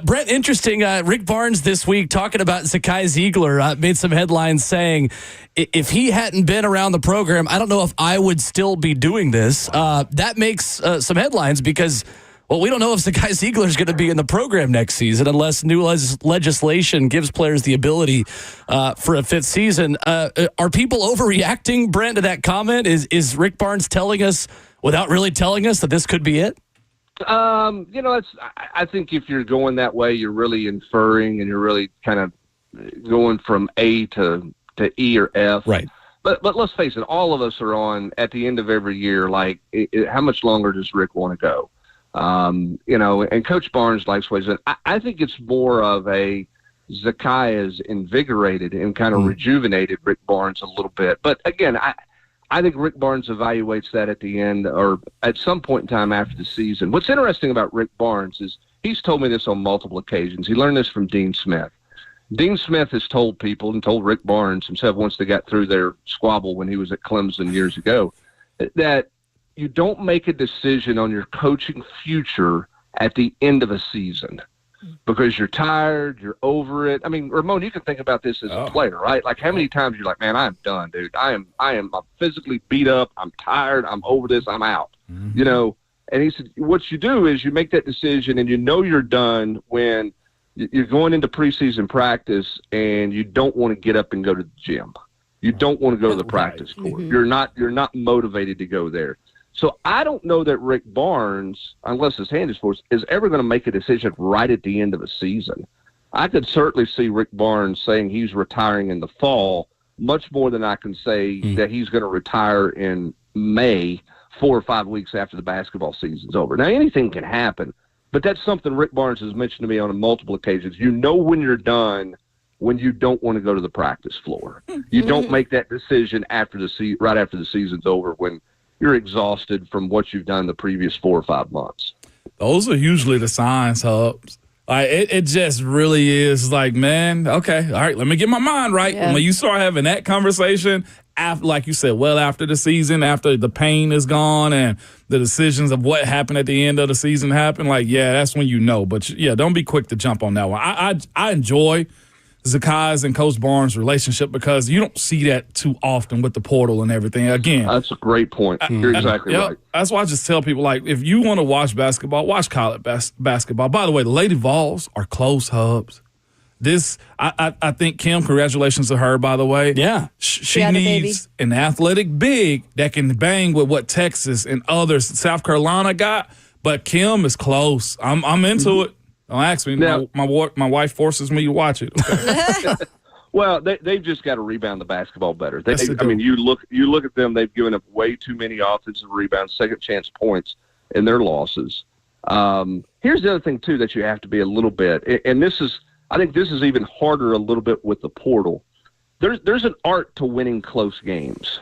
Speaker 3: Brent, interesting. Rick Barnes this week talking about Zakai Zeigler made some headlines saying, if he hadn't been around the program, I don't know if I would still be doing this. That makes some headlines because, well, we don't know if Zakai Zeigler is going to be in the program next season unless new legislation gives players the ability for a fifth season. Are people overreacting, Brent, to that comment? Is Rick Barnes telling us, without really telling us, that this could be it?
Speaker 8: I think if you're going that way, you're really inferring and you're really kind of going from A to E or F.
Speaker 3: Right.
Speaker 8: But let's face it, all of us are on at the end of every year. Like, how much longer does Rick want to go? And Coach Barnes likes ways. I think it's more of a Zakai has invigorated and kind of rejuvenated Rick Barnes a little bit. But again, I think Rick Barnes evaluates that at the end or at some point in time after the season. What's interesting about Rick Barnes is he's told me this on multiple occasions. He learned this from Dean Smith. Dean Smith has told people and told Rick Barnes himself once they got through their squabble when he was at Clemson years ago that you don't make a decision on your coaching future at the end of a season because you're tired, you're over it. I mean, Ramon, you can think about this as a player, right? Like how many times you're like, man, I'm done, dude. I'm physically beat up. I'm tired. I'm over this. I'm out, And he said, what you do is you make that decision and you know you're done when you're going into preseason practice and you don't want to get up and go to the gym. You don't want to go to the practice court. You're not motivated to go there. So I don't know that Rick Barnes, unless his hand is forced, is ever going to make a decision right at the end of a season. I could certainly see Rick Barnes saying he's retiring in the fall much more than I can say that he's going to retire in May, 4 or 5 weeks after the basketball season's over. Now, anything can happen. But that's something Rick Barnes has mentioned to me on multiple occasions. You know when you're done when you don't want to go to the practice floor. You don't make that decision right after the season's over when you're exhausted from what you've done the previous 4 or 5 months.
Speaker 1: Those are usually the signs, Hubbs. Like it just really is like, man, okay, all right, let me get my mind right. Yeah. When you start having that conversation, after, like you said, well after the season, after the pain is gone and the decisions of what happened at the end of the season happen, like, yeah, that's when you know. But, yeah, don't be quick to jump on that one. I enjoy Zakai's and Coach Barnes' relationship because you don't see that too often with the portal and everything. Again,
Speaker 8: that's a great point. You're exactly right.
Speaker 1: That's why I just tell people, like, if you want to watch basketball, watch college basketball. By the way, the Lady Vols are close, Hubs. I think Kim, congratulations to her, by the way.
Speaker 3: Yeah.
Speaker 1: She needs an athletic big that can bang with what Texas and others, South Carolina got. But Kim is close. I'm into it. Don't ask me. Now, my wife forces me to watch it. Okay.
Speaker 8: Well, they've just got to rebound the basketball better. I mean, you look at them. They've given up way too many offensive rebounds, second chance points in their losses. Here's the other thing too that you have to be a little bit, and I think this is even harder a little bit with the portal. There's an art to winning close games,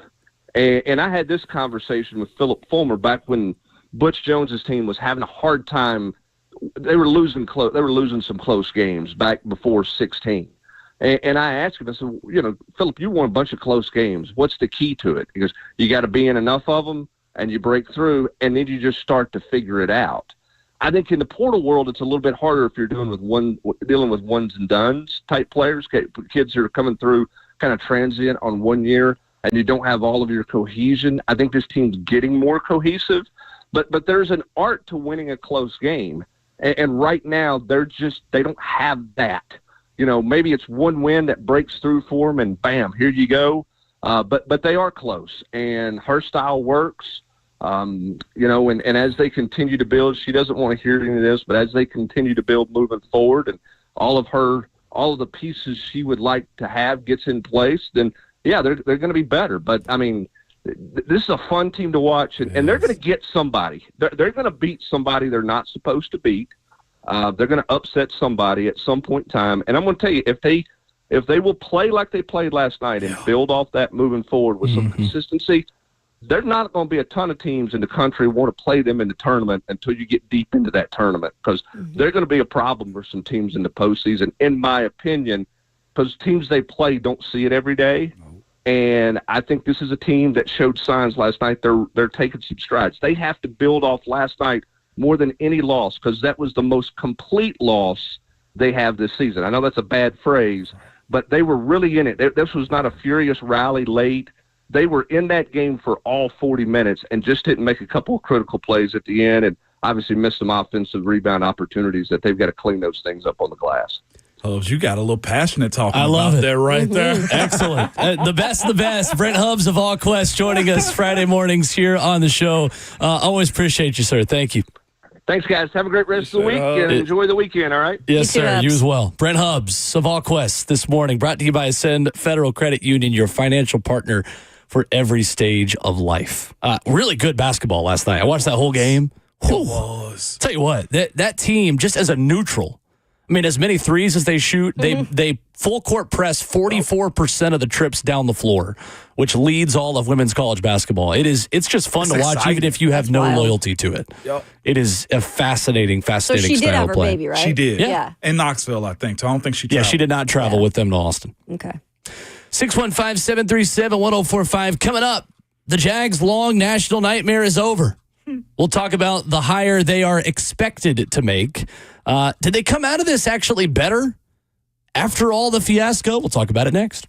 Speaker 8: and I had this conversation with Philip Fulmer back when Butch Jones's team was having a hard time. They were losing some close games back before 16. And I asked him, I said, Philip, you won a bunch of close games. What's the key to it? He goes, you got to be in enough of them, and you break through, and then you just start to figure it out. I think in the portal world, it's a little bit harder if you're dealing with ones and dones type players, kids who are coming through kind of transient on 1 year, and you don't have all of your cohesion. I think this team's getting more cohesive, but there's an art to winning a close game. And right now, they don't have that. Maybe it's one win that breaks through for them, and bam, here you go. But they are close, and her style works. And as they continue to build, she doesn't want to hear any of this, but as they continue to build moving forward, and all of the pieces she would like to have gets in place, then yeah, they're going to be better. But I mean, this is a fun team to watch, and they're going to get somebody. They're going to beat somebody they're not supposed to beat. They're going to upset somebody at some point in time. And I'm going to tell you, if they will play like they played last night and build off that moving forward with some consistency, there's not going to be a ton of teams in the country who want to play them in the tournament until you get deep into that tournament, because they're going to be a problem for some teams in the postseason, in my opinion, because teams they play don't see it every day. And I think this is a team that showed signs last night. They're taking some strides. They have to build off last night more than any loss, because that was the most complete loss they have this season. I know that's a bad phrase, but they were really in it. This was not a furious rally late. They were in that game for all 40 minutes and just didn't make a couple of critical plays at the end, and obviously missed some offensive rebound opportunities that they've got to clean those things up on the glass.
Speaker 1: Hubbs, you got a little passionate talking
Speaker 3: I love
Speaker 1: about
Speaker 3: it.
Speaker 1: that right there.
Speaker 3: Excellent. The best of the best. Brent Hubbs of All Quest joining us Friday mornings here on the show. Always appreciate you, sir. Thank you.
Speaker 8: Thanks, guys. Have a great rest of the week, and enjoy the weekend, all right?
Speaker 3: Yes,
Speaker 2: You too,
Speaker 3: sir.
Speaker 2: Hubbs.
Speaker 3: You as well. Brent Hubbs of All Quest this morning, brought to you by Ascend Federal Credit Union, your financial partner for every stage of life. Really good basketball last night. I watched that whole game.
Speaker 1: It was.
Speaker 3: Tell you what, that team, just as a neutral, I mean, as many threes as they shoot, they full court press 44% of the trips down the floor, which leads all of women's college basketball. It's just fun to watch,
Speaker 1: exciting.
Speaker 3: even if you have no
Speaker 2: wild.
Speaker 3: loyalty to it.
Speaker 1: Yep.
Speaker 3: It is a fascinating
Speaker 2: So
Speaker 3: style
Speaker 2: she did have her
Speaker 3: play.
Speaker 2: baby, right?
Speaker 1: She did.
Speaker 2: Yeah.
Speaker 1: In Knoxville, I think. So I don't think she
Speaker 3: Yeah,
Speaker 1: traveled.
Speaker 3: she did not travel with them to Austin.
Speaker 2: Okay.
Speaker 3: 615-737-1045. Coming up, the Jags' long national nightmare is over. We'll talk about the hire they are expected to make. Did they come out of this actually better after all the fiasco? We'll talk about it next.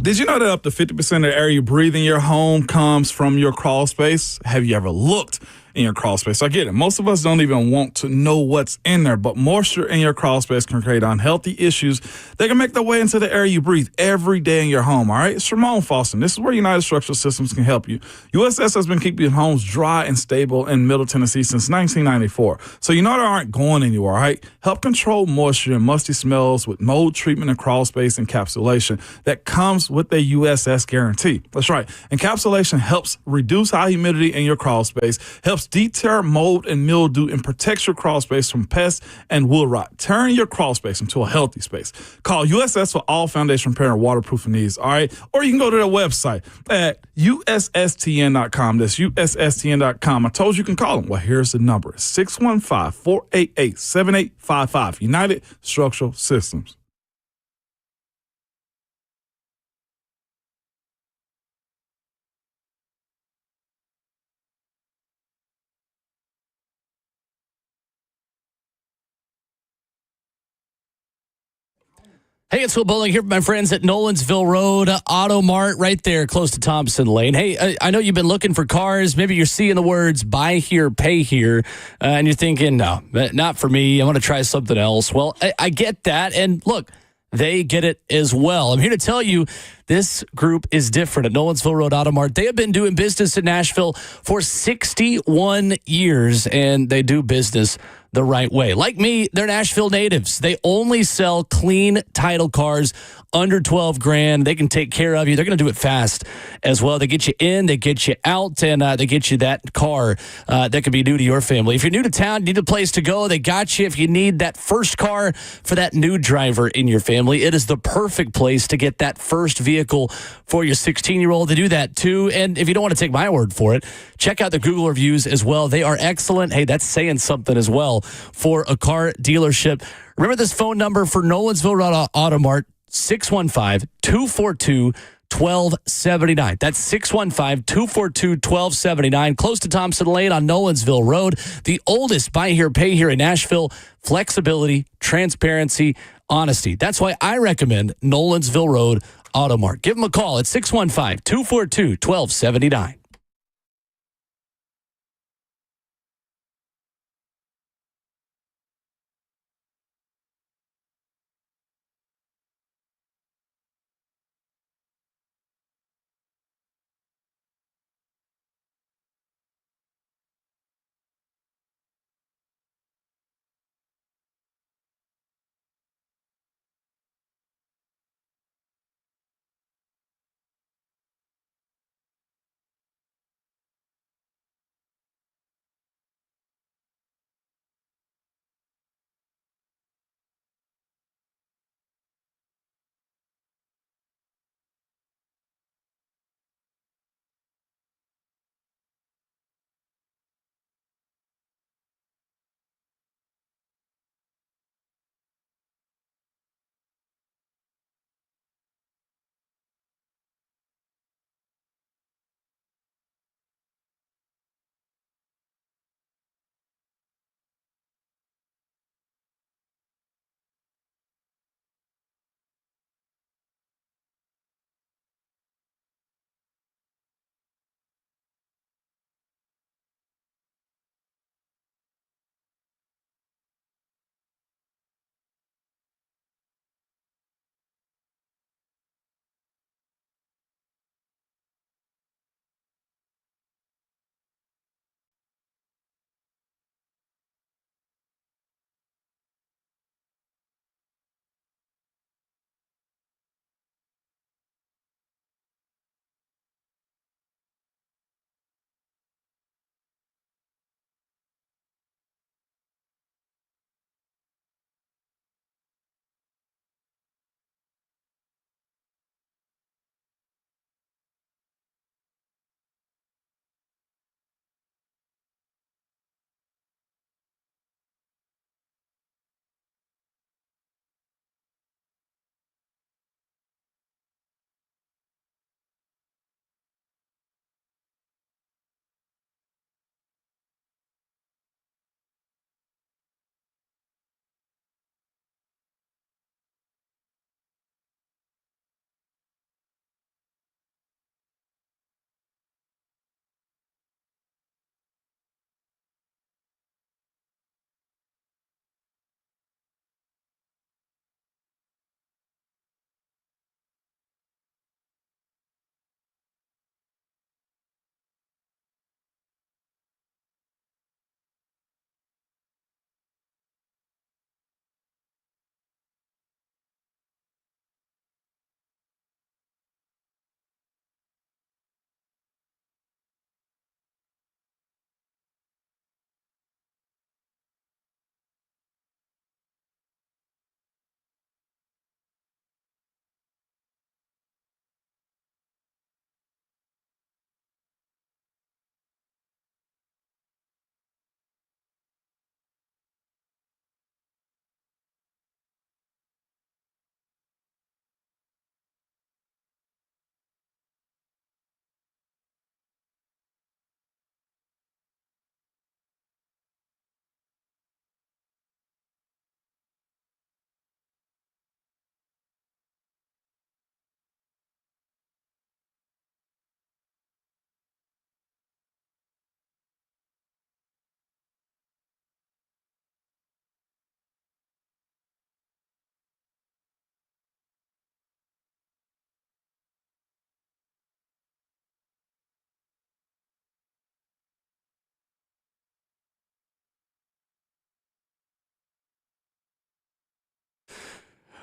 Speaker 1: Did you know that up to 50% of the air you breathe in your home comes from your crawl space? Have you ever looked in your crawl space? I get it. Most of us don't even want to know what's in there, but moisture in your crawl space can create unhealthy issues that can make their way into the air you breathe every day in your home, all right? It's Ramon Foston. This is where United Structural Systems can help you. USS has been keeping homes dry and stable in Middle Tennessee since 1994. So you know they aren't going anywhere, all right? Help control moisture and musty smells with mold treatment and crawl space encapsulation that comes with a USS guarantee. That's right. Encapsulation helps reduce high humidity in your crawl space, helps deter mold and mildew, and protects your crawl space from pests and wood rot. Turn your crawl space into a healthy space. Call USS for all foundation repair and waterproofing needs, all right? Or you can go to their website at USSTN.com. That's USSTN.com. I told you can call them. Well, here's the number. 615-488-7855. United Structural Systems.
Speaker 3: Hey, it's Will Bowling here with my friends at Nolensville Road Auto Mart, right there close to Thompson Lane. Hey, I know you've been looking for cars. Maybe you're seeing the words buy here, pay here, and you're thinking, no, not for me. I want to try something else. Well, I get that. And look, they get it as well. I'm here to tell you this group is different at Nolensville Road Auto Mart. They have been doing business in Nashville for 61 years, and they do business the right way. Like me, they're Nashville natives. They only sell clean title cars under 12 grand. They can take care of you. They're going to do it fast as well. They get you in, they get you out, and they get you that car that could be new to your family. If you're new to town, need a place to go, they got you. If you need that first car for that new driver in your family, it is the perfect place to get that first vehicle for your 16-year-old. They do that too. And if you don't want to take my word for it, check out the Google reviews as well. They are excellent. Hey, that's saying something as well for a car dealership. Remember this phone number for Nolensville Road Auto Mart, 615-242-1279. That's 615-242-1279. Close to Thompson Lane on Nolensville Road. The oldest buy here, pay here in Nashville. Flexibility, transparency, honesty. That's why I recommend Nolensville Road Auto Mart. Give them a call at 615-242-1279.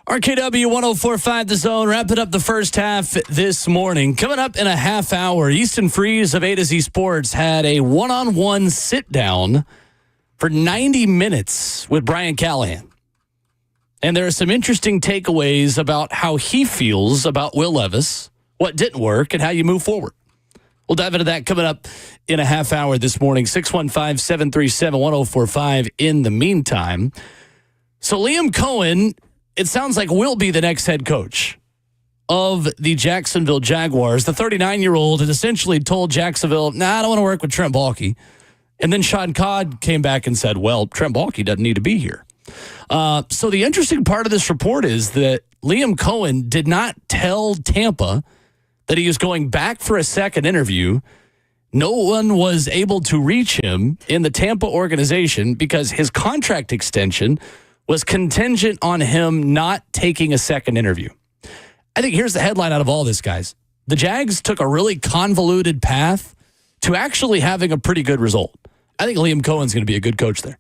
Speaker 3: RKW 104.5 The Zone, wrapping up the first half this morning. Coming up in a half hour, Easton Freeze of A to Z Sports had a one-on-one sit-down for 90 minutes with Brian Callahan. And there are some interesting takeaways about how he feels about Will Levis, what didn't work, and how you move forward. We'll dive into that coming up in a half hour this morning. 615-737-1045 in the meantime. So Liam Cohen, it sounds like, will be the next head coach of the Jacksonville Jaguars. The 39-year-old had essentially told Jacksonville, I don't want to work with Trent Baalke. And then Sean Codd came back and said, well, Trent Baalke doesn't need to be here. So the interesting part of this report is that Liam Cohen did not tell Tampa that he was going back for a second interview. No one was able to reach him in the Tampa organization because his contract extension was contingent on him not taking a second interview. I think here's the headline out of all this, guys. The Jags took a really convoluted path to actually having a pretty good result. I think Liam Cohen's going to be a good coach there.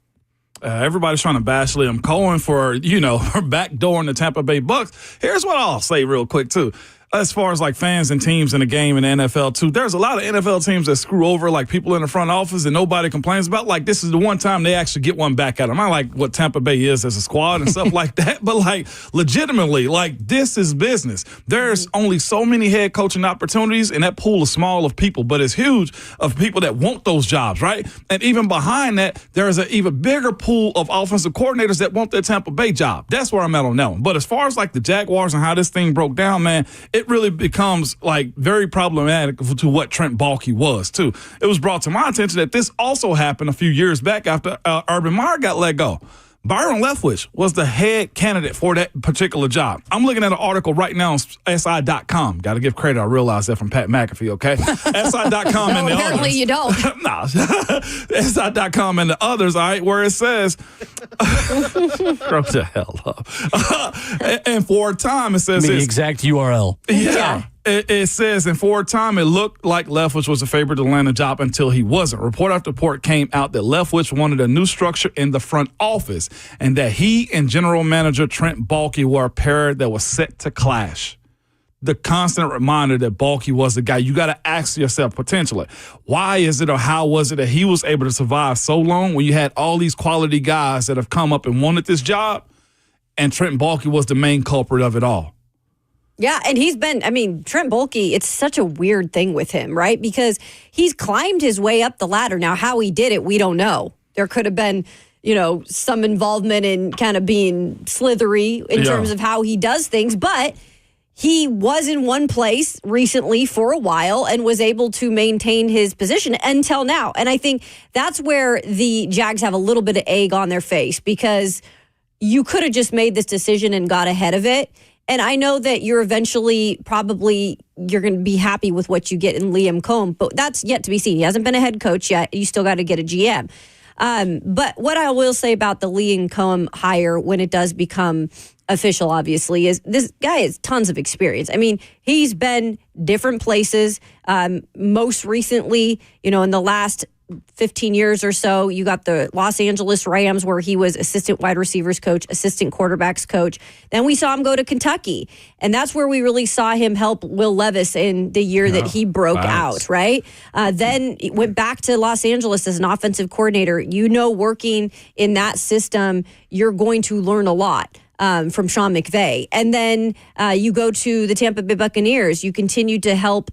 Speaker 1: Everybody's trying to bash Liam Cohen for, backdooring the Tampa Bay Bucks. Here's what I'll say real quick, too. As far as like fans and teams in the game in the NFL too, there's a lot of NFL teams that screw over like people in the front office and nobody complains about. Like this is the one time they actually get one back at them. I like what Tampa Bay is as a squad and stuff like that, but like legitimately, like this is business. There's only so many head coaching opportunities, and that pool is small of people, but it's huge of people that want those jobs, right? And even behind that, there's an even bigger pool of offensive coordinators that want their Tampa Bay job. That's where I'm at on that one. But as far as like the Jaguars and how this thing broke down, man, it really becomes like very problematic to what Trent Baalke was too. It was brought to my attention that this also happened a few years back after Urban Meyer got let go. Byron Leftwich was the head candidate for that particular job. I'm looking at an article right now on SI.com. Got to give credit. I realize that from Pat McAfee, okay? SI.com and the
Speaker 2: apparently
Speaker 1: others.
Speaker 2: you don't.
Speaker 1: Nah. SI.com and the others, all right, where it says, grow the hell up. And for a time, it says
Speaker 3: the exact URL.
Speaker 1: Yeah. It says, and for a time, it looked like Leftwich was a favorite to land a job until he wasn't. Report after report came out that Leftwich wanted a new structure in the front office and that he and general manager Trent Baalke were a pair that was set to clash. The constant reminder that Baalke was the guy. You got to ask yourself potentially, why is it or how was it that he was able to survive so long when you had all these quality guys that have come up and wanted this job, and Trent Baalke was the main culprit of it all?
Speaker 2: Yeah, and Trent Baalke, it's such a weird thing with him, right? Because he's climbed his way up the ladder. Now, how he did it, we don't know. There could have been, some involvement in kind of being slithery in terms of how he does things, but he was in one place recently for a while and was able to maintain his position until now. And I think that's where the Jags have a little bit of egg on their face, because you could have just made this decision and got ahead of it. And I know that you're eventually you're going to be happy with what you get in Liam Cohen, but that's yet to be seen. He hasn't been a head coach yet. You still got to get a GM. But what I will say about the Liam Cohen hire when it does become official, obviously, is this guy has tons of experience. I mean, he's been different places. Most recently, in the last 15 years or so, you got the Los Angeles Rams where he was assistant wide receivers coach, assistant quarterbacks coach. Then we saw him go to Kentucky, and that's where we really saw him help Will Levis in the year that he broke out, right? Then went back to Los Angeles as an offensive coordinator. Working in that system, you're going to learn a lot from Sean McVay. And then you go to the Tampa Bay Buccaneers. You continue to help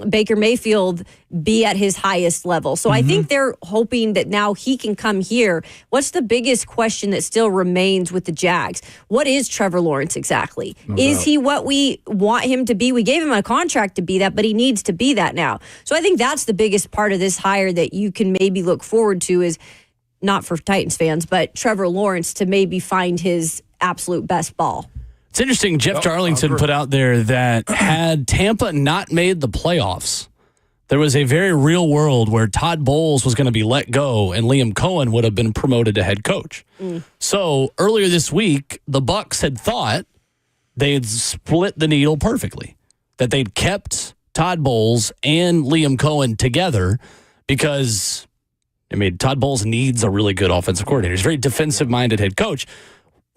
Speaker 2: Baker Mayfield be at his highest level. So I think they're hoping that now he can come here. What's the biggest question that still remains with the Jags? What is Trevor Lawrence exactly? Is he what we want him to be? We gave him a contract to be that, but he needs to be that now. So I think that's the biggest part of this hire that you can maybe look forward to, is not for Titans fans, but Trevor Lawrence to maybe find his absolute best ball.
Speaker 3: It's interesting, Jeff Darlington put out there that had Tampa not made the playoffs, there was a very real world where Todd Bowles was going to be let go and Liam Cohen would have been promoted to head coach. So earlier this week, the Bucs had thought they had split the needle perfectly, that they'd kept Todd Bowles and Liam Cohen together because, Todd Bowles needs a really good offensive coordinator. He's a very defensive-minded head coach.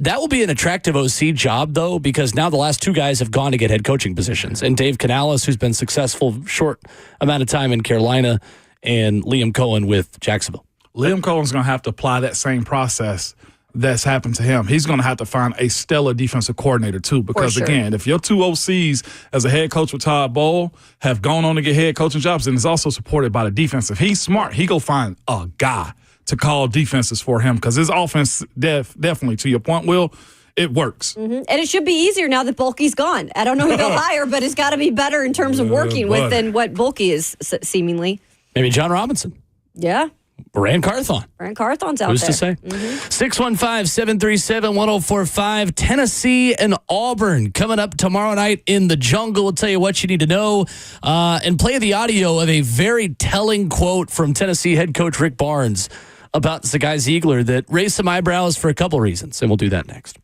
Speaker 3: That will be an attractive OC job, though, because now the last two guys have gone to get head coaching positions. And Dave Canales, who's been successful short amount of time in Carolina, and Liam Cohen with Jacksonville.
Speaker 1: Liam Cohen's going to have to apply that same process that's happened to him. He's going to have to find a stellar defensive coordinator, too, because, again, if your two OCs as a head coach with Todd Bowles have gone on to get head coaching jobs, and it's also supported by the defense. If he's smart, he go find a guy to call defenses for him because his offense, definitely, to your point, Will, it works.
Speaker 2: And it should be easier now that Bulky's gone. I don't know who they'll hire, but it's got to be better in terms of working with than what Bulky is seemingly.
Speaker 3: Maybe John Robinson.
Speaker 2: Yeah.
Speaker 3: Rand Carthon.
Speaker 2: Rand Carthon's out
Speaker 3: Who's
Speaker 2: there.
Speaker 3: to say? 615-737-1045. Tennessee and Auburn coming up tomorrow night in the Jungle. We'll tell you what you need to know and play the audio of a very telling quote from Tennessee head coach Rick Barnes about Zakai Zeigler that raised some eyebrows for a couple reasons, and we'll do that next.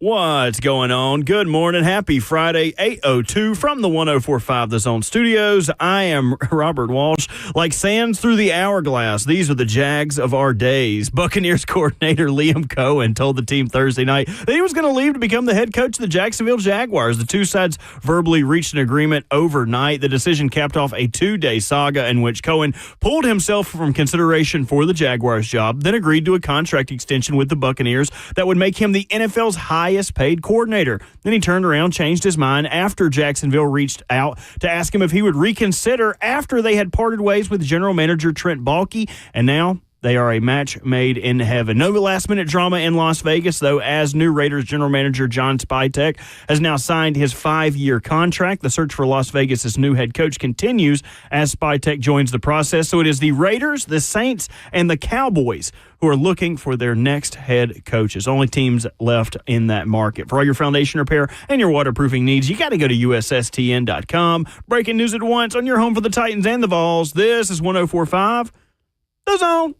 Speaker 4: What's going on? Good morning. Happy Friday, 8:02 from the 104.5 The Zone Studios. I am Robert Walsh. Like sands through the hourglass, these are the Jags of our days. Buccaneers coordinator Liam Cohen told the team Thursday night that he was going to leave to become the head coach of the Jacksonville Jaguars. The two sides verbally reached an agreement overnight. The decision capped off a 2-day saga in which Cohen pulled himself from consideration for the Jaguars job, then agreed to a contract extension with the Buccaneers that would make him the NFL's highest paid coordinator. Then he turned around, changed his mind after Jacksonville reached out to ask him if he would reconsider after they had parted ways with general manager Trent Baalke, and now they are a match made in heaven. No last-minute drama in Las Vegas, though, as new Raiders general manager John Spytek has now signed his 5-year contract. The search for Las Vegas' new head coach continues as Spytek joins the process. So it is the Raiders, the Saints, and the Cowboys who are looking for their next head coaches. Only teams left in that market. For all your foundation repair and your waterproofing needs, you got to go to USSTN.com. Breaking news at once on your home for the Titans and the Vols. This is 104.5 The Zone.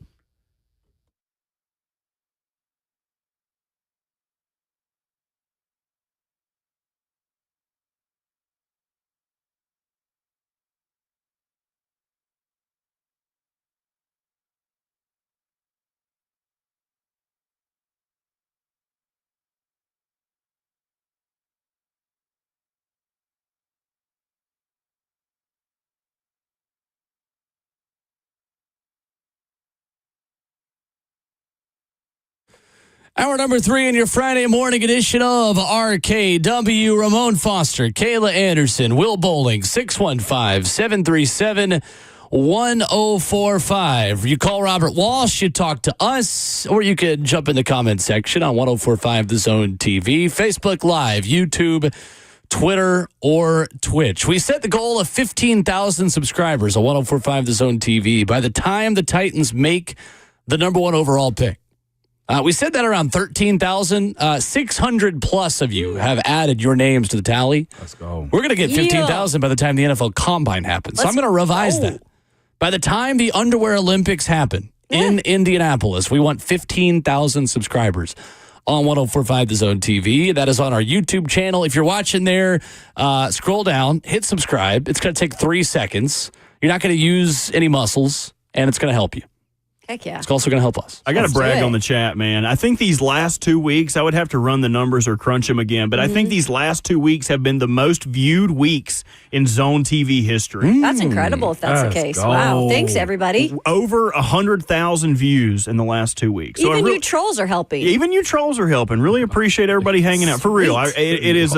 Speaker 3: Hour number 3 in your Friday morning edition of RKW. Ramon Foster, Kayla Anderson, Will Bowling, 615-737-1045. You call Robert Walsh, you talk to us, or you can jump in the comment section on 1045 The Zone TV, Facebook Live, YouTube, Twitter, or Twitch. We set the goal of 15,000 subscribers on 1045 The Zone TV by the time the Titans make the number 1 overall pick. We said that around 13,000. 600 plus of you have added your names to the tally.
Speaker 1: Let's go.
Speaker 3: We're going to get 15,000 by the time the NFL Combine happens. So I'm going to revise that. By the time the Underwear Olympics happen in Indianapolis, we want 15,000 subscribers on 1045 The Zone TV. That is on our YouTube channel. If you're watching there, scroll down, hit subscribe. It's going to take 3 seconds. You're not going to use any muscles, and it's going to help you.
Speaker 2: Heck yeah.
Speaker 3: It's also going to help us.
Speaker 4: I got to brag on the chat, man. I think these last 2 weeks, I would have to run the numbers or crunch them again, but I think these last 2 weeks have been the most viewed weeks in Zone TV history.
Speaker 2: That's incredible if that's the case. Wow. Thanks, everybody.
Speaker 4: Over 100,000 views in the last 2 weeks.
Speaker 2: Even you trolls are helping.
Speaker 4: Even you trolls are helping. Really appreciate everybody hanging out. For real. It is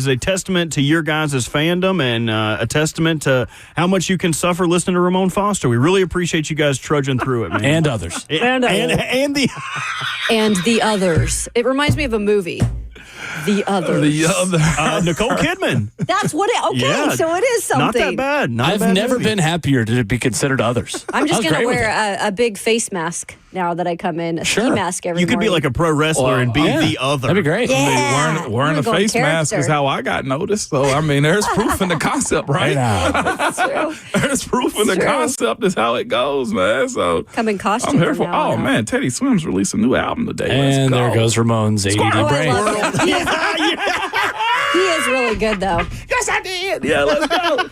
Speaker 4: a testament to your guys' fandom and a testament to how much you can suffer listening to Ramon Foster. We really appreciate you guys trudging through it, man.
Speaker 3: And others.
Speaker 4: And the
Speaker 2: others. It reminds me of a movie. The Others.
Speaker 4: Nicole Kidman.
Speaker 2: That's what it. Okay,
Speaker 4: Yeah,
Speaker 2: so it is something.
Speaker 4: Not that bad.
Speaker 3: I've never been happier to be considered others.
Speaker 2: I'm just going to wear a big face mask now that I come in. A ski mask every
Speaker 4: You could
Speaker 2: morning.
Speaker 4: be like a pro wrestler and be the other.
Speaker 3: That'd be great.
Speaker 2: Yeah.
Speaker 1: I mean, wearing a face mask is how I got noticed. So, I mean, there's proof in the concept, right?
Speaker 2: That's true.
Speaker 1: There's proof in the concept is how it goes, man. So
Speaker 2: Come in costume.
Speaker 1: I'm here for.
Speaker 2: from now
Speaker 1: Oh
Speaker 2: on.
Speaker 1: man, Teddy Swims released a new album today.
Speaker 3: And
Speaker 1: Let's
Speaker 3: there
Speaker 1: go.
Speaker 3: goes Ramon's ADD
Speaker 2: Oh, I
Speaker 3: brain.
Speaker 2: love it. He is really good, though.
Speaker 1: Yes, I did. Yeah, let's go.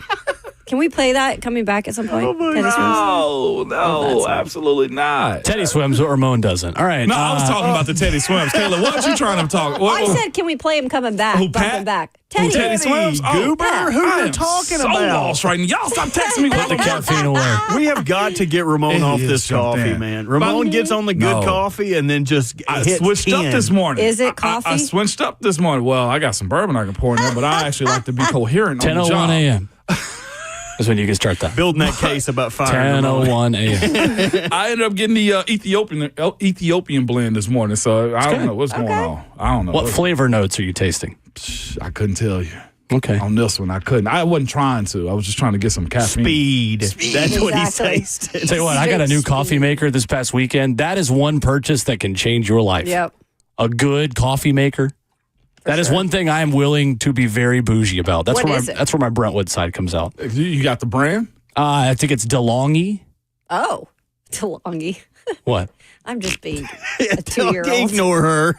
Speaker 2: Can we play that coming back at some point? Teddy Swims?
Speaker 1: No, absolutely not.
Speaker 3: Teddy swims, but Ramon doesn't. All right.
Speaker 1: No, I was talking about the Teddy Swims. Kayla, what you trying to talk?
Speaker 2: I said, can we play him coming back?
Speaker 1: Who,
Speaker 2: Bumping
Speaker 1: Pat?
Speaker 2: back.
Speaker 1: Who,
Speaker 2: Teddy.
Speaker 1: Teddy Swims?
Speaker 4: Goober?
Speaker 2: yeah.
Speaker 4: Who
Speaker 1: I
Speaker 4: are you
Speaker 1: am
Speaker 4: talking
Speaker 1: so
Speaker 4: about?
Speaker 1: lost right now. Y'all stop texting me.
Speaker 3: Put the caffeine away.
Speaker 4: We have got to get Ramon off
Speaker 1: It
Speaker 4: this
Speaker 1: is jumped
Speaker 4: coffee,
Speaker 1: in.
Speaker 4: man. Ramon gets on the good
Speaker 1: No.
Speaker 4: coffee and then just
Speaker 1: I
Speaker 4: hits
Speaker 1: switched
Speaker 4: 10.
Speaker 1: up this morning.
Speaker 2: Is it
Speaker 1: I
Speaker 2: coffee?
Speaker 1: switched up this morning. Well, I got some bourbon I can pour in there, but I actually like to be coherent on the
Speaker 3: 10:01
Speaker 1: job.
Speaker 3: a.m. That's when you can start that.
Speaker 4: Building that case about firing Ramon.
Speaker 3: 10:01 a.m.
Speaker 1: I ended up getting the Ethiopian blend this morning, so I don't know what's going on. I don't know.
Speaker 3: What flavor notes are you tasting?
Speaker 1: I couldn't tell you.
Speaker 3: Okay.
Speaker 1: On this one, I couldn't. I wasn't trying to. I was just trying to get some caffeine.
Speaker 4: Speed. That's what he
Speaker 2: Exactly.
Speaker 4: tasted.
Speaker 3: Tell you what, I got a new coffee maker this past weekend. That is one purchase that can change your life.
Speaker 2: Yep.
Speaker 3: A good coffee maker. That is one thing I am willing to be very bougie about. That's
Speaker 2: What
Speaker 3: where
Speaker 2: is it?
Speaker 3: that's where my Brentwood side comes out.
Speaker 1: You got the brand?
Speaker 3: I think it's DeLonghi.
Speaker 2: Oh, DeLonghi.
Speaker 3: What?
Speaker 2: I'm just being a 2-year-old.
Speaker 4: Ignore her.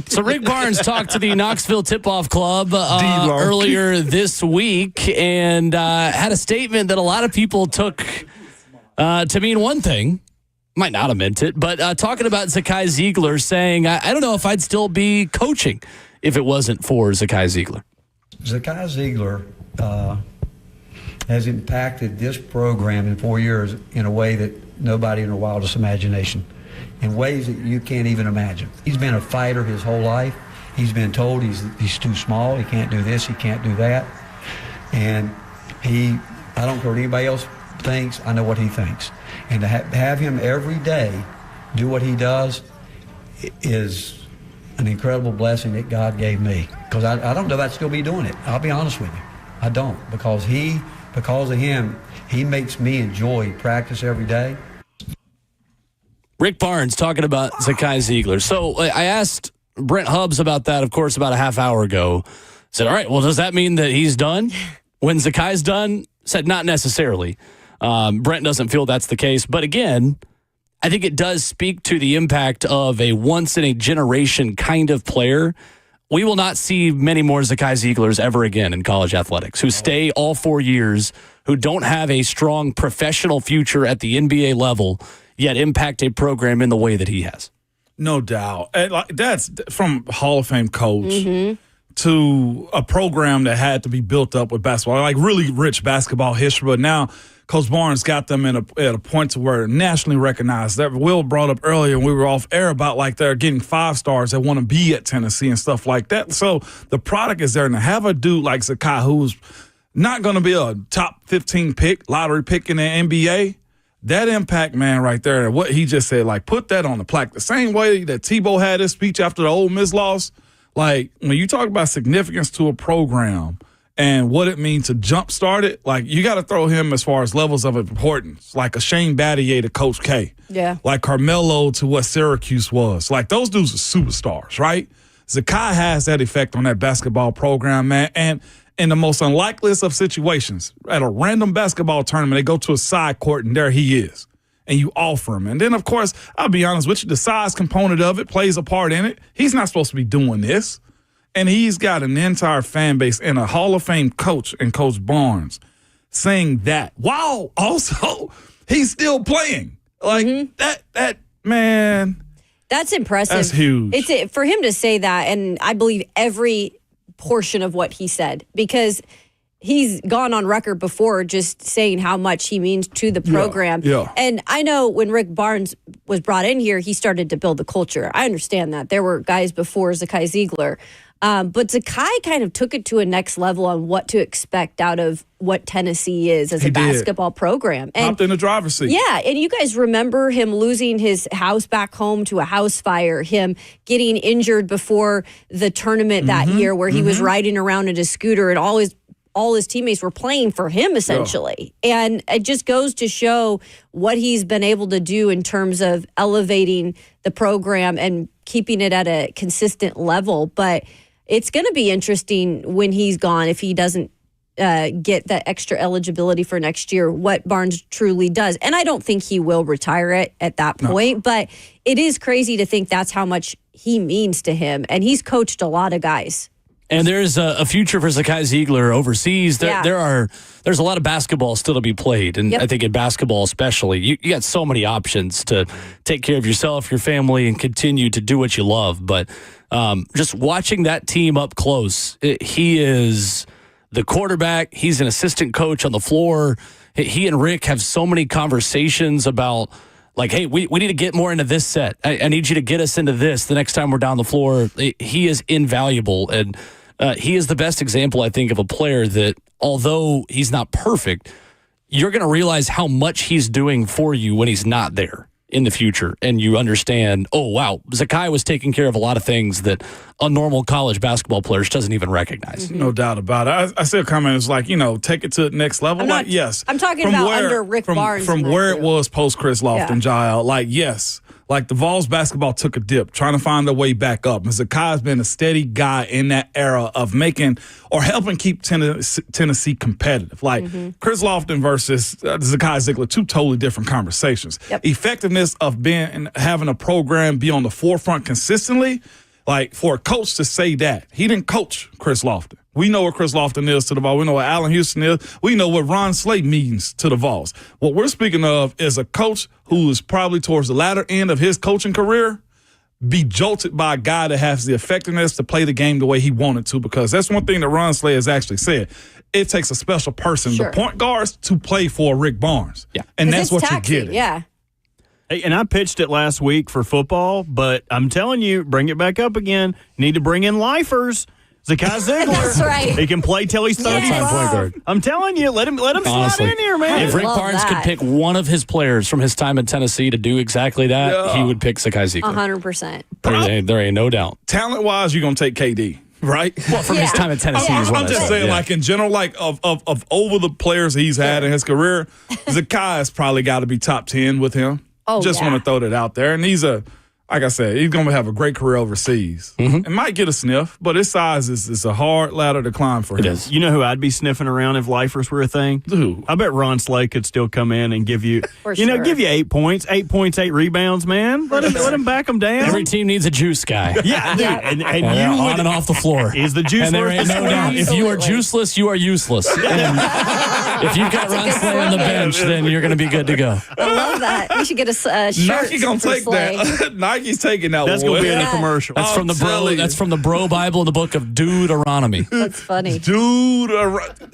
Speaker 3: So Rick Barnes talked to the Knoxville Tip-Off Club earlier this week and had a statement that a lot of people took to mean one thing. Might not have meant it, but talking about Zakai Zeigler saying, I don't know if I'd still be coaching if it wasn't for Zakai Zeigler.
Speaker 9: Zakai Zeigler has impacted this program in 4 years in a way that nobody in their wildest imagination, in ways that you can't even imagine. He's been a fighter his whole life. He's been told he's too small, he can't do this, he can't do that. And I don't care what anybody else thinks, I know what he thinks. And to have him every day do what he does is an incredible blessing that God gave me. Because I don't know if I'd still be doing it. I'll be honest with you. I don't. Because of him, he makes me enjoy practice every day.
Speaker 3: Rick Barnes talking about Zakai Zeigler. So I asked Brent Hubbs about that, of course, about a half hour ago. Said, all right, well, does that mean that he's done? When Zakai's done? Said, not necessarily. Brent doesn't feel that's the case. But again, I think it does speak to the impact of a once-in-a-generation kind of player. We will not see many more Zakai Zeiglers ever again in college athletics who stay all 4 years, who don't have a strong professional future at the NBA level, yet impact a program in the way that he has.
Speaker 1: No doubt. And that's from Hall of Fame coach to a program that had to be built up with basketball, like really rich basketball history. But now Coach Barnes got them at a point to where nationally recognized. That Will brought up earlier, and we were off air about like they're getting 5 stars that want to be at Tennessee and stuff like that. So the product is there. And to have a dude like Zakai, who's not going to be a top 15 pick, lottery pick in the NBA, that impact, man, right there, and what he just said, like, put that on the plaque. The same way that Tebow had his speech after the Ole Miss loss, like, when you talk about significance to a program and what it means to jumpstart it, like, you got to throw him as far as levels of importance, like a Shane Battier to Coach K. Yeah. Like Carmelo to what Syracuse was. Like, those dudes are superstars, right? Zakai has that effect on that basketball program, man, and in the most unlikeliest of situations, at a random basketball tournament, they go to a side court, and there he is. And you offer him. And then, of course, I'll be honest with you, the size component of it plays a part in it. He's not supposed to be doing this. And he's got an entire fan base and a Hall of Fame coach and Coach Barnes saying that. Wow, also, he's still playing. Like, that man.
Speaker 2: That's impressive.
Speaker 1: That's huge.
Speaker 2: It's for him to say that, and I believe every portion of what he said, because he's gone on record before just saying how much he means to the program. Yeah. And I know when Rick Barnes was brought in here, he started to build the culture. I understand that. There were guys before Zakai Zeigler. But Zakai kind of took it to a next level on what to expect out of what Tennessee is as a basketball program. And
Speaker 1: hopped in the driver's seat.
Speaker 2: Yeah, and you guys remember him losing his house back home to a house fire, him getting injured before the tournament that year where he was riding around in his scooter and all his teammates were playing for him, essentially. Yeah. And it just goes to show what he's been able to do in terms of elevating the program and keeping it at a consistent level. But it's going to be interesting when he's gone, if he doesn't get that extra eligibility for next year, what Barnes truly does. And I don't think he will retire it at that point, but it is crazy to think that's how much he means to him. And he's coached a lot of guys.
Speaker 3: And there's a future for Zakai Zeigler overseas. There's a lot of basketball still to be played, and I think in basketball especially, you got so many options to take care of yourself, your family, and continue to do what you love. But just watching that team up close, he is the quarterback. He's an assistant coach on the floor. He and Rick have so many conversations about, like, hey, we need to get more into this set. I need you to get us into this the next time we're down the floor. He is invaluable, and he is the best example, I think, of a player that, although he's not perfect, you're going to realize how much he's doing for you when he's not there in the future. And you understand, oh, wow, Zakai was taking care of a lot of things that a normal college basketball player doesn't even recognize.
Speaker 1: No doubt about it. I still comment, it's like, take it to the next level. Yes.
Speaker 2: I'm talking about under Rick Barnes.
Speaker 1: From where it was post Chris Lofton, Giles. Like, yes. like the Vols basketball took a dip, trying to find their way back up. And Zakai's been a steady guy in that era of making or helping keep Tennessee competitive. Like Chris Lofton versus Zakai Zeigler, two totally different conversations.
Speaker 2: Yep.
Speaker 1: Effectiveness of having a program be on the forefront consistently, like for a coach to say that, he didn't coach Chris Lofton. We know what Chris Lofton is to the Vols. We know what Allen Houston is. We know what Ron Slate means to the Vols. What we're speaking of is a coach who is probably towards the latter end of his coaching career, be jolted by a guy that has the effectiveness to play the game the way he wanted to, because that's one thing that Ron Slate has actually said. It takes a special person, the point guards, to play for Rick Barnes.
Speaker 3: Yeah.
Speaker 1: And that's what
Speaker 2: taxing,
Speaker 1: you're getting.
Speaker 2: Yeah.
Speaker 4: Hey, and I pitched it last week for football, but I'm telling you, bring it back up again. Need to bring in lifers. Zakai Zeigler.
Speaker 2: That's right.
Speaker 4: He can play till he's 35.
Speaker 3: Point guard.
Speaker 4: I'm telling you, let him
Speaker 3: Honestly,
Speaker 4: slide in here, man.
Speaker 3: If Rick
Speaker 2: Love
Speaker 3: Barnes
Speaker 2: that.
Speaker 3: could pick one of his players from his time in Tennessee to do exactly that, he would pick Zakai Zeigler.
Speaker 2: 100%.
Speaker 3: There ain't no doubt.
Speaker 1: Talent-wise, you're going to take KD, right?
Speaker 3: Well, from his time in Tennessee is what
Speaker 1: I'm
Speaker 3: I
Speaker 1: just
Speaker 3: said,
Speaker 1: saying,
Speaker 3: yeah.
Speaker 1: like in general, like of over the players he's had in his career, Zakai's probably got to be top 10 with him.
Speaker 2: Oh,
Speaker 1: Just
Speaker 2: yeah.
Speaker 1: want to throw that out there. And like I said, he's going to have a great career overseas. And might get a sniff, but his size is a hard ladder to climb for him.
Speaker 3: It is.
Speaker 4: You know who I'd be sniffing around if lifers were a thing?
Speaker 1: Who?
Speaker 4: I bet Ron Slade could still come in and give you,
Speaker 2: For
Speaker 4: you know,
Speaker 2: sure.
Speaker 4: give you 8 points, 8 points, 8 rebounds, man. Let him back them down.
Speaker 3: Every team needs a juice guy.
Speaker 4: yeah, dude, and
Speaker 3: And they're
Speaker 4: you
Speaker 3: on
Speaker 4: would,
Speaker 3: and off the floor.
Speaker 4: is the juice
Speaker 3: And there
Speaker 4: worth
Speaker 3: ain't
Speaker 4: the
Speaker 3: no doubt.
Speaker 4: squeeze?
Speaker 3: If you are
Speaker 2: Absolutely.
Speaker 3: juiceless, you are useless. And if you've got Ron Slay on the bench, then you're going to be good to go.
Speaker 2: I love that. You should get a shirt.
Speaker 1: Nike going to
Speaker 2: for
Speaker 1: take
Speaker 2: Slay.
Speaker 1: that. Nike's taking that
Speaker 4: That's
Speaker 1: one.
Speaker 4: going to be in the
Speaker 2: Yeah.
Speaker 4: commercial.
Speaker 3: That's from the bro.
Speaker 1: telling you.
Speaker 3: That's from the Bro Bible in the book of Deuteronomy.
Speaker 2: That's funny.
Speaker 1: Dude,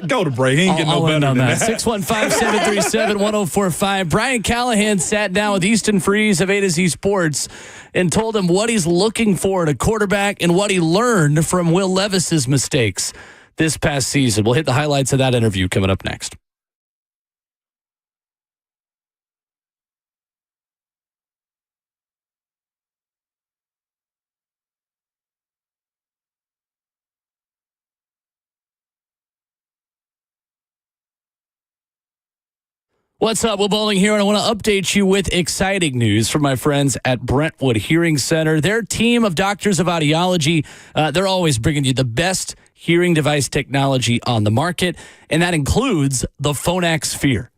Speaker 1: go to break. He ain't getting no
Speaker 3: I'll
Speaker 1: better
Speaker 3: end on
Speaker 1: than
Speaker 3: that.
Speaker 1: that.
Speaker 3: 615-737-1045. Brian Callahan sat down with Easton Freeze of A to Z Sports and told him what he's looking for in a quarterback and what he learned from Will Levis's mistakes this past season. We'll hit the highlights of that interview coming up next. What's up, Will Bowling here, and I want to update you with exciting news from my friends at Brentwood Hearing Center. Their team of doctors of audiology, they're always bringing you the best hearing device technology on the market, and that includes the Phonak Sphere.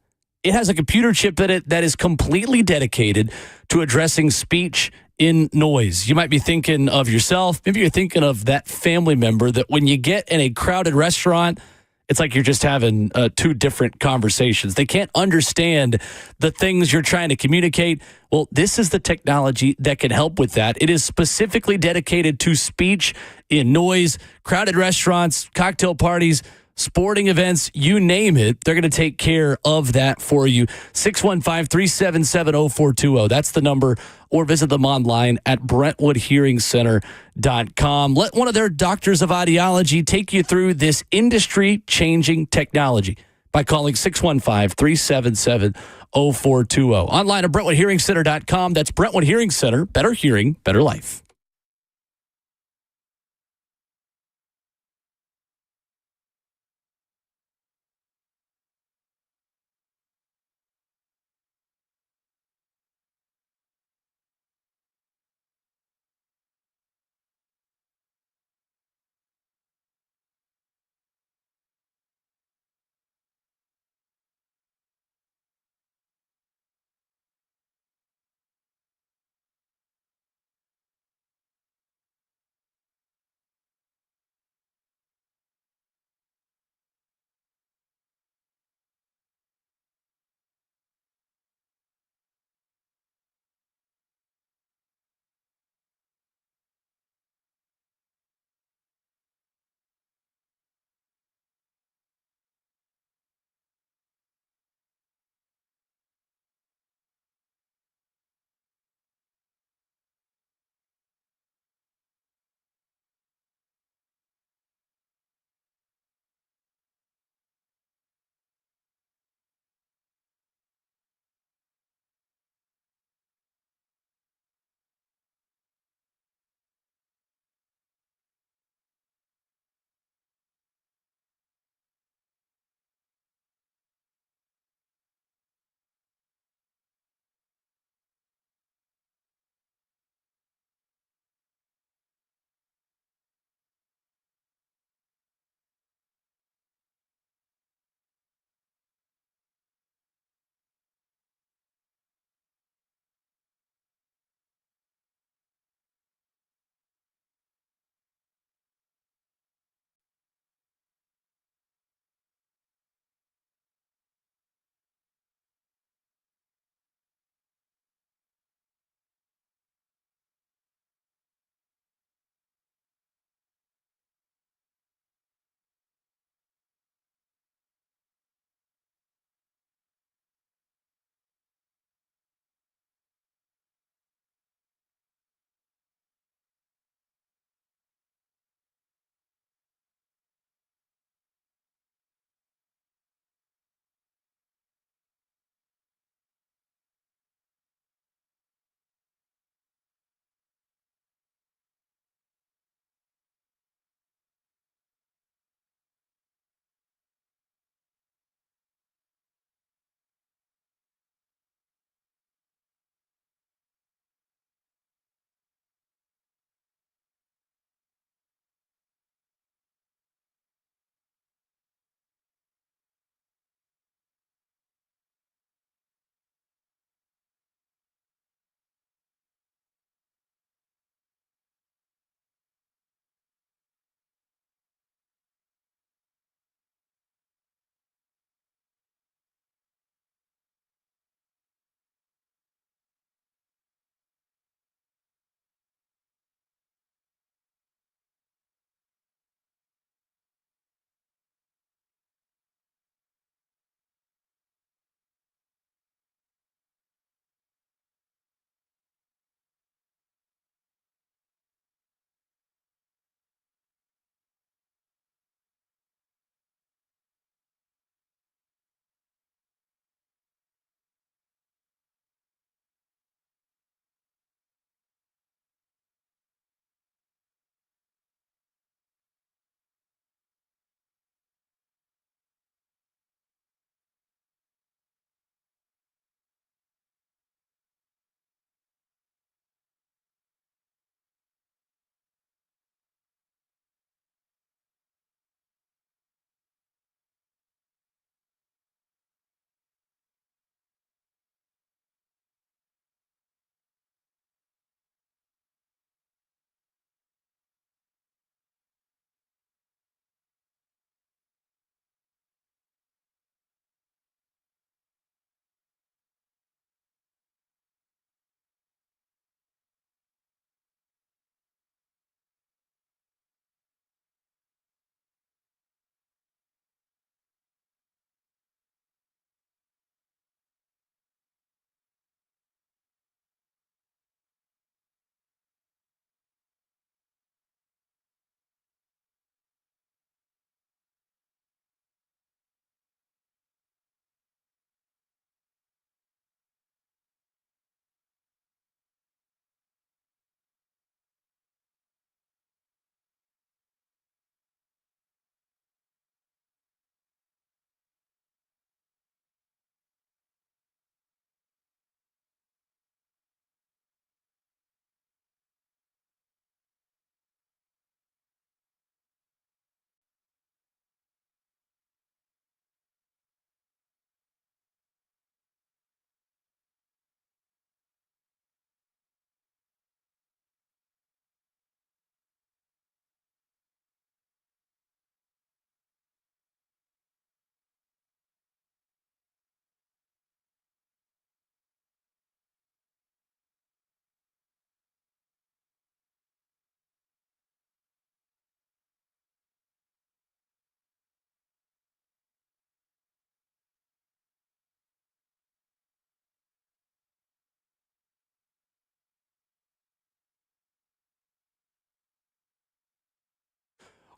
Speaker 3: It has a computer chip in it that is completely dedicated to addressing speech in noise. You might be thinking of yourself. Maybe you're thinking of that family member that when you get in a crowded restaurant, it's like you're just having two different conversations. They can't understand the things you're trying to communicate. Well, this is the technology that can help with that. It is specifically dedicated to speech in noise, crowded restaurants, cocktail parties, sporting events, you name it. They're going to take care of that for you. 615-377-0420. That's the number. Or visit them online at BrentwoodHearingCenter.com. Let one of their doctors of audiology take you through this industry-changing technology by calling 615-377-0420. Online at BrentwoodHearingCenter.com. That's Brentwood Hearing Center. Better hearing, better life.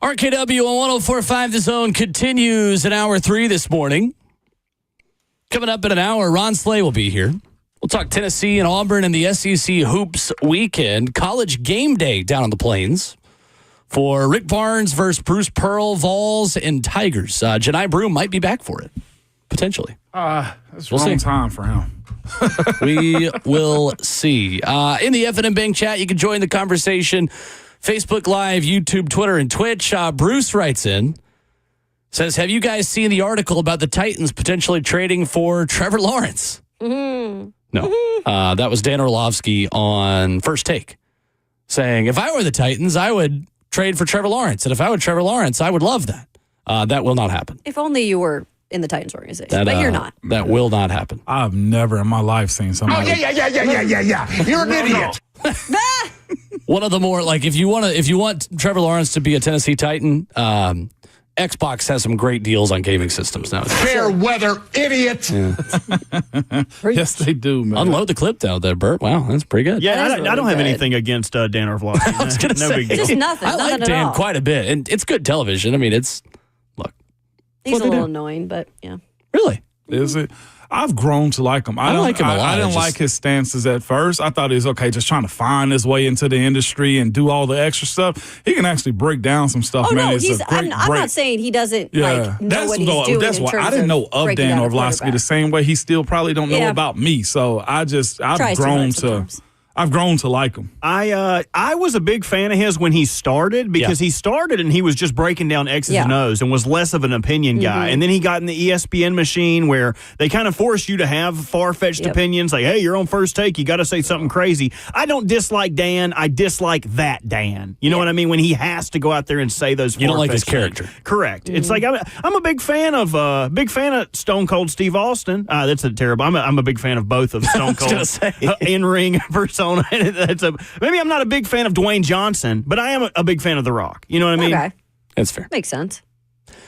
Speaker 3: RKW on 104.5 The Zone continues in hour 3 this morning. Coming up in an hour, Ron Slay will be here. We'll talk Tennessee and Auburn and the SEC Hoops weekend. College game day down on the Plains for Rick Barnes versus Bruce Pearl, Vols, and Tigers. Janai Broom might be back for it, potentially.
Speaker 1: That's wrong time for him.
Speaker 3: We will see. In the F&M Bank chat, you can join the conversation. Facebook Live, YouTube, Twitter, and Twitch. Bruce writes in, says, have you guys seen the article about the Titans potentially trading for Trevor Lawrence? Mm-hmm. No. That was Dan Orlovsky on First Take, saying, if I were the Titans, I would trade for Trevor Lawrence. And if I were Trevor Lawrence, I would love that. That will not happen.
Speaker 2: If only you were in the Titans organization, but you're not.
Speaker 3: That will not happen.
Speaker 1: I've never in my life seen somebody.
Speaker 10: Oh, yeah. You're an idiot.
Speaker 3: One of the more, like, if you want Trevor Lawrence to be a Tennessee Titan, Xbox has some great deals on gaming systems now.
Speaker 10: Fair weather idiot.
Speaker 3: Yeah.
Speaker 1: Yes, they do, man.
Speaker 3: Unload the clip down there, Burt. Wow, that's pretty good.
Speaker 4: Yeah, I don't have anything against Dan Orlovsky.
Speaker 3: I was going to say,
Speaker 4: big deal.
Speaker 2: Just nothing.
Speaker 3: I like
Speaker 2: nothing
Speaker 3: Dan
Speaker 2: at all.
Speaker 3: quite a bit, and it's good television. I mean,
Speaker 2: He's a little annoying, but yeah.
Speaker 3: Really?
Speaker 1: Is it? I've grown to like him.
Speaker 3: I like him a lot.
Speaker 1: I didn't like his stances at first. I thought he was okay, just trying to find his way into the industry and do all the extra stuff. He can actually break down some stuff,
Speaker 2: Oh,
Speaker 1: man.
Speaker 2: no,
Speaker 1: It's a great
Speaker 2: I'm
Speaker 1: break.
Speaker 2: not saying he doesn't know what he's doing.
Speaker 1: That's
Speaker 2: in
Speaker 1: why
Speaker 2: terms
Speaker 1: I didn't know of
Speaker 2: breaking
Speaker 1: Dan
Speaker 2: down a
Speaker 1: Orlovsky the
Speaker 2: quarterback.
Speaker 1: same way he still probably don't know
Speaker 2: Yeah.
Speaker 1: about me. So I've
Speaker 2: Tries too
Speaker 1: grown
Speaker 2: hard
Speaker 1: to
Speaker 2: sometimes.
Speaker 1: I've grown to like him.
Speaker 4: I was a big fan of his when he started because he started and he was just breaking down X's and O's and was less of an opinion guy. And then he got in the ESPN machine where they kind of force you to have far-fetched opinions like, hey, you're on First Take, you got to say something crazy. I don't dislike Dan. I dislike that Dan. You know what I mean? When he has to go out there and say those
Speaker 3: You don't like his
Speaker 4: far-fetched
Speaker 3: character.
Speaker 4: things. Correct. It's like I'm a big fan of Stone Cold Steve Austin. That's a terrible. I'm a big fan of both of Stone Cold in-ring persona. Maybe I'm not a big fan of Dwayne Johnson, but I am a big fan of The Rock. You know what I mean?
Speaker 2: Okay.
Speaker 3: That's fair.
Speaker 2: Makes sense.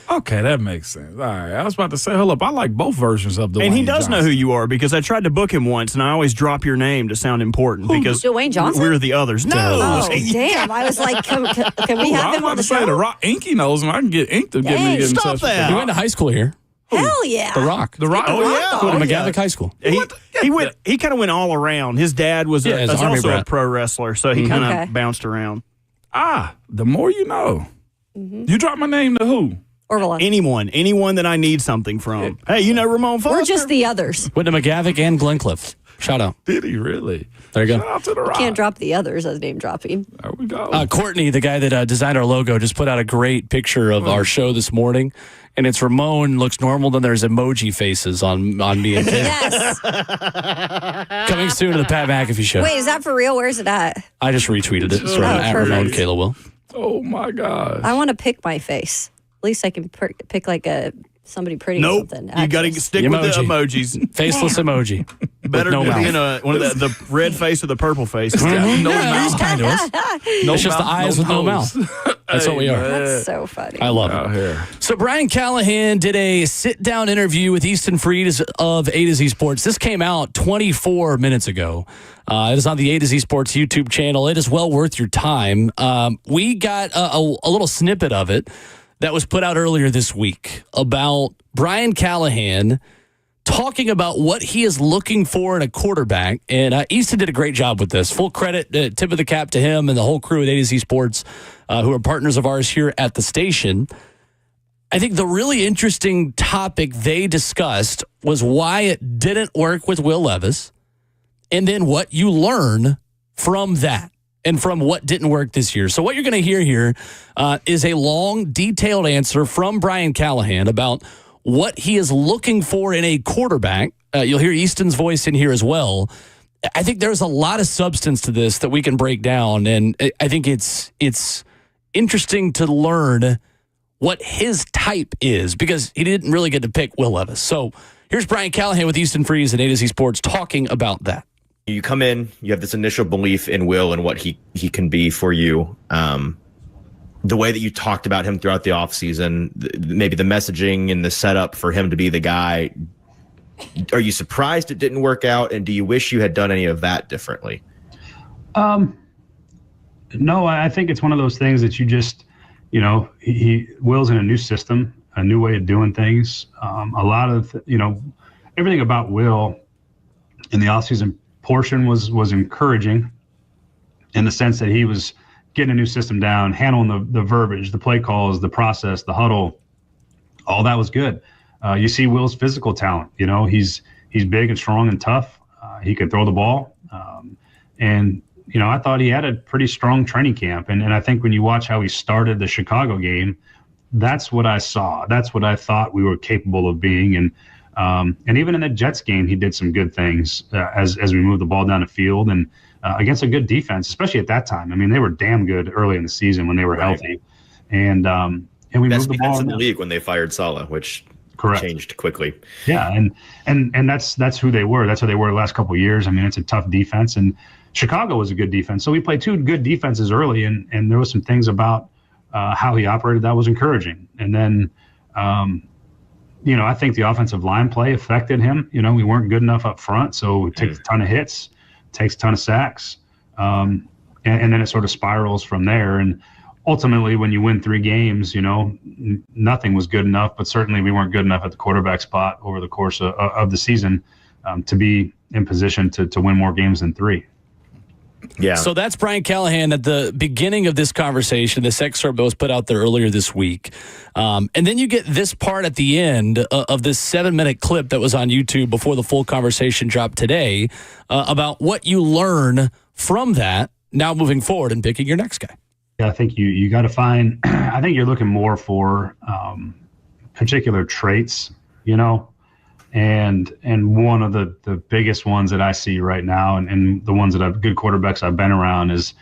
Speaker 1: Okay, that makes sense. All right. I was about to say, hold up, I like both versions of Dwayne
Speaker 4: And he does know
Speaker 1: Johnson.
Speaker 4: who you are because I tried to book him once, and I always drop your name to sound important because
Speaker 2: Dwayne Johnson?
Speaker 4: we're the others. No.
Speaker 2: Oh, damn. I was like, can we
Speaker 1: I
Speaker 2: have
Speaker 1: was
Speaker 2: him
Speaker 1: about
Speaker 2: on the
Speaker 1: to say,
Speaker 2: show?
Speaker 1: The Rock, Inky knows him. I can get Ink to get me to get in
Speaker 4: Stop
Speaker 1: touch with
Speaker 4: that.
Speaker 3: He went to high school here.
Speaker 2: Hell yeah.
Speaker 3: The Rock.
Speaker 1: The Rock.
Speaker 4: Oh, yeah.
Speaker 3: Go to McGavick High School.
Speaker 4: He kind of went all around. His dad was,
Speaker 3: Yeah, he's
Speaker 4: was
Speaker 3: an Army
Speaker 4: also a
Speaker 3: brat.
Speaker 4: pro wrestler, so he kind of
Speaker 2: Okay.
Speaker 4: bounced around.
Speaker 1: The more you know. You drop my name to who?
Speaker 2: Orvala.
Speaker 4: Anyone that I need something from. Hey, you know Ramon Foster?
Speaker 2: We're just the others.
Speaker 3: Went to McGavick and Glencliff. Shout out.
Speaker 1: Did he really?
Speaker 3: There you
Speaker 1: Shout
Speaker 3: go.
Speaker 1: out to The Rock.
Speaker 2: Can't drop the others as name dropping.
Speaker 1: There we go.
Speaker 3: Courtney, the guy that designed our logo, just put out a great picture of our show this morning. And it's Ramon looks normal, then there's emoji faces on me and Kim.
Speaker 2: Yes.
Speaker 3: Coming soon to the Pat McAfee show.
Speaker 2: Wait, is that for real? Where's it at?
Speaker 3: I just retweeted it. It's from at
Speaker 2: perfect.
Speaker 3: Ramon Kayla Will.
Speaker 1: Oh, my gosh.
Speaker 2: I want to pick my face. At least I can pick like somebody pretty or
Speaker 4: Nope.
Speaker 2: something.
Speaker 4: You got to
Speaker 2: Actress.
Speaker 4: stick with the emojis.
Speaker 3: Faceless emoji.
Speaker 4: Better
Speaker 3: no
Speaker 4: than
Speaker 3: mouth.
Speaker 4: being one of the red face or the purple face.
Speaker 1: No
Speaker 3: Yeah,
Speaker 1: mouth.
Speaker 3: he's kind of us.
Speaker 1: No
Speaker 3: It's just the
Speaker 1: mouth,
Speaker 3: eyes with no
Speaker 1: toes.
Speaker 3: mouth. That's what we are.
Speaker 2: That's so funny.
Speaker 3: I love
Speaker 1: Out
Speaker 3: it.
Speaker 1: here.
Speaker 3: So Brian Callahan did a sit-down interview with Easton Freed of A to Z Sports. This came out 24 minutes ago. It is on the A to Z Sports YouTube channel. It is well worth your time. We got a little snippet of it that was put out earlier this week about Brian Callahan talking about what he is looking for in a quarterback. And Easton did a great job with this. Full credit, tip of the cap to him and the whole crew at A to Z Sports, who are partners of ours here at the station. I think the really interesting topic they discussed was why it didn't work with Will Levis, and then what you learn from that and from what didn't work this year. So what you're going to hear here is a long, detailed answer from Brian Callahan about what he is looking for in a quarterback. You'll hear Easton's voice in here as well. I think there's a lot of substance to this that we can break down, and I think it's interesting to learn what his type is because he didn't really get to pick Will Levis. So here's Brian Callahan with Easton Freeze and A to Z Sports talking about that.
Speaker 11: You come in, you have this initial belief in Will and what he can be for you. The way that you talked about him throughout the offseason, maybe the messaging and the setup for him to be the guy, are you surprised it didn't work out? And do you wish you had done any of that differently?
Speaker 12: No, I think it's one of those things that Will's in a new system, a new way of doing things. A lot of, everything about Will in the offseason portion was encouraging in the sense that he was getting a new system down, handling the verbiage, the play calls, the process, the huddle. All that was good. You see Will's physical talent. He's big and strong and tough. He could throw the ball. I thought he had a pretty strong training camp. And I think when you watch how he started the Chicago game, that's what I saw. That's what I thought we were capable of being. And even in the Jets game, he did some good things as we moved the ball down the field and against a good defense, especially at that time. I mean, they were damn good early in the season when they were healthy. And we
Speaker 11: best
Speaker 12: moved the ball
Speaker 11: in the league when they fired Saleh, which changed quickly.
Speaker 12: Yeah, and that's who they were. That's who they were the last couple of years. I mean, it's a tough defense, and Chicago was a good defense. So we played two good defenses early, and there was some things about how he operated that was encouraging. And then, I think the offensive line play affected him. We weren't good enough up front, so it takes a ton of hits, takes a ton of sacks, and then it sort of spirals from there. And ultimately, when you win 3 games, nothing was good enough, but certainly we weren't good enough at the quarterback spot over the course of the season to be in position to win more games than 3.
Speaker 11: Yeah.
Speaker 3: So that's Brian Callahan at the beginning of this conversation. This excerpt was put out there earlier this week. And then you get this part at the end of this 7-minute clip that was on YouTube before the full conversation dropped today about what you learn from that now moving forward and picking your next guy.
Speaker 12: I think you got to find, I think you're looking more for particular traits, and one of the biggest ones that I see right now and the ones that good quarterbacks I've been around is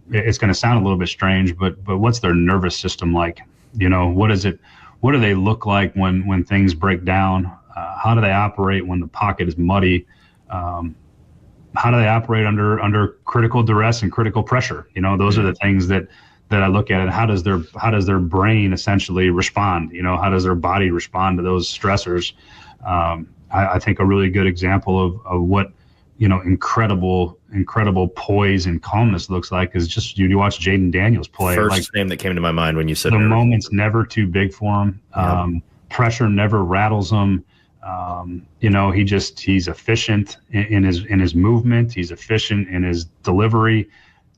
Speaker 12: it's going to sound a little bit strange, but what's their nervous system like? What do they look like when things break down? How do they operate when the pocket is muddy? How do they operate under critical duress and critical pressure? Those are the things that I look at. And how does their brain essentially respond? How does their body respond to those stressors? I think a really good example of what incredible poise and calmness looks like is just you watch Jaden Daniels play.
Speaker 11: First name that came to my mind when you said
Speaker 12: the moment's never too big for him. Pressure never rattles him. He's efficient in his movement. He's efficient in his delivery.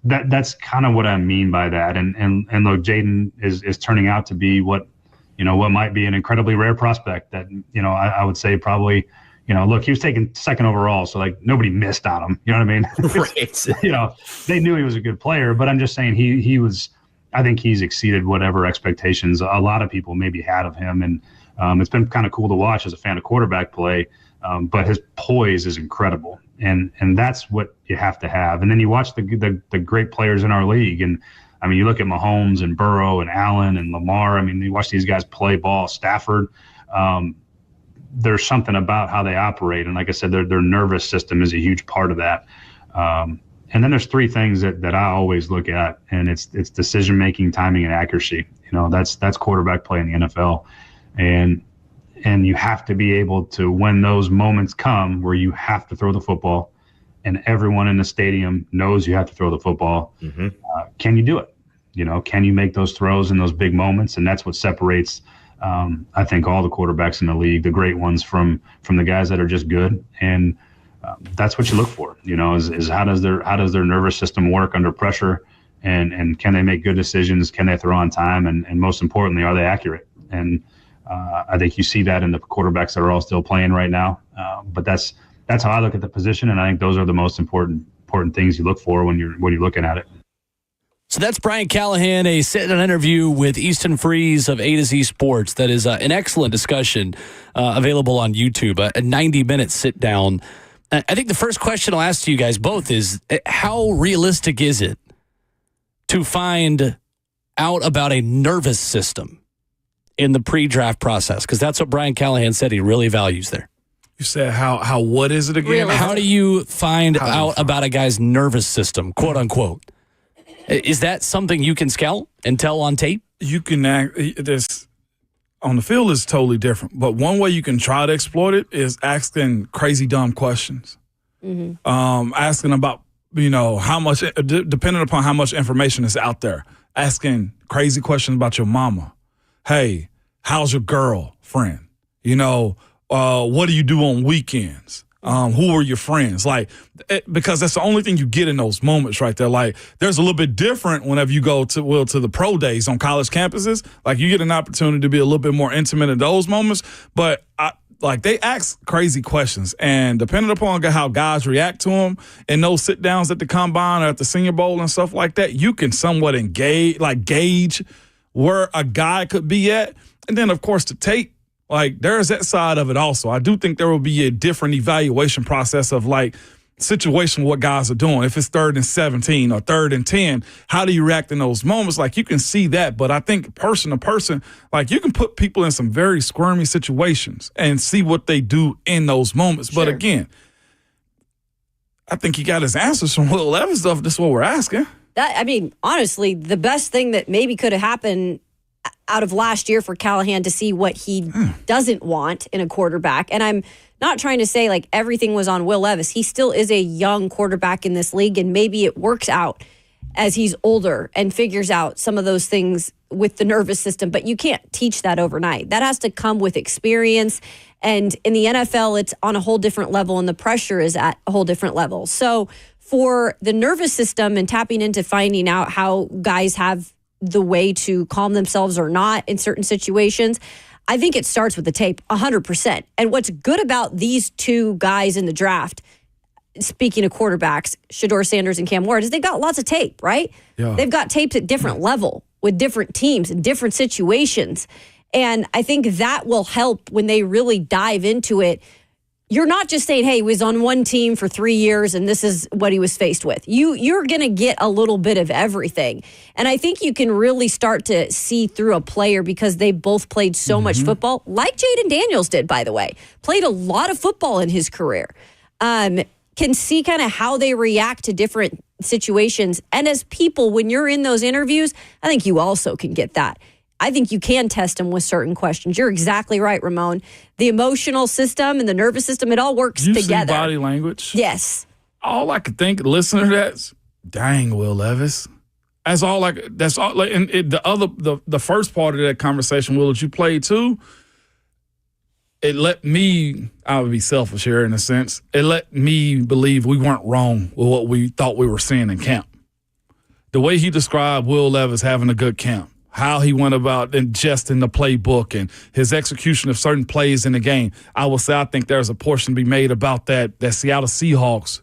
Speaker 12: That's kind of what I mean by that. And look, Jaden is turning out to be what might be an incredibly rare prospect that, I would say probably, look, he was taken 2nd overall. So like nobody missed on him. You know what I mean?
Speaker 11: Right.
Speaker 12: They knew he was a good player, but I'm just saying he was, I think he's exceeded whatever expectations a lot of people maybe had of him. And, it's been kind of cool to watch as a fan of quarterback play, but his poise is incredible, and that's what you have to have. And then you watch the great players in our league, and I mean, you look at Mahomes and Burrow and Allen and Lamar. I mean, you watch these guys play ball. Stafford. There's something about how they operate, and like I said, their nervous system is a huge part of that. And then there's 3 things that I always look at, and it's decision making, timing, and accuracy. That's quarterback play in the NFL. And you have to be able to, when those moments come where you have to throw the football and everyone in the stadium knows you have to throw the football, can you do it? Can you make those throws in those big moments? And that's what separates, I think, all the quarterbacks in the league, the great ones from the guys that are just good. And that's what you look for, is how does their nervous system work under pressure, and can they make good decisions? Can they throw on time? And most importantly, are they accurate? And I think you see that in the quarterbacks that are all still playing right now. But that's how I look at the position, and I think those are the most important things you look for when you're looking at it.
Speaker 3: So that's Brian Callahan, a sit-down interview with Easton Freeze of A to Z Sports. That is an excellent discussion available on YouTube, a 90-minute sit-down. I think the first question I'll ask to you guys both is, how realistic is it to find out about a nervous system in the pre-draft process? Because that's what Brian Callahan said he really values there.
Speaker 1: You said how what is it again?
Speaker 2: Realistic.
Speaker 3: How do you find out about a guy's nervous system, quote unquote? Is that something you can scout and tell on tape?
Speaker 1: You can this on the field is totally different, but one way you can try to exploit it is asking crazy dumb questions. Asking about how much, depending upon how much information is out there. asking crazy questions about your mama. Hey, how's your girlfriend? You know, what do you do on weekends? Who are your friends? Like, because that's the only thing you get in those moments right there. Like, there's a little bit different whenever you go to the pro days on college campuses. Like, you get an opportunity to be a little bit more intimate in those moments. But they ask crazy questions, and depending upon how guys react to them in those sit downs at the combine or at the Senior Bowl and stuff like that, you can somewhat gauge where a guy could be at. And then, of course, the tape. Like, there's that side of it also. I do think there will be a different evaluation process of, situation what guys are doing. If it's 3rd and 17 or 3rd and 10, how do you react in those moments? Like, you can see that. But I think person to person, you can put people in some very squirmy situations and see what they do in those moments. Sure. But again, I think he got his answers from Will Levis stuff. That's what we're asking.
Speaker 2: Honestly, the best thing that maybe could have happened out of last year for Callahan to see what he doesn't want in a quarterback. And I'm not trying to say everything was on Will Levis. He still is a young quarterback in this league, and maybe it works out as he's older and figures out some of those things with the nervous system. But you can't teach that overnight. That has to come with experience. And in the NFL, it's on a whole different level, and the pressure is at a whole different level. So for the nervous system and tapping into finding out how guys have the way to calm themselves or not in certain situations, I think it starts with the tape 100%. And what's good about these two guys in the draft, speaking of quarterbacks, Shedeur Sanders and Cam Ward, is they've got lots of tape, right? Yeah. They've got tapes at different level with different teams and different situations. And I think that will help when they really dive into it. You're not just saying, hey, he was on one team for 3 years and this is what he was faced with. You're going to get a little bit of everything. And I think you can really start to see through a player because they both played so much football, like Jaden Daniels did, by the way. Played a lot of football in his career. Can see kind of how they react to different situations. And as people, when you're in those interviews, I think you also can get that. I think you can test them with certain questions. You're exactly right, Ramon. The emotional system and the nervous system, it all works together.
Speaker 1: See body language?
Speaker 2: Yes.
Speaker 1: All I could think, listening to that, dang, Will Levis. That's all. And the first part of that conversation, Will, that you played too, it let me, I would be selfish here in a sense, it let me believe we weren't wrong with what we thought we were seeing in camp. The way he described Will Levis having a good camp, how he went about ingesting the playbook and his execution of certain plays in the game. I will say I think there's a portion to be made about that Seattle Seahawks,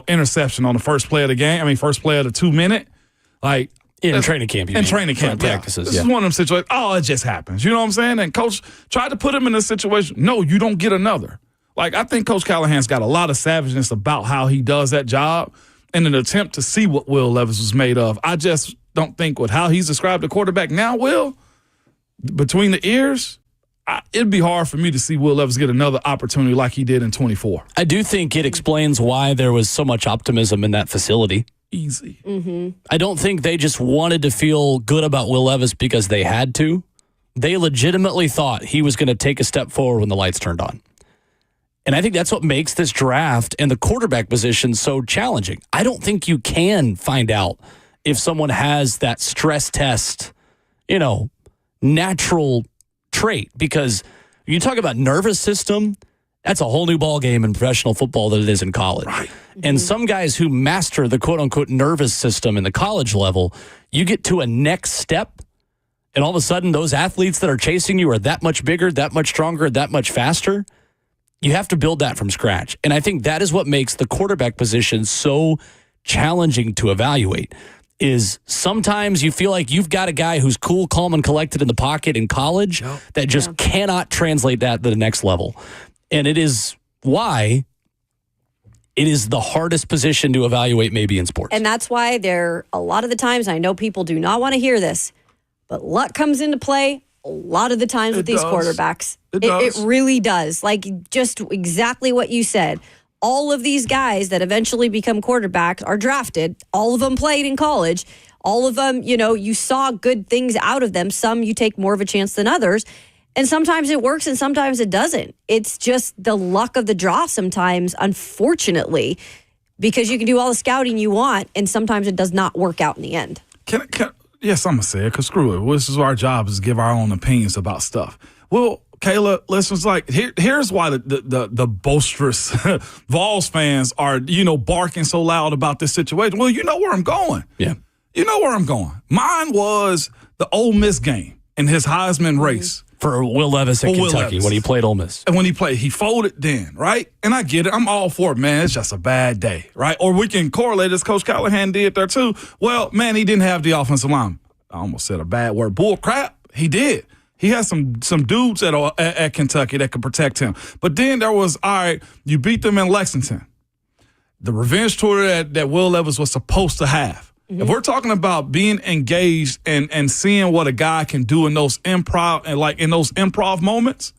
Speaker 1: interception on the first play of the game. First play of the 2-minute.
Speaker 3: In training camp.
Speaker 1: Training camp
Speaker 3: practices.
Speaker 1: This is one of them situations. Oh, it just happens. You know what I'm saying? And Coach tried to put him in a situation. No, you don't get another. I think Coach Callahan's got a lot of savageness about how he does that job in an attempt to see what Will Levis was made of. I just don't think with how he's described the quarterback now, Will, between the ears, it'd be hard for me to see Will Levis get another opportunity like he did in 24.
Speaker 3: I do think it explains why there was so much optimism in that facility.
Speaker 1: Easy.
Speaker 3: I don't think they just wanted to feel good about Will Levis because they had to. They legitimately thought he was going to take a step forward when the lights turned on. And I think that's what makes this draft and the quarterback position so challenging. I don't think you can find out if someone has that stress test, natural trait. Because you talk about nervous system, that's a whole new ballgame in professional football than it is in college. Right. And some guys who master the quote-unquote nervous system in the college level, you get to a next step, and all of a sudden those athletes that are chasing you are that much bigger, that much stronger, that much faster. You have to build that from scratch. And I think that is what makes the quarterback position so challenging to evaluate. Is sometimes you feel like you've got a guy who's cool, calm, and collected in the pocket in college that just cannot translate that to the next level. And it is why it is the hardest position to evaluate maybe in sports.
Speaker 2: And that's why a lot of the times, I know people do not want to hear this, but luck comes into play a lot of the times with these quarterbacks. It really does. Just exactly what you said. All of these guys that eventually become quarterbacks are drafted. All of them played in college. All of them, you saw good things out of them. Some you take more of a chance than others. And sometimes it works and sometimes it doesn't. It's just the luck of the draw sometimes, unfortunately, because you can do all the scouting you want and sometimes it does not work out in the end.
Speaker 1: Yes, I'm going to say it, because screw it. This is our job, is to give our own opinions about stuff. Well, Kayla, listeners, like, here's why the boisterous Vols fans are, barking so loud about this situation. Well, you know where I'm going.
Speaker 3: Yeah.
Speaker 1: You know where I'm going. Mine was the Ole Miss game in his Heisman race.
Speaker 3: For Will Levis in Kentucky when he played Ole Miss.
Speaker 1: And when he folded then, right? And I get it. I'm all for it, man. It's just a bad day, right? Or we can correlate, as Coach Callahan did there too. Well, man, he didn't have the offensive line. I almost said a bad word. Bull crap. He did. He had some dudes at Kentucky that could protect him. But then there was, all right, you beat them in Lexington. The revenge tour that Will Levis was supposed to have. If we're talking about being engaged and seeing what a guy can do in those improv moments,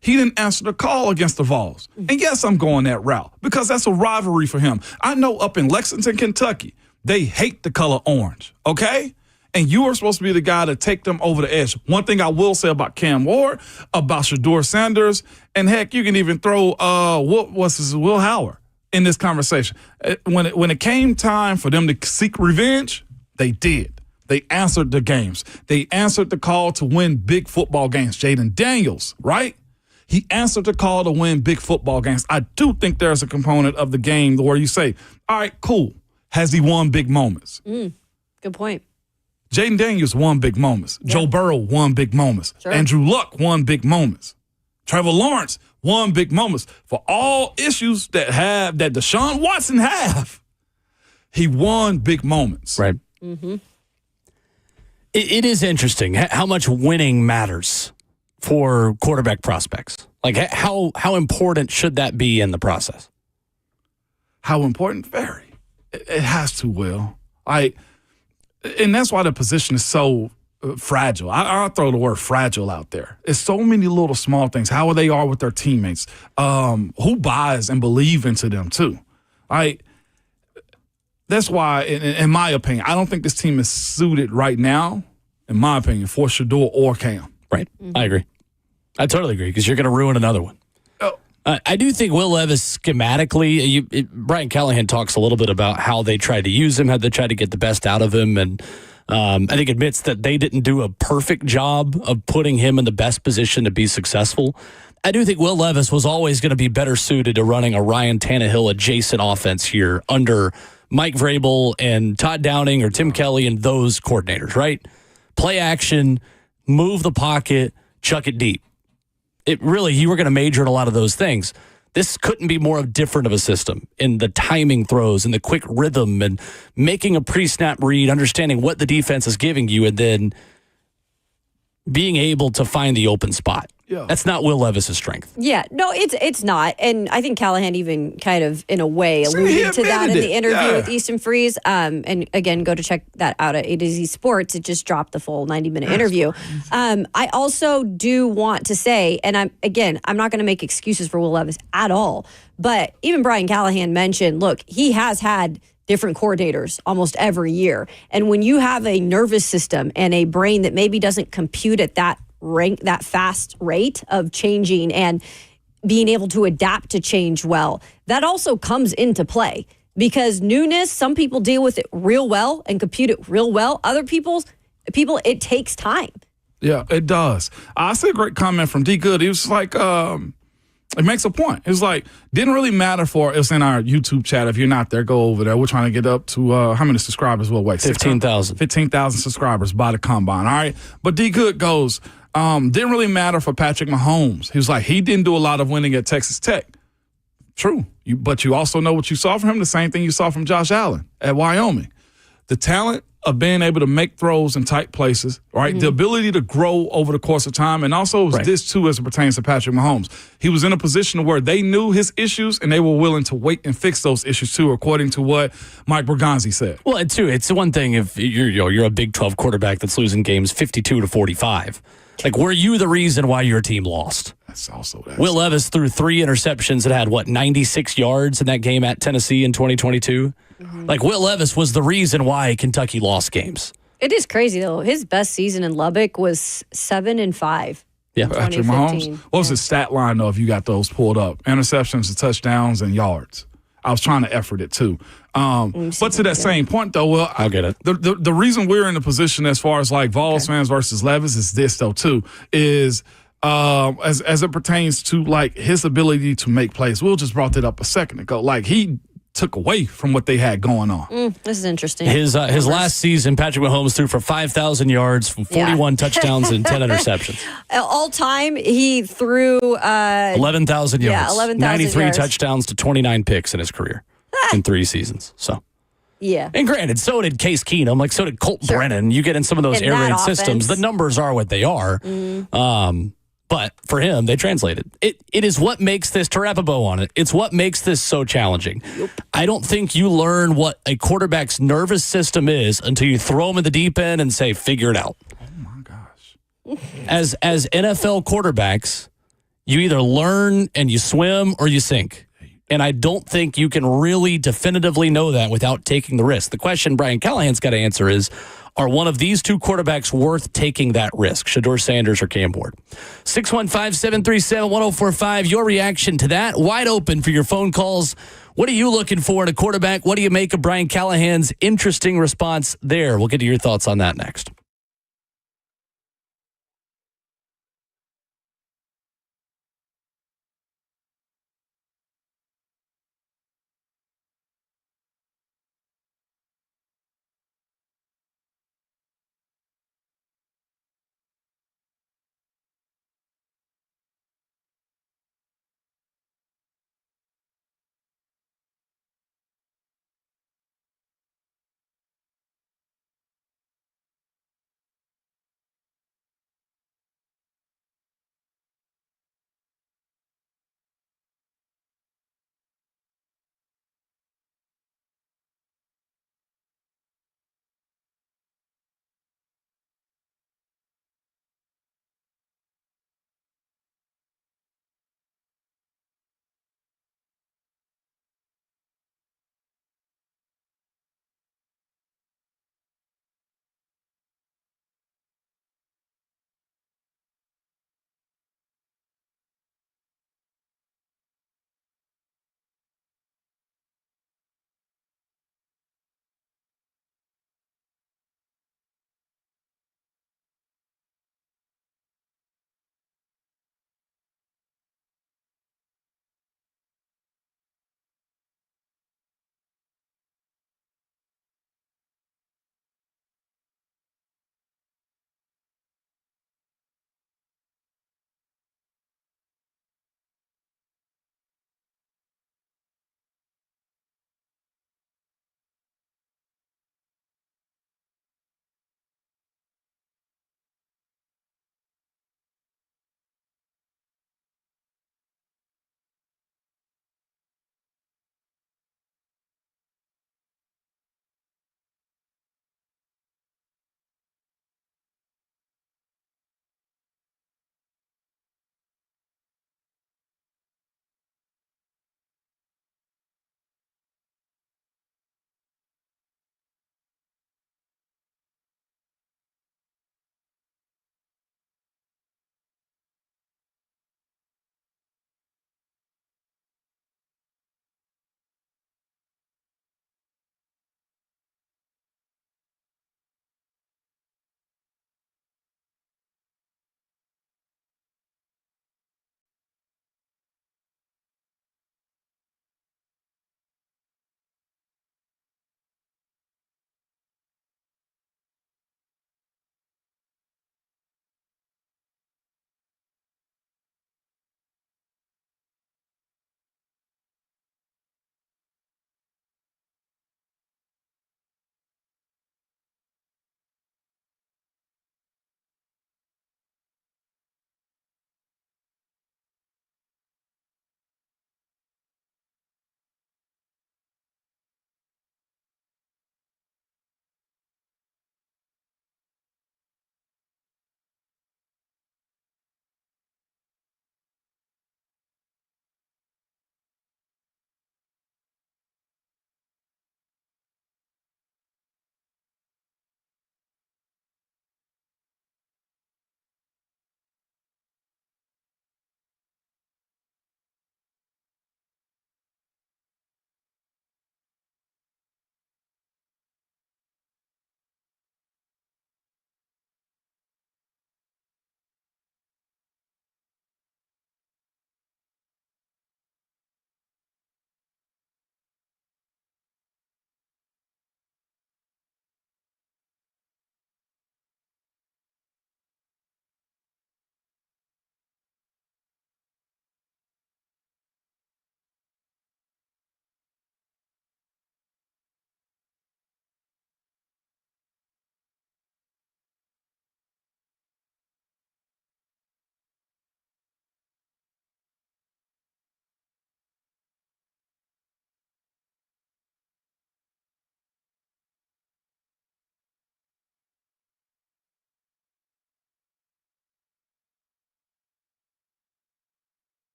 Speaker 1: he didn't answer the call against the Vols. And yes, I'm going that route because that's a rivalry for him. I know up in Lexington, Kentucky, they hate the color orange, okay? And you are supposed to be the guy to take them over the edge. One thing I will say about Cam Ward, about Shedeur Sanders, and heck, you can even throw Will Howard in this conversation. When it came time for them to seek revenge, they did. They answered the games. They answered the call to win big football games. Jaden Daniels, right? He answered the call to win big football games. I do think there's a component of the game where you say, all right, cool. Has he won big moments?
Speaker 2: Good point.
Speaker 1: Jaden Daniels won big moments. Yeah. Joe Burrow won big moments. Sure. Andrew Luck won big moments. Trevor Lawrence won big moments. For all issues that Deshaun Watson have, he won big moments.
Speaker 3: Right. Mm-hmm. It is interesting how much winning matters for quarterback prospects. Like, how important should that be in the process?
Speaker 1: How important? Very. It has to, Will. And that's why the position is so fragile. I'll throw the word fragile out there. It's so many little small things. How they are with their teammates. Who buys and believe into them, too. That's why, in my opinion, I don't think this team is suited right now, in my opinion, for Shedeur or Cam.
Speaker 3: Right. Mm-hmm. I agree. I totally agree, because you're going to ruin another one. I do think Will Levis schematically, Brian Callahan talks a little bit about how they tried to use him, how they tried to get the best out of him, and I think admits that they didn't do a perfect job of putting him in the best position to be successful. I do think Will Levis was always going to be better suited to running a Ryan Tannehill adjacent offense here under Mike Vrabel and Todd Downing or Tim Kelly and those coordinators, right? Play action, move the pocket, chuck it deep. You were going to major in a lot of those things. This couldn't be more different of a system in the timing throws and the quick rhythm and making a pre-snap read, understanding what the defense is giving you, and then being able to find the open spot. Yeah. That's not Will Levis' strength.
Speaker 2: Yeah, no, it's not. And I think Callahan even kind of, in a way, alluded to that in the interview with Easton Freeze. And again, go to check that out at A to Z Sports. It just dropped the full 90-minute interview. I also do want to say, and I'm not going to make excuses for Will Levis at all, but even Brian Callahan mentioned, look, he has had different coordinators almost every year. And when you have a nervous system and a brain that maybe doesn't compute at that fast rate of changing and being able to adapt to change well, that also comes into play, because newness, some people deal with it real well and compute it real well. Other people, it takes time.
Speaker 1: Yeah, it does. I see a great comment from D Good. He was like, it makes a point. It's like, didn't really matter for it's in our YouTube chat. If you're not there, go over there. We're trying to get up to how many subscribers? We'll wait.
Speaker 3: 15,000.
Speaker 1: 15,000 subscribers by the combine. All right. But D Good goes, didn't really matter for Patrick Mahomes. He was like, he didn't do a lot of winning at Texas Tech. True. But you also know what you saw from him, the same thing you saw from Josh Allen at Wyoming. The talent of being able to make throws in tight places, right? Mm-hmm. The ability to grow over the course of time, and also this too as it pertains to Patrick Mahomes. He was in a position where they knew his issues and they were willing to wait and fix those issues too, according to what Mike Bergonzi said.
Speaker 3: Well, and two, it's one thing if you're a Big 12 quarterback that's losing games 52-45. Like, were you the reason why your team lost? Will Levis threw 3 interceptions and had, 96 yards in that game at Tennessee in 2022? Mm-hmm. Like, Will Levis was the reason why Kentucky lost games.
Speaker 2: It is crazy, though. His best season in Lubbock was 7-5.
Speaker 3: Yeah,
Speaker 1: Patrick Mahomes. What was his stat line, though, if you got those pulled up? Interceptions, touchdowns, and yards. I was trying to effort it too. But to that same point, though, well,
Speaker 3: I'll get it.
Speaker 1: The reason we're in a position as far as like Vols fans versus Levis is this, though, too, is as it pertains to like his ability to make plays. Will just brought that up a second ago. Like he took away from what they had going on.
Speaker 2: This is interesting.
Speaker 3: His last season, Patrick Mahomes threw for 5,000 yards, 41 touchdowns, and 10 interceptions.
Speaker 2: All time, he threw
Speaker 3: 11,000 yards.
Speaker 2: Yeah, 11,000
Speaker 3: 93
Speaker 2: yards.
Speaker 3: touchdowns to 29 picks in his career in 3 seasons. So.
Speaker 2: Yeah.
Speaker 3: And granted, so did Case Keenum, like so did Colt Brennan. You get in some of those
Speaker 2: In
Speaker 3: air
Speaker 2: that
Speaker 3: raid
Speaker 2: offense.
Speaker 3: systems, the numbers are what they are. But for him, they translated. It is what makes this, to wrap a bow on it, it's what makes this so challenging. I don't think you learn what a quarterback's nervous system is until you throw him in the deep end and say, figure it out.
Speaker 1: Oh, my gosh.
Speaker 3: As NFL quarterbacks, you either learn and you swim or you sink. And I don't think you can really definitively know that without taking the risk. The question Brian Callahan's got to answer is, are one of these two quarterbacks worth taking that risk, Shedeur Sanders or Cam Ward? 615-737-1045, your reaction to that. Wide open for your phone calls. What are you looking for in a quarterback? What do you make of Brian Callahan's interesting response there? We'll get to your thoughts on that next.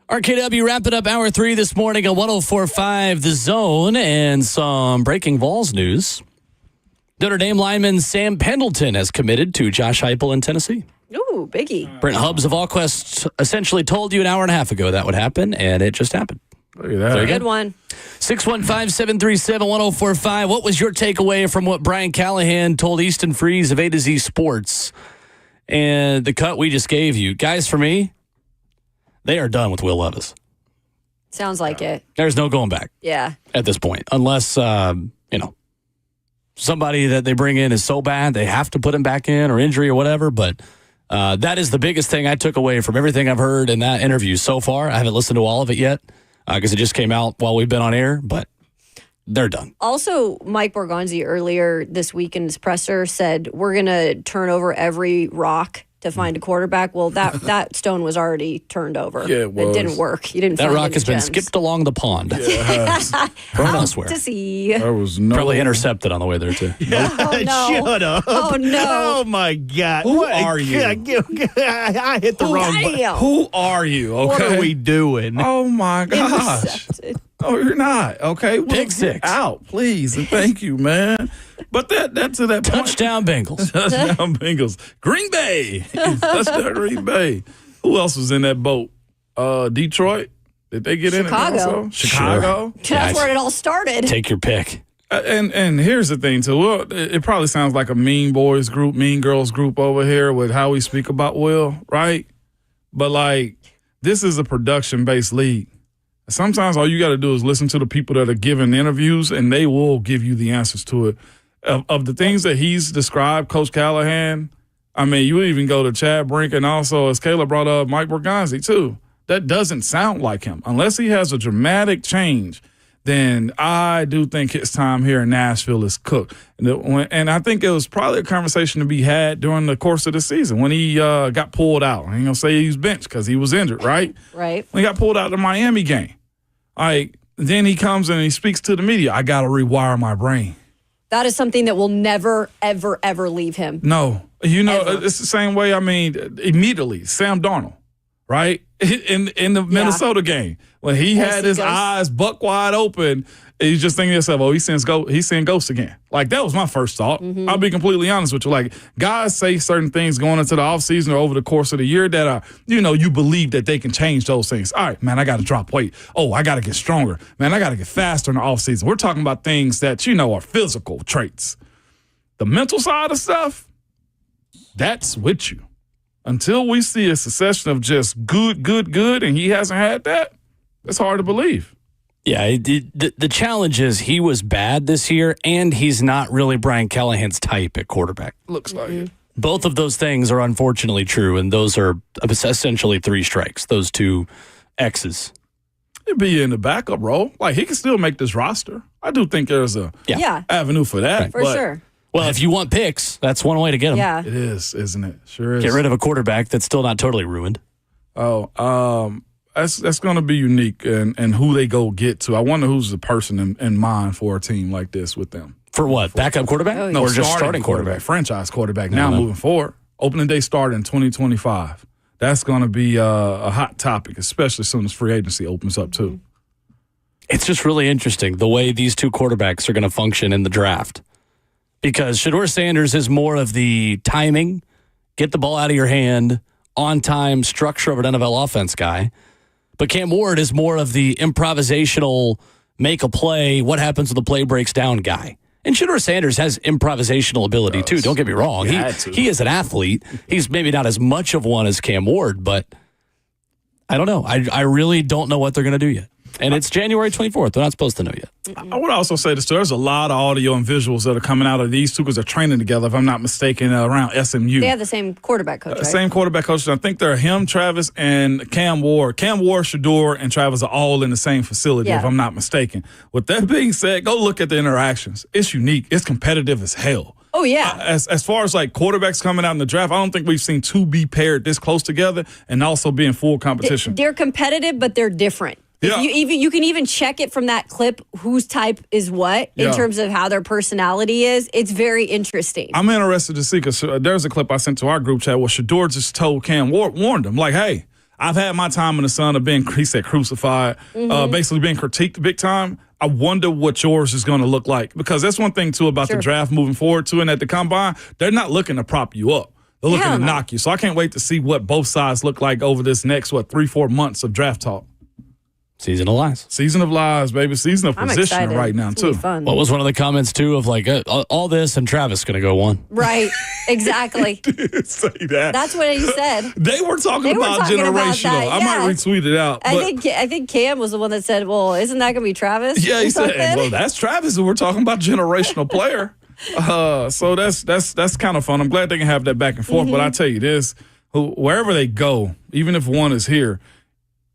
Speaker 3: RKW wrapping up Hour 3 this morning at 104.5 The Zone, and some breaking Vols news. Notre Dame lineman Sam Pendleton has committed to Josh Heupel in Tennessee.
Speaker 2: Ooh, biggie.
Speaker 3: Brent Hubbs of AllQuest essentially told you an hour and a half ago that would happen, and it just happened.
Speaker 1: Look at that.
Speaker 3: Very
Speaker 2: Good one.
Speaker 3: 615-737-1045. What was your takeaway from what Brian Callahan told Easton Freeze of A to Z Sports and the cut we just gave you? Guys, for me, they are done with Will Levis.
Speaker 2: Sounds like it.
Speaker 3: There's no going back.
Speaker 2: Yeah.
Speaker 3: At this point, unless, somebody that they bring in is so bad they have to put him back in, or injury or whatever. But that is the biggest thing I took away from everything I've heard in that interview so far. I haven't listened to all of it yet because it just came out while we've been on air, but they're done.
Speaker 2: Also, Mike Borgonzi earlier this week in his presser said, we're going to turn over every rock to find a quarterback. Well, that stone was already turned over.
Speaker 1: Yeah, it was.
Speaker 2: It didn't work. You didn't
Speaker 3: That
Speaker 2: find
Speaker 3: rock
Speaker 2: any
Speaker 3: has been
Speaker 2: gems.
Speaker 3: skipped along the pond. Thrown elsewhere.
Speaker 2: To see.
Speaker 1: There was no.
Speaker 3: Probably intercepted on the way there, too.
Speaker 2: Oh, no.
Speaker 4: Shut up.
Speaker 2: Oh, no.
Speaker 4: Oh, my God.
Speaker 1: Who are you?
Speaker 4: I hit the wrong button.
Speaker 2: Damn.
Speaker 1: Who are you? Okay.
Speaker 4: What are we doing?
Speaker 1: Oh my gosh.
Speaker 2: Intercepted.
Speaker 1: Oh, you're not. Okay. Well,
Speaker 3: Pick six.
Speaker 1: Out, please. And thank you, man. But that to that point.
Speaker 3: Touchdown Bengals.
Speaker 1: Touchdown Bengals. Green Bay. Touchdown Green Bay. Who else was in that boat? Detroit. Did they get
Speaker 2: Chicago.
Speaker 1: in it also? Chicago.
Speaker 2: That's where it all started.
Speaker 3: Take your pick.
Speaker 1: And here's the thing too. Well, it probably sounds like a mean boys group, mean girls group over here with how we speak about Will, right? But like, this is a production-based league. Sometimes all you got to do is listen to the people that are giving interviews, and they will give you the answers to it. Of the things that he's described, Coach Callahan, I mean, you even go to Chad Brink, and also, as Kayla brought up, Mike Borgonzi, too. That doesn't sound like him. Unless he has a dramatic change, then I do think his time here in Nashville is cooked. And I think it was probably a conversation to be had during the course of the season when he got pulled out. I ain't going to say he was benched because he was injured, right?
Speaker 2: Right.
Speaker 1: When he got pulled out of the Miami game. Then he comes and he speaks to the media. I got to rewire my brain.
Speaker 2: That is something that will never, ever, ever leave him.
Speaker 1: No. You know,
Speaker 2: Ever.
Speaker 1: it's the same way, immediately, Sam Darnold, right? In the Minnesota game, when he had his eyes buck wide open, he's just thinking to yourself, oh, he's seeing ghosts again. Like, that was my first thought.
Speaker 2: Mm-hmm.
Speaker 1: I'll be completely honest with you. Like, guys say certain things going into the offseason or over the course of the year that are, you believe that they can change those things. All right, man, I got to drop weight. Oh, I got to get stronger. Man, I got to get faster in the offseason. We're talking about things that, are physical traits. The mental side of stuff, that's with you. Until we see a succession of just good, and he hasn't had that, it's hard to believe.
Speaker 3: Yeah, the challenge is he was bad this year, and he's not really Brian Callahan's type at quarterback.
Speaker 1: Looks like it.
Speaker 3: Both of those things are unfortunately true, and those are essentially 3 strikes, those 2 X's.
Speaker 1: He'd be in the backup role. Like, he can still make this roster. I do think there's a avenue for that.
Speaker 2: For sure.
Speaker 3: Well, if you want picks, that's one way to get them.
Speaker 2: Yeah.
Speaker 1: It is, isn't it? Sure is.
Speaker 3: Get rid of a quarterback that's still not totally ruined.
Speaker 1: That's going to be unique and who they go get to. I wonder who's the person in mind for a team like this with them.
Speaker 3: For what? Backup quarterback?
Speaker 2: Oh, yeah.
Speaker 1: No,
Speaker 3: or just starting quarterback?
Speaker 1: Franchise quarterback. Now moving forward. Opening day start in 2025. That's going to be a hot topic, especially as soon as free agency opens up too.
Speaker 3: It's just really interesting the way these 2 quarterbacks are going to function in the draft. Because Shedeur Sanders is more of the timing, get the ball out of your hand, on-time structure of an NFL offense guy. But Cam Ward is more of the improvisational, make a play, what happens when the play breaks down guy. And Shedeur Sanders has improvisational ability, too. Don't get me wrong. He is an athlete. He's maybe not as much of one as Cam Ward, but I don't know. I really don't know what they're going to do yet. And it's January 24th. They're not supposed to know yet.
Speaker 1: I would also say this, too. There's a lot of audio and visuals that are coming out of these 2 because they're training together, if I'm not mistaken, around SMU.
Speaker 2: They have the same quarterback coach, right?
Speaker 1: Same quarterback coach. I think they're him, Travis, and Cam Ward. Cam Ward, Shedeur, and Travis are all in the same facility, if I'm not mistaken. With that being said, go look at the interactions. It's unique. It's competitive as hell.
Speaker 2: Oh, yeah.
Speaker 1: As far as like quarterbacks coming out in the draft, I don't think we've seen 2 be paired this close together and also be in full competition.
Speaker 2: They're competitive, but they're different.
Speaker 1: Yeah.
Speaker 2: You can even check it from that clip whose type is what in terms of how their personality is. It's very interesting.
Speaker 1: I'm interested to see because there's a clip I sent to our group chat where Shedeur just told Cam Ward, warned him, like, hey, I've had my time in the sun of being, he said, crucified, basically being critiqued big time. I wonder what yours is going to look like, because that's one thing, too, about the draft moving forward, too, and at the combine, they're not looking to prop you up. They're looking to knock you. So I can't wait to see what both sides look like over this next, 3-4 months of draft talk.
Speaker 3: Season of lies.
Speaker 1: Season of lies, baby. Season of positioning right now, too.
Speaker 3: What was one of the comments, too, of like, all this and Travis going to go one?
Speaker 2: Right. Exactly.
Speaker 1: Say that.
Speaker 2: That's what he said.
Speaker 1: They were talking about generational. I might retweet it out.
Speaker 2: I think Cam was the one that said, well, isn't that going to be Travis?
Speaker 1: Yeah, he said, well, that's Travis, and we're talking about generational player. So that's kind of fun. I'm glad they can have that back and forth. But I tell you this, wherever they go, even if one is here,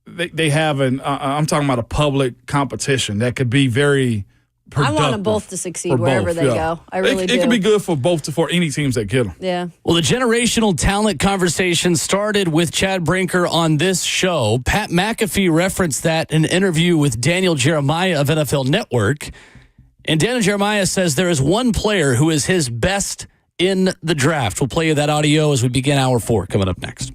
Speaker 1: they have I'm talking about a public competition that could be very productive.
Speaker 2: I want them both to succeed wherever they go. I really do.
Speaker 1: It could be good for any teams that get them.
Speaker 2: Yeah.
Speaker 3: Well, the generational talent conversation started with Chad Brinker on this show. Pat McAfee referenced that in an interview with Daniel Jeremiah of NFL Network. And Daniel Jeremiah says there is one player who is his best in the draft. We'll play you that audio as we begin hour 4 coming up next.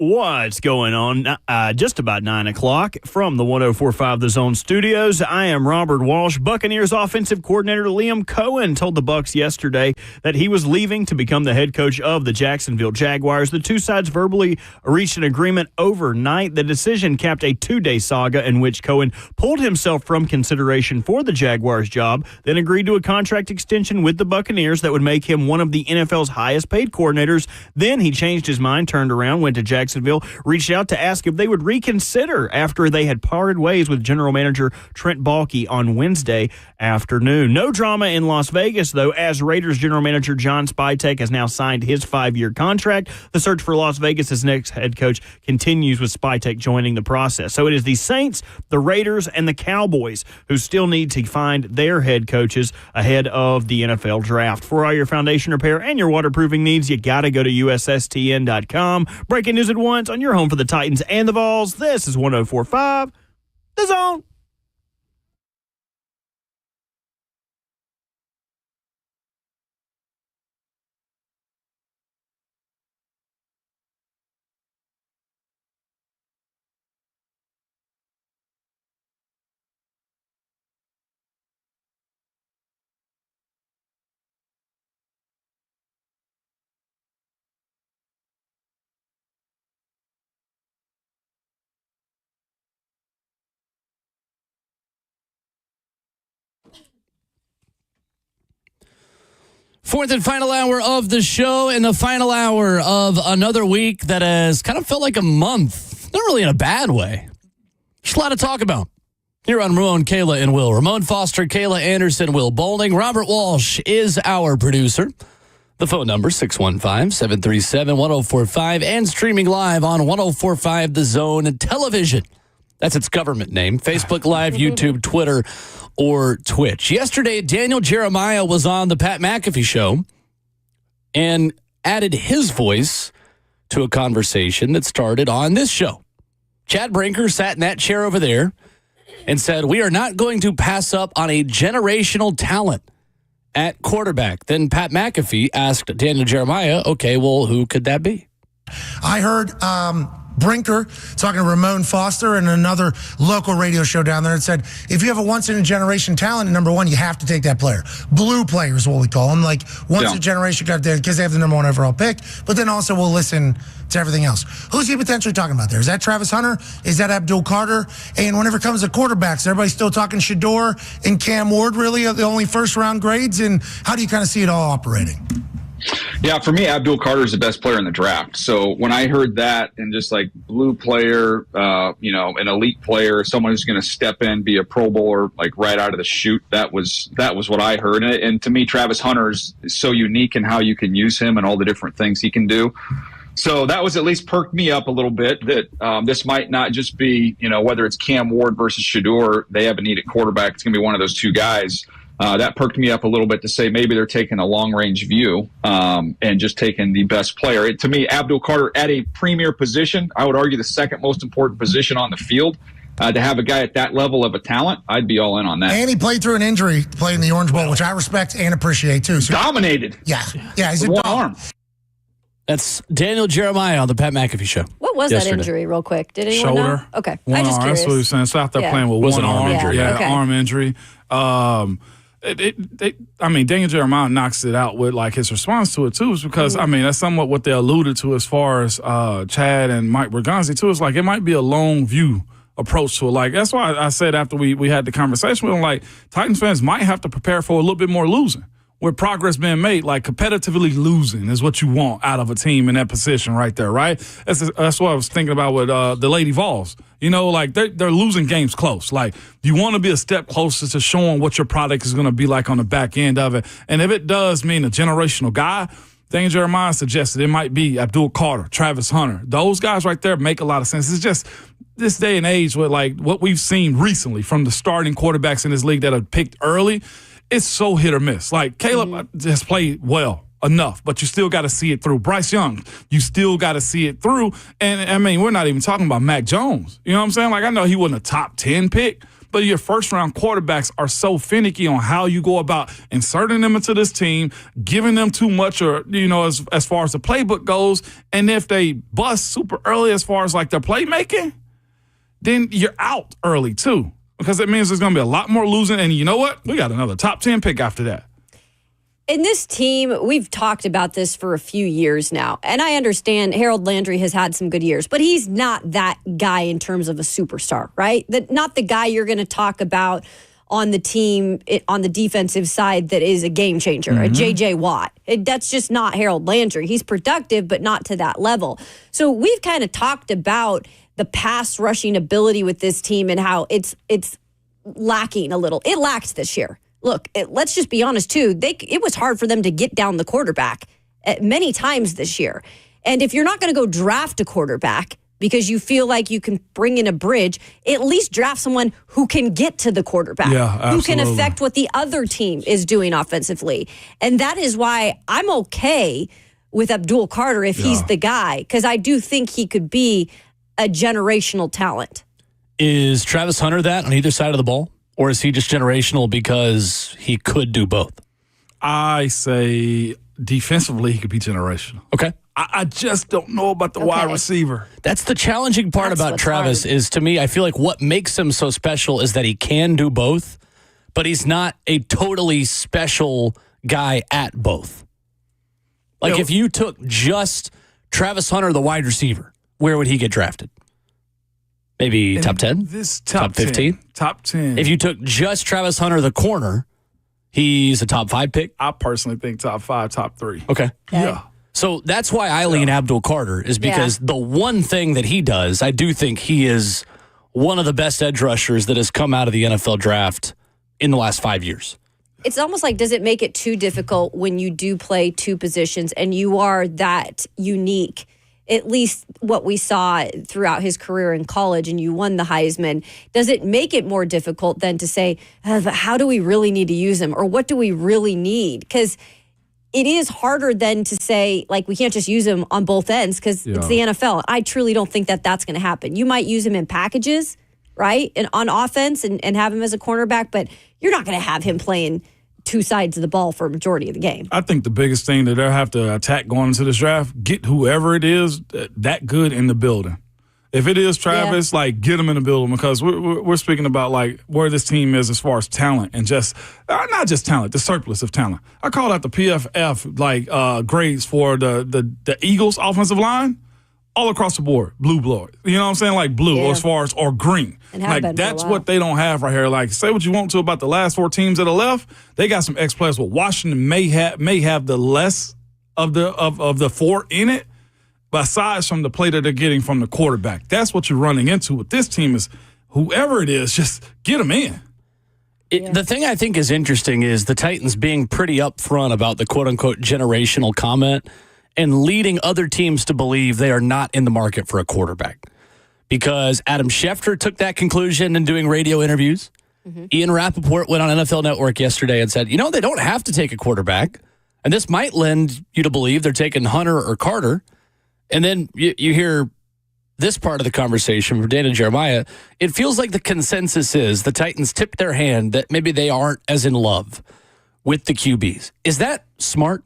Speaker 4: What's going on? Just about 9 o'clock from the 104.5 The Zone studios. I am Robert Walsh. Buccaneers offensive coordinator Liam Cohen told the Bucs yesterday that he was leaving to become the head coach of the Jacksonville Jaguars. The two sides verbally reached an agreement overnight. The decision capped a 2-day saga in which Cohen pulled himself from consideration for the Jaguars job, then agreed to a contract extension with the Buccaneers that would make him one of the NFL's highest paid coordinators. Then he changed his mind, turned around, went to Jacksonville, reached out to ask if they would reconsider after they had parted ways with general manager Trent Baalke on Wednesday afternoon. No drama in Las Vegas, though, as Raiders general manager John Spytek has now signed his 5-year contract. The search for Las Vegas' next head coach continues, with Spytek joining the process. So it is the Saints, the Raiders, and the Cowboys who still need to find their head coaches ahead of the NFL draft. For all your foundation repair and your waterproofing needs, you got to go to USSTN.com. Breaking news at once on your home for the Titans and the Vols. This is 104.5 The Zone.
Speaker 3: Fourth and final hour of the show, and the final hour of another week that has kind of felt like a month. Not really in a bad way. Just a lot to talk about. Here on Ramon, Kayla, and Will. Ramon Foster, Kayla Anderson, Will Bowling. Robert Walsh is our producer. The phone number, 615-737-1045, and streaming live on 104.5 The Zone Television. That's its government name. Facebook Live, YouTube, Twitter, or Twitch. Yesterday, Daniel Jeremiah was on the Pat McAfee show and added his voice to a conversation that started on this show. Chad Brinker sat in that chair over there and said, "We are not going to pass up on a generational talent at quarterback." Then Pat McAfee asked Daniel Jeremiah, okay, well, who could that be?
Speaker 6: I heard Brinker talking to Ramon Foster and another local radio show down there, and said, if you have a once-in-a-generation talent, number one, you have to take that player. Blue player is what we call them, like once-a-generation guy, because they have the number one overall pick, but then also we'll listen to everything else. Who's he potentially talking about there? Is that Travis Hunter? Is that Abdul Carter? And whenever it comes to quarterbacks, everybody's still talking Shador and Cam Ward, really, are the only first-round grades, and how do you kind of see it all operating?
Speaker 7: Yeah, for me, Abdul Carter is the best player in the draft. So when I heard that, and just like blue player, an elite player, someone who's going to step in, be a Pro Bowler, like right out of the chute, that was what I heard. And to me, Travis Hunter is so unique in how you can use him and all the different things he can do. So that was at least perked me up a little bit that this might not just be, whether it's Cam Ward versus Shador, they have a need at quarterback. It's going to be one of those two guys. That perked me up a little bit to say maybe they're taking a long-range view and just taking the best player. To me, Abdul Carter at a premier position, I would argue the second most important position on the field. To have a guy at that level of a talent, I'd be all in on that.
Speaker 6: And he played through an injury playing the Orange Bowl, which I respect and appreciate, too. So,
Speaker 7: dominated.
Speaker 6: Yeah, he's a
Speaker 7: one
Speaker 6: dog.
Speaker 7: arm.
Speaker 3: That's Daniel Jeremiah on the Pat McAfee show.
Speaker 2: What was that injury, real quick? Did anyone know? Okay.
Speaker 1: One
Speaker 2: I'm just
Speaker 1: arm.
Speaker 2: curious.
Speaker 1: That's what he's saying. It's out there playing with
Speaker 3: was
Speaker 1: one
Speaker 3: an arm injury.
Speaker 1: Yeah,
Speaker 2: okay.
Speaker 1: arm injury. Daniel Jeremiah knocks it out with like his response to it too, is because that's somewhat what they alluded to as far as Chad and Mike Bergonzi too. It's like it might be a long view approach to it. Like that's why I said after we had the conversation with him, like Titans fans might have to prepare for a little bit more losing. With progress being made, like competitively losing is what you want out of a team in that position right there, right? That's what I was thinking about with the Lady Vols. Like they're losing games close. Like you want to be a step closer to showing what your product is going to be like on the back end of it. And if it does mean a generational guy, Daniel Jeremiah suggested it might be Abdul Carter, Travis Hunter. Those guys right there make a lot of sense. It's just this day and age with like what we've seen recently from the starting quarterbacks in this league that are picked early, it's so hit or miss. Like Caleb has played well enough, but you still got to see it through. Bryce Young, you still got to see it through. And we're not even talking about Mac Jones. You know what I'm saying? Like I know he wasn't a top 10 pick, But your first-round quarterbacks are so finicky on how you go about inserting them into this team, giving them too much, or as far as the playbook goes. And if they bust super early as far as like their playmaking, then you're out early too, because it means there's going to be a lot more losing. And you know what? We got another top 10 pick after that.
Speaker 2: In this team, we've talked about this for a few years now, and I understand Harold Landry has had some good years, but he's not that guy in terms of a superstar, right? Not the guy you're going to talk about on the team, on the defensive side, that is a game changer, a J.J. Watt. That's just not Harold Landry. He's productive, but not to that level. So we've kind of talked about the pass rushing ability with this team and how it's lacking a little. It lacked this year. Look, let's just be honest, too. It was hard for them to get down the quarterback many times this year. And if you're not going to go draft a quarterback because you feel like you can bring in a bridge, at least draft someone who can get to the quarterback, who can affect what the other team is doing offensively. And that is why I'm okay with Abdul Carter if he's the guy, because I do think he could be a generational talent.
Speaker 3: Is Travis Hunter that on either side of the ball? Or is he just generational because he could do both?
Speaker 1: I say defensively he could be generational.
Speaker 3: Okay.
Speaker 1: I just don't know about the wide receiver.
Speaker 3: That's the challenging part about Travis is, to me, I feel like what makes him so special is that he can do both, but he's not a totally special guy at both. Like if you took just Travis Hunter, the wide receiver, where would he get drafted? Maybe top 10?
Speaker 1: This top
Speaker 3: 15?
Speaker 1: Top 10.
Speaker 3: If you took just Travis Hunter, the corner, he's a top 5 pick?
Speaker 1: I personally think top 5, top 3.
Speaker 3: Okay.
Speaker 1: Yeah.
Speaker 3: So that's why I lean Abdul Carter, is because the one thing that he does, I do think he is one of the best edge rushers that has come out of the NFL draft in the last 5 years.
Speaker 2: It's almost like, does it make it too difficult when you do play two positions and you are that unique? At least what we saw throughout his career in college, and you won the Heisman, does it make it more difficult than to say, how do we really need to use him? Or what do we really need? Because it is harder than to say, like, we can't just use him on both ends because it's the NFL. I truly don't think that that's going to happen. You might use him in packages, right, and on offense and have him as a cornerback, but you're not going to have him playing two sides of the ball for a majority of the game.
Speaker 1: I think the biggest thing that they'll have to attack going into this draft, get whoever it is that good in the building. If it is Travis, like, get him in the building, because we're speaking about like where this team is as far as talent and just not just talent, the surplus of talent. I call that the PFF grades for the Eagles offensive line. All across the board, blue blood. You know what I'm saying? Like blue as far as, or green. Like that's what they don't have right here. Like, say what you want to about the last 4 teams that are left. They got some ex-players. Well, Washington may have the less of the 4 in it, but aside from the play that they're getting from the quarterback. That's what you're running into with this team is whoever it is, just get them in.
Speaker 3: The thing I think is interesting is the Titans being pretty upfront about the quote-unquote generational comment and leading other teams to believe they are not in the market for a quarterback. Because Adam Schefter took that conclusion in doing radio interviews. Ian Rappaport went on NFL Network yesterday and said, they don't have to take a quarterback. And this might lend you to believe they're taking Hunter or Carter. And then you hear this part of the conversation from Dan and Jeremiah. It feels like the consensus is the Titans tipped their hand that maybe they aren't as in love with the QBs. Is that smart?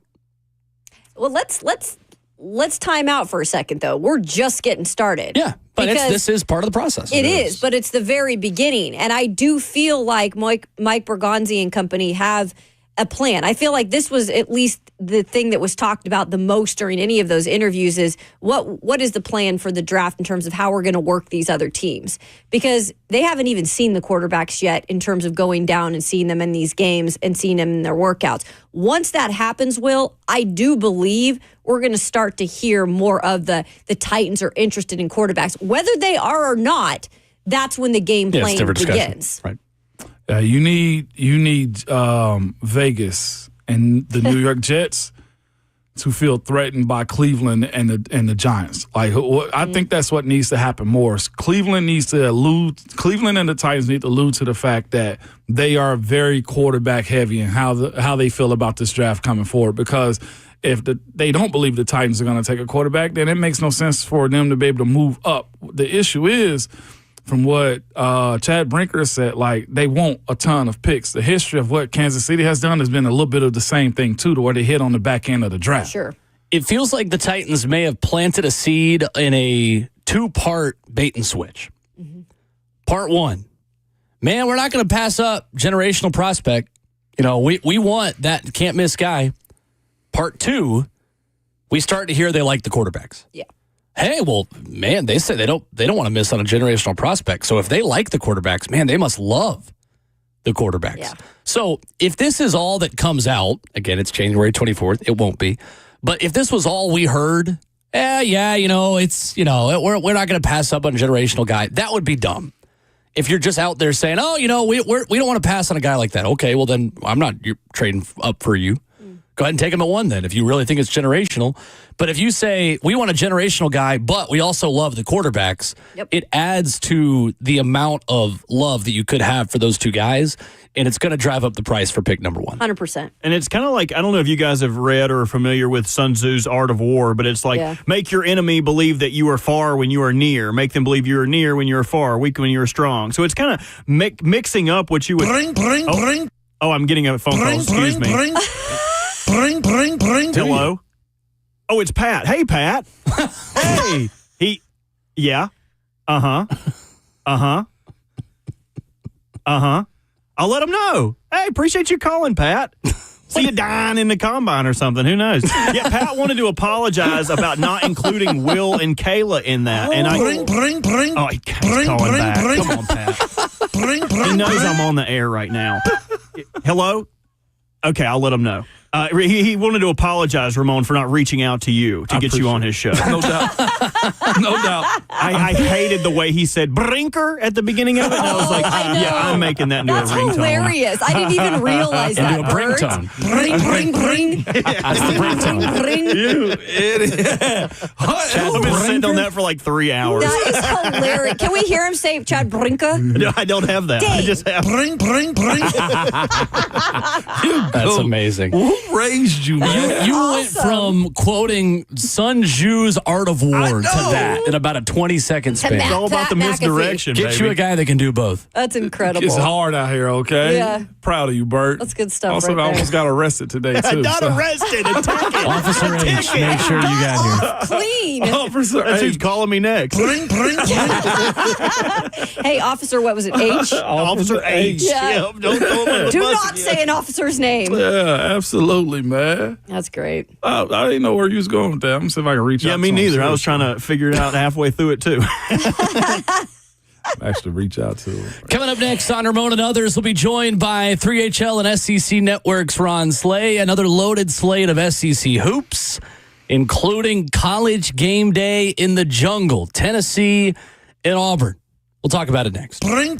Speaker 2: Well, let's time out for a second, though. We're just getting started.
Speaker 3: Yeah, but this is part of the process.
Speaker 2: It is, but it's the very beginning. And I do feel like Mike Bergonzi and company have a plan. I feel like this was at least the thing that was talked about the most during any of those interviews is what is the plan for the draft in terms of how we're going to work these other teams? Because they haven't even seen the quarterbacks yet in terms of going down and seeing them in these games and seeing them in their workouts. Once that happens, Will, I do believe we're going to start to hear more of the Titans are interested in quarterbacks. Whether they are or not, that's when the game plan begins.
Speaker 3: Right.
Speaker 1: You need Vegas and the New York Jets to feel threatened by Cleveland and the Giants. Like, I think that's what needs to happen more. Cleveland and the Titans need to allude to the fact that they are very quarterback heavy and how they feel about this draft coming forward. Because if they don't believe the Titans are going to take a quarterback, then it makes no sense for them to be able to move up. The issue is from what Chad Brinker said, like they want a ton of picks. The history of what Kansas City has done has been a little bit of the same thing, too, to where they hit on the back end of the draft.
Speaker 2: Sure.
Speaker 3: It feels like the Titans may have planted a seed in a 2-part bait and switch. Mm-hmm. Part 1, man, we're not going to pass up generational prospect. You know, we want that can't-miss guy. Part 2, we start to hear they like the quarterbacks.
Speaker 2: Yeah.
Speaker 3: Hey, well, man, they say they don't want to miss on a generational prospect. So if they like the quarterbacks, man, they must love the quarterbacks. Yeah. So if this is all that comes out, again, it's January 24th. It won't be. But if this was all we heard, we're not going to pass up on a generational guy. That would be dumb. If you're just out there saying, we don't want to pass on a guy like that. Okay, well then I'm not trading up for you. Go ahead and take him at 1 then if you really think it's generational. But if you say we want a generational guy, but we also love the quarterbacks, it adds to the amount of love that you could have for those two guys, and it's going to drive up the price for pick number 1.
Speaker 2: 100%.
Speaker 4: And it's kind of like, I don't know if you guys have read or are familiar with Sun Tzu's Art of War, but it's like, make your enemy believe that you are far when you are near. Make them believe you are near when you are far, weak when you are strong. So it's kind of mixing up what you would...
Speaker 6: Bring.
Speaker 4: Oh, I'm getting a phone call. Excuse me. Bring. Hello? Oh, it's Pat. Hey, Pat. Hey. Yeah. Uh-huh. I'll let him know. Hey, appreciate you calling, Pat. See you dying in the combine or something. Who knows? Yeah, Pat wanted to apologize about not including Will and Kayla in that. And
Speaker 6: Bring.
Speaker 4: Oh, he's calling back. Come on, Pat. He knows I'm on the air right now. Hello? Okay, I'll let him know. He wanted to apologize, Ramon, for not reaching out to you to get you on his show.
Speaker 1: No doubt. No doubt.
Speaker 4: I hated the way he said Brinker at the beginning of it. And I was like, I'm making that into a ringtone.
Speaker 2: That's hilarious. I didn't even realize that.
Speaker 3: Into a ringtone.
Speaker 2: Bring.
Speaker 3: That's the ringtone.
Speaker 2: Bring.
Speaker 1: You idiot.
Speaker 4: I've been sitting on that for like 3 hours.
Speaker 2: That is hilarious. Can we hear him say Chad Brinka?
Speaker 4: No, I don't have that.
Speaker 2: Dang.
Speaker 4: I just have
Speaker 6: Bring.
Speaker 3: That's amazing.
Speaker 1: Who raised you, man?
Speaker 3: You went from quoting Sun Tzu's Art of War to that in about a 20-second span.
Speaker 4: It's all about the misdirection,
Speaker 3: Get
Speaker 4: baby.
Speaker 3: you a guy that can do both.
Speaker 2: That's incredible.
Speaker 1: It's hard out here, okay?
Speaker 2: Yeah.
Speaker 1: Proud of you, Burt.
Speaker 2: That's good stuff.
Speaker 1: Also,
Speaker 2: right
Speaker 1: I
Speaker 2: there.
Speaker 1: almost got arrested today, too.
Speaker 4: Not arrested. A ticket.
Speaker 3: Officer H, make sure you got here.
Speaker 2: Clean.
Speaker 1: Officer
Speaker 4: That's who's
Speaker 1: H.
Speaker 4: calling me next.
Speaker 6: Bring.
Speaker 2: Hey, officer, what was it? H?
Speaker 4: Officer H.
Speaker 2: Yeah.
Speaker 4: Don't throw him under the
Speaker 2: Do
Speaker 4: bus
Speaker 2: not
Speaker 4: again.
Speaker 2: say an officer's name.
Speaker 1: Yeah, absolutely, man.
Speaker 2: That's great.
Speaker 1: I didn't know where you was going with that. I'm going to see if I can reach out.
Speaker 4: Yeah, me
Speaker 1: to him.
Speaker 4: neither. I was trying to figure it out halfway through it, too.
Speaker 1: Actually reach out to him.
Speaker 3: Coming up next on Ramon and Others, we'll be joined by 3HL and SEC Network's Ron Slay. Another loaded slate of SEC hoops, including College Game Day in the Jungle, Tennessee and Auburn. We'll talk about it next.
Speaker 6: Bring.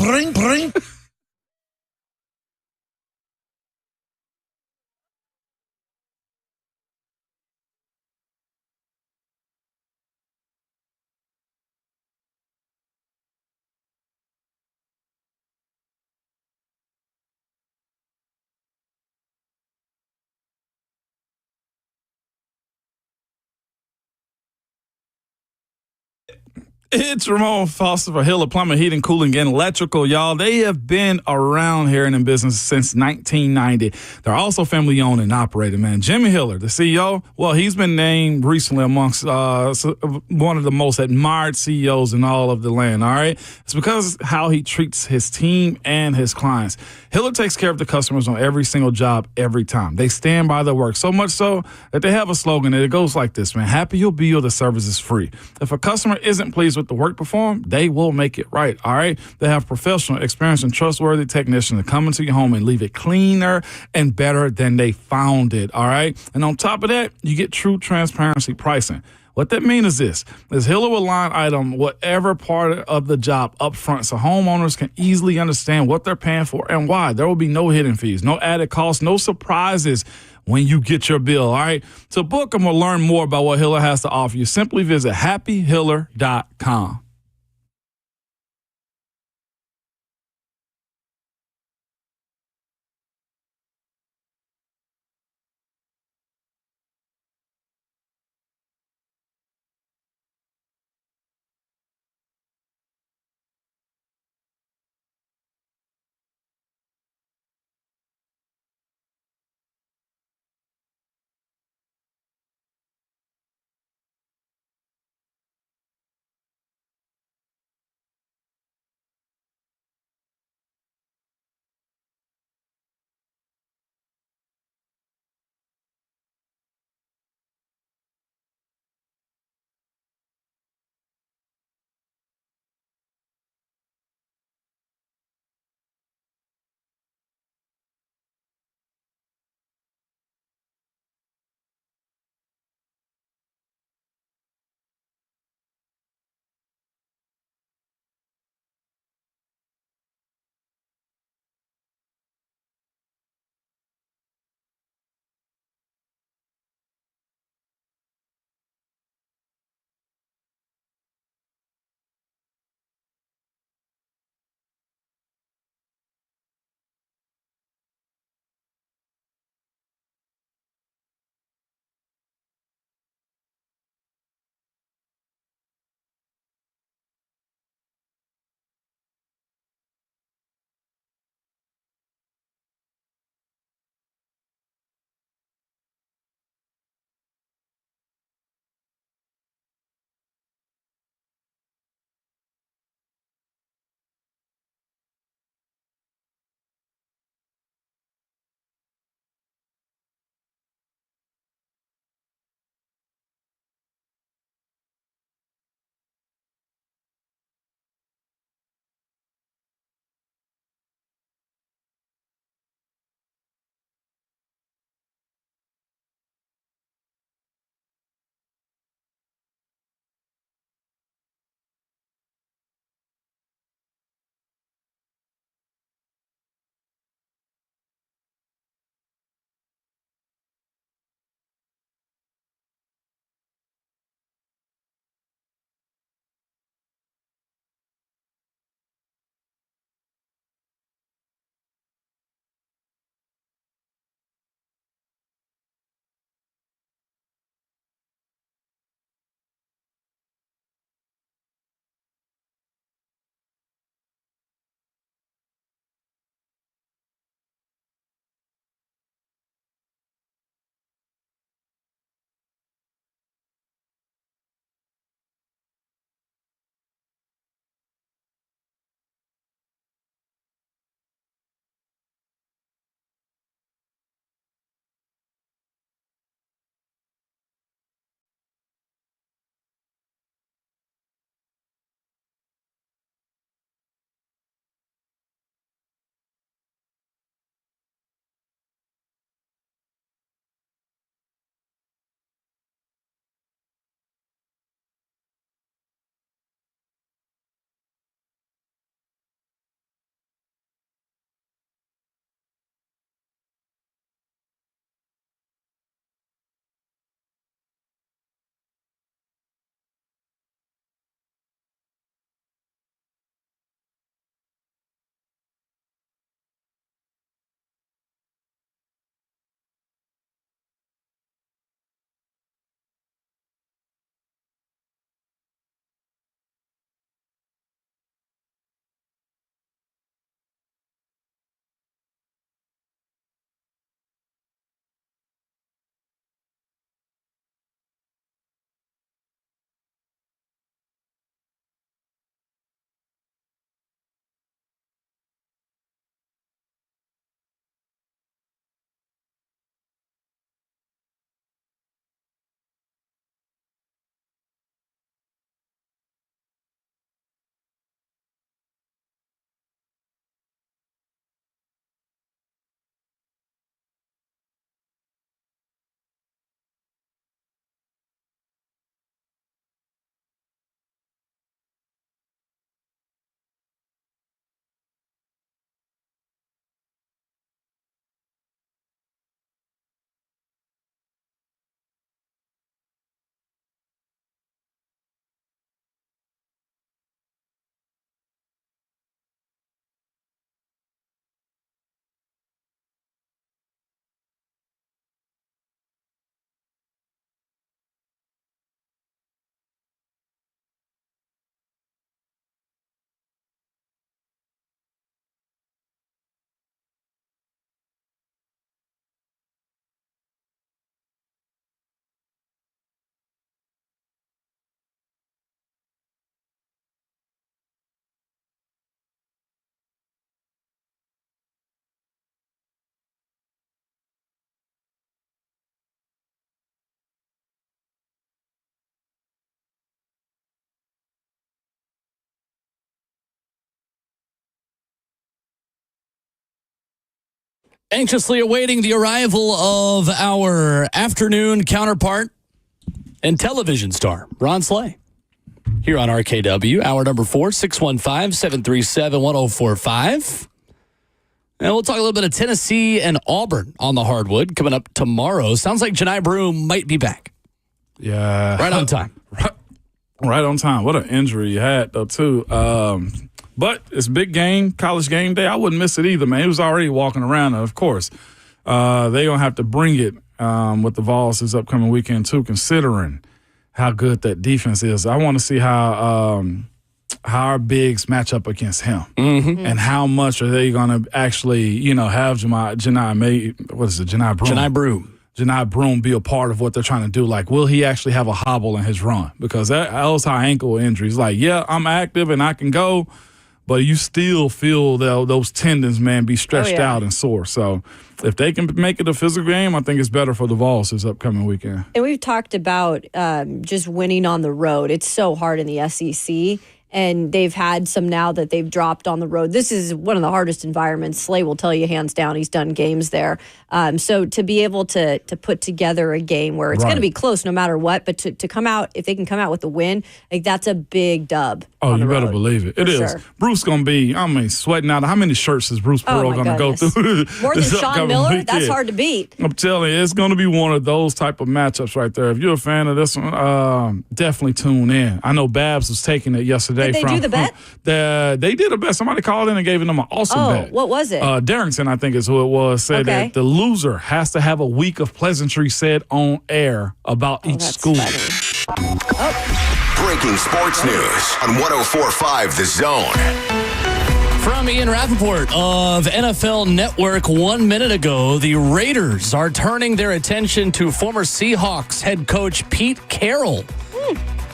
Speaker 1: It's Ramon Foster for Hiller Plumbing, Heating, Cooling, and Electrical, y'all. They have been around here and in business since 1990. They're also family owned and operated, man. Jimmy Hiller, the CEO, well, he's been named recently amongst one of the most admired CEOs in all of the land, all right? It's because how he treats his team and his clients. Hiller takes care of the customers on every single job every time. They stand by their work, so much so that they have a slogan and it goes like this, man. Happy you'll be or the service is free. If a customer isn't pleased with the work performed, they will make it right, all right? They have professional, experienced, and trustworthy technicians that come into your home and leave it cleaner and better than they found it, all right? And on top of that, you get true transparency pricing. What that means is this, is Hiller will line item whatever part of the job up front so homeowners can easily understand what they're paying for and why. There will be no hidden fees, no added costs, no surprises when you get your bill, all right? To book them or learn more about what Hiller has to offer you, simply visit happyhiller.com.
Speaker 3: Anxiously awaiting the arrival of our afternoon counterpart and television star, Ron Slay, here on RKW, hour number 4, 615-737-1045. And we'll talk a little bit of Tennessee and Auburn on the hardwood coming up tomorrow. Sounds like Janai Broom might be back.
Speaker 1: Yeah.
Speaker 3: Right on time.
Speaker 1: Right on time. What an injury you had, though, too. But it's a big game, college game day. I wouldn't miss it either, man. He was already walking around. And of course, they're going to have to bring it with the Vols this upcoming weekend, too, considering how good that defense is. I want to see how our bigs match up against him and how much are they going to actually, have Janai Broom be a part of what they're trying to do. Like, will he actually have a hobble in his run? Because that was how ankle injuries. Like, yeah, I'm active and I can go, but you still feel those tendons, man, be stretched out and sore. So if they can make it a physical game, I think it's better for the Vols this upcoming weekend.
Speaker 2: And we've talked about just winning on the road. It's so hard in the SEC. And they've had some now that they've dropped on the road. This is one of the hardest environments. Slay will tell you hands down he's done games there. So to be able to put together a game where it's going to be close no matter what, but to come out, if they can come out with the win, like that's a big dub.
Speaker 1: Oh, you better believe it. It is.
Speaker 2: Sure.
Speaker 1: Bruce going to be, sweating out. How many shirts is Bruce Pearl going to go through?
Speaker 2: More than Sean Miller? That's hard to beat.
Speaker 1: I'm telling you, it's going to be one of those type of matchups right there. If you're a fan of this one, definitely tune in. I know Babs was taking it yesterday.
Speaker 2: Did they do the bet?
Speaker 1: They did a bet. Somebody called in and gave them an awesome bet.
Speaker 2: What was it?
Speaker 1: Darrington, I think is who it was, said that the loser has to have a week of pleasantry said on air about each school.
Speaker 10: Breaking sports news on 104.5 The Zone.
Speaker 3: From Ian Rappaport of NFL Network 1 minute ago, the Raiders are turning their attention to former Seahawks head coach Pete Carroll,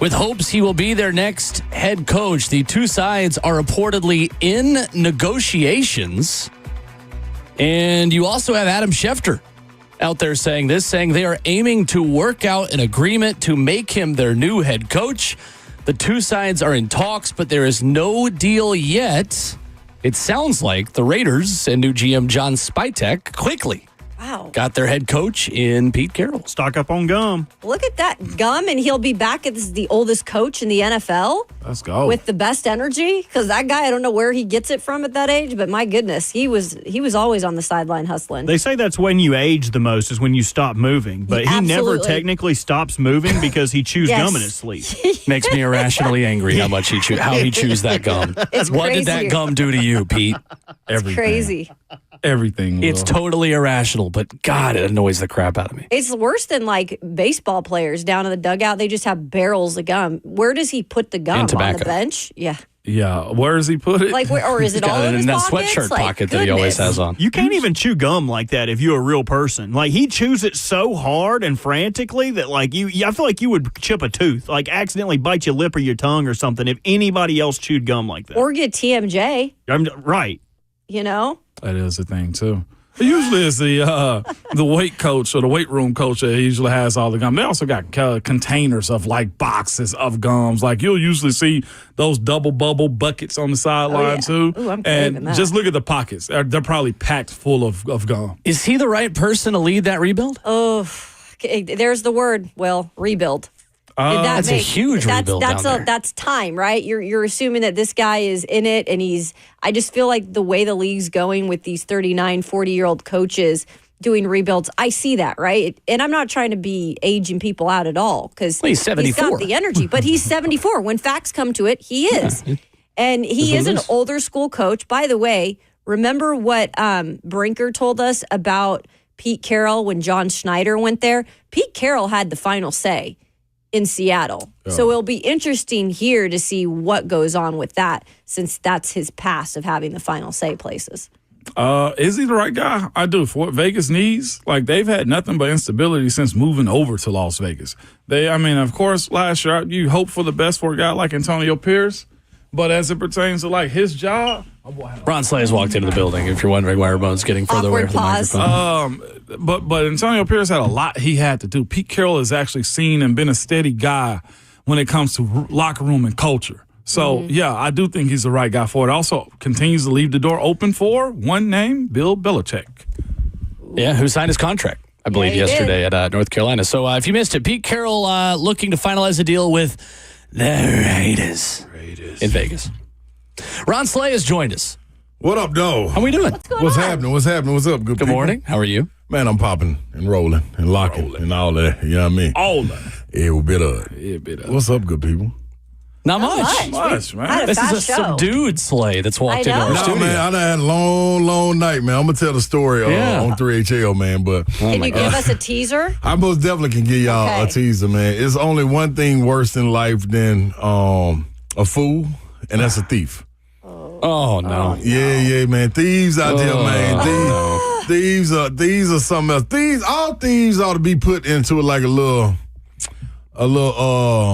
Speaker 3: with hopes he will be their next head coach. The two sides are reportedly in negotiations. And you also have Adam Schefter out there saying they are aiming to work out an agreement to make him their new head coach. The two sides are in talks, but there is no deal yet. It sounds like the Raiders and new GM John Spytek quickly got their head coach in Pete Carroll.
Speaker 4: Stock up on gum.
Speaker 2: Look at that gum, and he'll be back as the oldest coach in the NFL.
Speaker 1: Let's go.
Speaker 2: With the best energy, because that guy, I don't know where he gets it from at that age, but my goodness, he was always on the sideline hustling.
Speaker 4: They say that's when you age the most, is when you stop moving. But he never technically stops moving because he chews gum in his sleep.
Speaker 3: Makes me irrationally angry how much he chews that gum. What did that gum do to you, Pete?
Speaker 2: It's crazy.
Speaker 1: Everything.
Speaker 3: It's totally irrational, but God, it annoys the crap out of me.
Speaker 2: It's worse than like baseball players down in the dugout. They just have barrels of gum. Where does he put the gum? On the bench? Yeah.
Speaker 1: Yeah, where does he put it?
Speaker 2: Like, or is it all in his
Speaker 3: that
Speaker 2: pockets?
Speaker 3: sweatshirt pocket that he always has on?
Speaker 4: You can't even chew gum like that if you're a real person. Like, he chews it so hard and frantically that, like, I feel like you would chip a tooth, like accidentally bite your lip or your tongue or something if anybody else chewed gum like that.
Speaker 2: Or get TMJ.
Speaker 4: Right.
Speaker 2: You know?
Speaker 1: That is a thing, too. It usually is the weight coach or the weight room coach that usually has all the gum. They also got containers of, like, boxes of gums. Like, you'll usually see those double bubble buckets on the sideline, too.
Speaker 2: Ooh, I'm
Speaker 1: and
Speaker 2: that.
Speaker 1: just look at the pockets. They're probably packed full of gum.
Speaker 3: Is he the right person to lead that rebuild?
Speaker 2: Oh, there's the word, rebuild.
Speaker 3: That's a huge rebuild down there.
Speaker 2: That's time, right? You're assuming that this guy is in it, and I just feel like the way the league's going with these 39, 40-year-old coaches doing rebuilds, I see that, right? And I'm not trying to be aging people out at all, because
Speaker 3: he's 74.
Speaker 2: He's got the energy, but he's 74. When facts come to it, he is. Yeah. And he is an older school coach. By the way, remember what Brinker told us about Pete Carroll when John Schneider went there? Pete Carroll had the final say in Seattle. Oh. So it'll be interesting here to see what goes on with that, since that's his past of having the final say places.
Speaker 1: Is he the right guy? I do. For what Vegas needs, like, they've had nothing but instability since moving over to Las Vegas. Of course, last year, you hope for the best for a guy like Antonio Pierce, but as it pertains to, like, his job...
Speaker 3: Ron Slay has walked into the building, if you're wondering why Ramon's getting further away from the microphone.
Speaker 1: But Antonio Pierce had a lot he had to do. Pete Carroll has actually seen and been a steady guy when it comes to locker room and culture. So, yeah, I do think he's the right guy for it. Also continues to leave the door open for one name, Bill Belichick.
Speaker 3: Yeah, who signed his contract, I believe, yesterday at North Carolina. So if you missed it, Pete Carroll looking to finalize a deal with the Raiders in Vegas. Ron Slay has joined us.
Speaker 13: What up, though?
Speaker 3: How we doing?
Speaker 13: What's happening? What's happening? What's up?
Speaker 3: Good morning. How are you?
Speaker 13: Man, I'm popping and rolling and locking and all that. You know what I mean?
Speaker 1: All that.
Speaker 13: Every bit of it. What's up, good people?
Speaker 3: Not much, man. This is a subdued Slay that's walked into our studio.
Speaker 13: Man, I done had a long night, man. I'm going to tell the story on 3HL, man. But
Speaker 2: can you give us a teaser?
Speaker 13: I most definitely can give y'all a teaser, man. It's only one thing worse in life than a fool, and that's a thief.
Speaker 3: Oh, no.
Speaker 13: Yeah, man. Thieves out there, man. Thieves are something else. All thieves ought to be put into like a little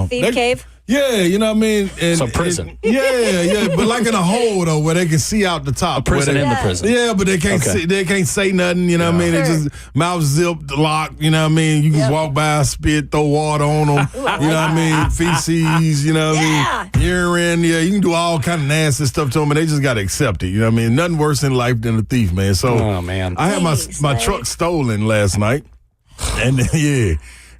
Speaker 2: thief cave.
Speaker 13: Yeah, you know what I mean? And,
Speaker 3: prison.
Speaker 13: But like in a hole, though, where they can see out the top.
Speaker 3: A prison in the prison.
Speaker 13: Yeah, but they can't see, they can't say nothing, you know what I mean? They just mouth zipped, locked, you know what I mean? You can walk by, spit, throw water on them, you know what I mean? Feces, you know what I mean? Urine, you can do all kind of nasty stuff to them, and they just got to accept it, you know what I mean? Nothing worse in life than a thief, man. So I had my truck stolen last night, and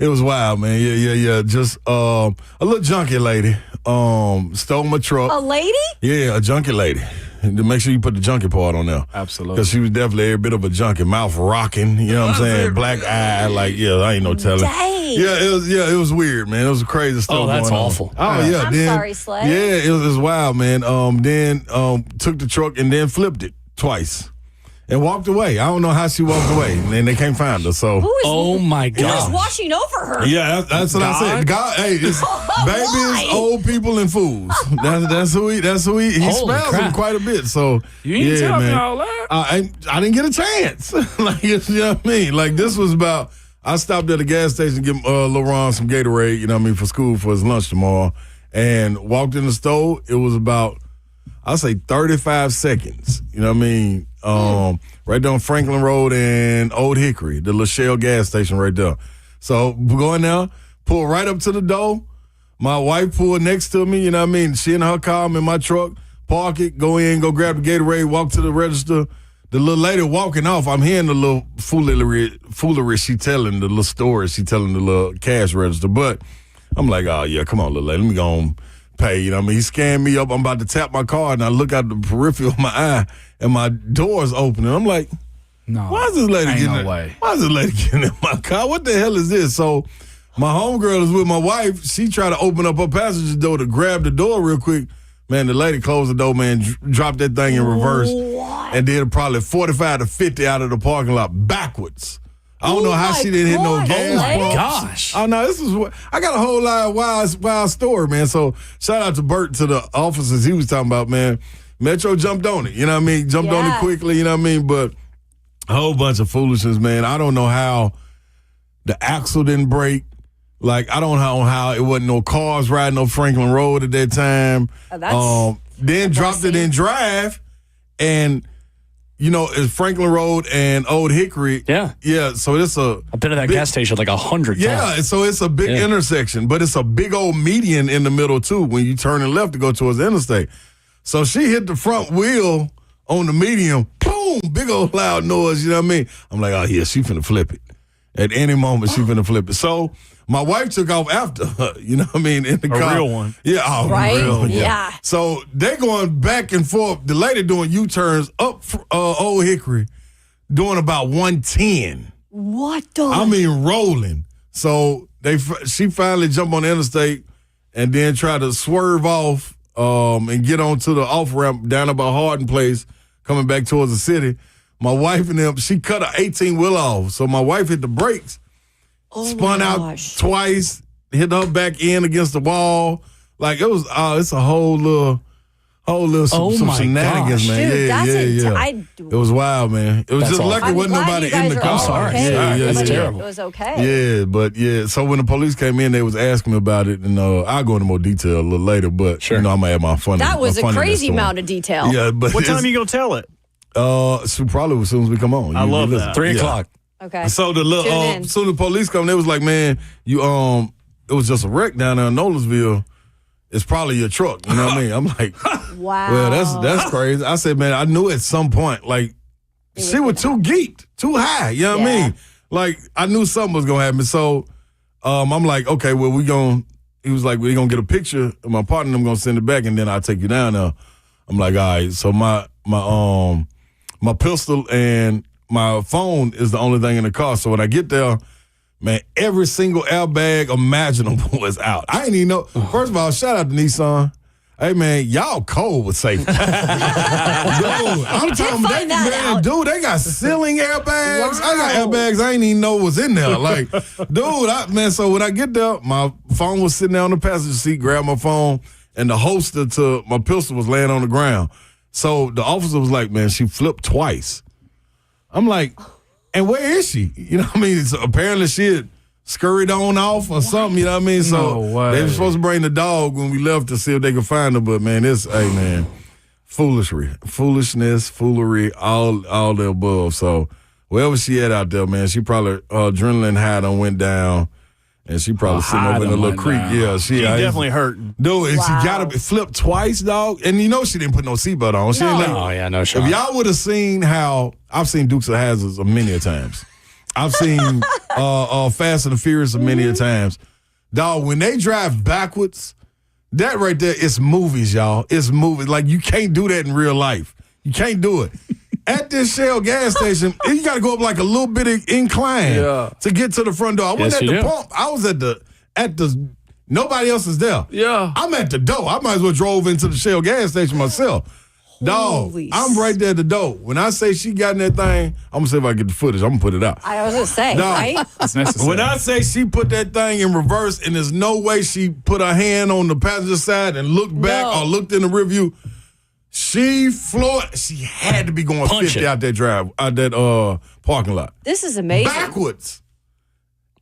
Speaker 13: it was wild, man. Yeah. Just a little junkie lady stole my truck.
Speaker 2: A lady?
Speaker 13: Yeah, a junkie lady. And to make sure you put the junkie part on there.
Speaker 1: Absolutely.
Speaker 13: Because she was definitely a bit of a junkie. Mouth rocking, you know what I'm saying? Black eye, I ain't no telling.
Speaker 2: Dang.
Speaker 13: Yeah, it was weird, man. It was crazy stuff going on.
Speaker 3: Oh, that's awful.
Speaker 13: Oh, yeah.
Speaker 2: I'm sorry, Slay.
Speaker 13: Yeah, it was wild, man. Then took the truck and then flipped it twice. And walked away. I don't know how she walked away, and they can't find her. So,
Speaker 3: my God,
Speaker 2: who's watching over her?
Speaker 13: Yeah, that's what I said. God, it's babies, old people, and fools. That's who he smells them quite a bit. So
Speaker 1: you ain't tell me all that.
Speaker 13: I didn't get a chance. You know what I mean? Like this was about. I stopped at a gas station to give LaRon some Gatorade. You know what I mean, for school for his lunch tomorrow, and walked in the store. It was about, I'll say 35 seconds. You know what I mean? Right there on Franklin Road and Old Hickory, the LaShelle gas station right there. So going there, pull right up to the door. My wife pulled next to me, you know what I mean? She in her car, I'm in my truck, park it, go in, go grab the Gatorade, walk to the register. The little lady walking off, I'm hearing the little foolery she telling, the little story she telling the little cash register. But I'm like, oh, yeah, come on, little lady, let me go and pay. You know what I mean? He scanned me up. I'm about to tap my card, and I look out the peripheral of my eye, and my door's opening. I'm like,
Speaker 1: no,
Speaker 13: why is this lady getting in my car? What the hell is this? So my homegirl is with my wife. She tried to open up her passenger door to grab the door real quick. Man, the lady closed the door, man, dropped that thing in reverse, and did probably 45 to 50 out of the parking lot backwards. I don't know how she didn't hit no gas pumps.
Speaker 3: Oh, my gosh.
Speaker 13: Oh, no, this is what I got a whole lot of wild story, man. So shout out to Burt, to the officers he was talking about, man. Metro jumped on it, you know what I mean? Jumped on it quickly, you know what I mean? But a whole bunch of foolishness, man. I don't know how the axle didn't break. Like, I don't know how it wasn't no cars riding up Franklin Road at that time. Then dropped it in drive, and you know, it's Franklin Road and Old Hickory.
Speaker 3: Yeah.
Speaker 13: So it's
Speaker 3: I've been to that gas station like 100 times.
Speaker 13: Yeah, so it's a big intersection, but it's a big old median in the middle too when you turn left to go towards the interstate. So she hit the front wheel on the median, boom, big old loud noise, you know what I mean? I'm like, oh yeah, she finna flip it. At any moment, she finna flip it. So my wife took off after her, you know what I mean, in the car.
Speaker 1: A real one.
Speaker 13: Yeah, real. Yeah. So they going back and forth. The lady doing U-turns up Old Hickory, doing about 110.
Speaker 2: What the?
Speaker 13: I mean, rolling. So she finally jumped on the interstate and then tried to swerve off and get onto the off-ramp down about Hardin Place, coming back towards the city. My wife and them, she cut an 18-wheel off. So my wife hit the brakes. Spun out twice, hit her back in against the wall. Like, it was, it's a whole little some shenanigans, man.
Speaker 2: Dude,
Speaker 13: it was wild, man. It was just lucky wasn't nobody in the car.
Speaker 2: I'm sorry.
Speaker 3: That's terrible.
Speaker 2: It was okay.
Speaker 13: So when the police came in, they was asking me about it, and I'll go into more detail a little later, but you know, I'm gonna have my fun.
Speaker 2: That was a crazy amount of detail.
Speaker 4: Yeah, but what time are you gonna tell it?
Speaker 13: So probably as soon as we come on.
Speaker 4: I love that.
Speaker 3: 3 o'clock.
Speaker 2: Okay.
Speaker 13: So the little soon the police come, they was like, man, you it was just a wreck down there in Nolensville. It's probably your truck. You know what I mean? I'm like,
Speaker 2: wow.
Speaker 13: Well, that's crazy. I said, man, I knew at some point, like She was too geeked, too high. You know what I mean? Like, I knew something was going to happen. So I'm like, okay, well, he was like, we're going to get a picture of my partner and I'm going to send it back and then I'll take you down there. I'm like, all right. So my pistol and my phone is the only thing in the car. So when I get there, man, every single airbag imaginable was out. I ain't even know. First of all, shout out to Nissan. Hey, man, y'all cold with safety. Dude, I'm talking about dude, they got ceiling airbags. Wow. I got airbags I ain't even know was in there. Like, dude, so when I get there, my phone was sitting there on the passenger seat, grabbed my phone, and the holster to my pistol was laying on the ground. So the officer was like, man, she flipped twice. I'm like, and where is she? You know what I mean? So apparently she had scurried on off or something, you know what I mean? So they were supposed to bring the dog when we left to see if they could find her, but man, foolishness, foolery, all the above. So wherever she had out there, man, she probably adrenaline high done went down. And she probably sitting over in a little creek. Down. Yeah, she
Speaker 4: definitely hurting.
Speaker 13: Dude, and she got to be flipped twice, dog. And you know she didn't put no seatbelt on. She ain't like,
Speaker 3: no shot.
Speaker 13: If y'all would have seen how I've seen Dukes of Hazzards many a times. I've seen Fast and the Furious many a times. Dog, when they drive backwards, that right there, it's movies, y'all. It's movies. Like, you can't do that in real life. You can't do it. At this Shell gas station, you got to go up like a little bit of incline to get to the front door. I wasn't at the pump. I was at the nobody else is there.
Speaker 1: Yeah.
Speaker 13: I'm at the door. I might as well drove into the Shell gas station myself. Dog, I'm right there at the door. When I say she got in that thing, I'm going to see if I get the footage. I'm going to put it out.
Speaker 2: I was going to say, right?
Speaker 1: It's necessary.
Speaker 13: When I say she put that thing in reverse and there's no way she put her hand on the passenger side and looked back or looked in the rear view, she floored. She had to be going 50 out that parking lot.
Speaker 2: This is amazing.
Speaker 13: Backwards.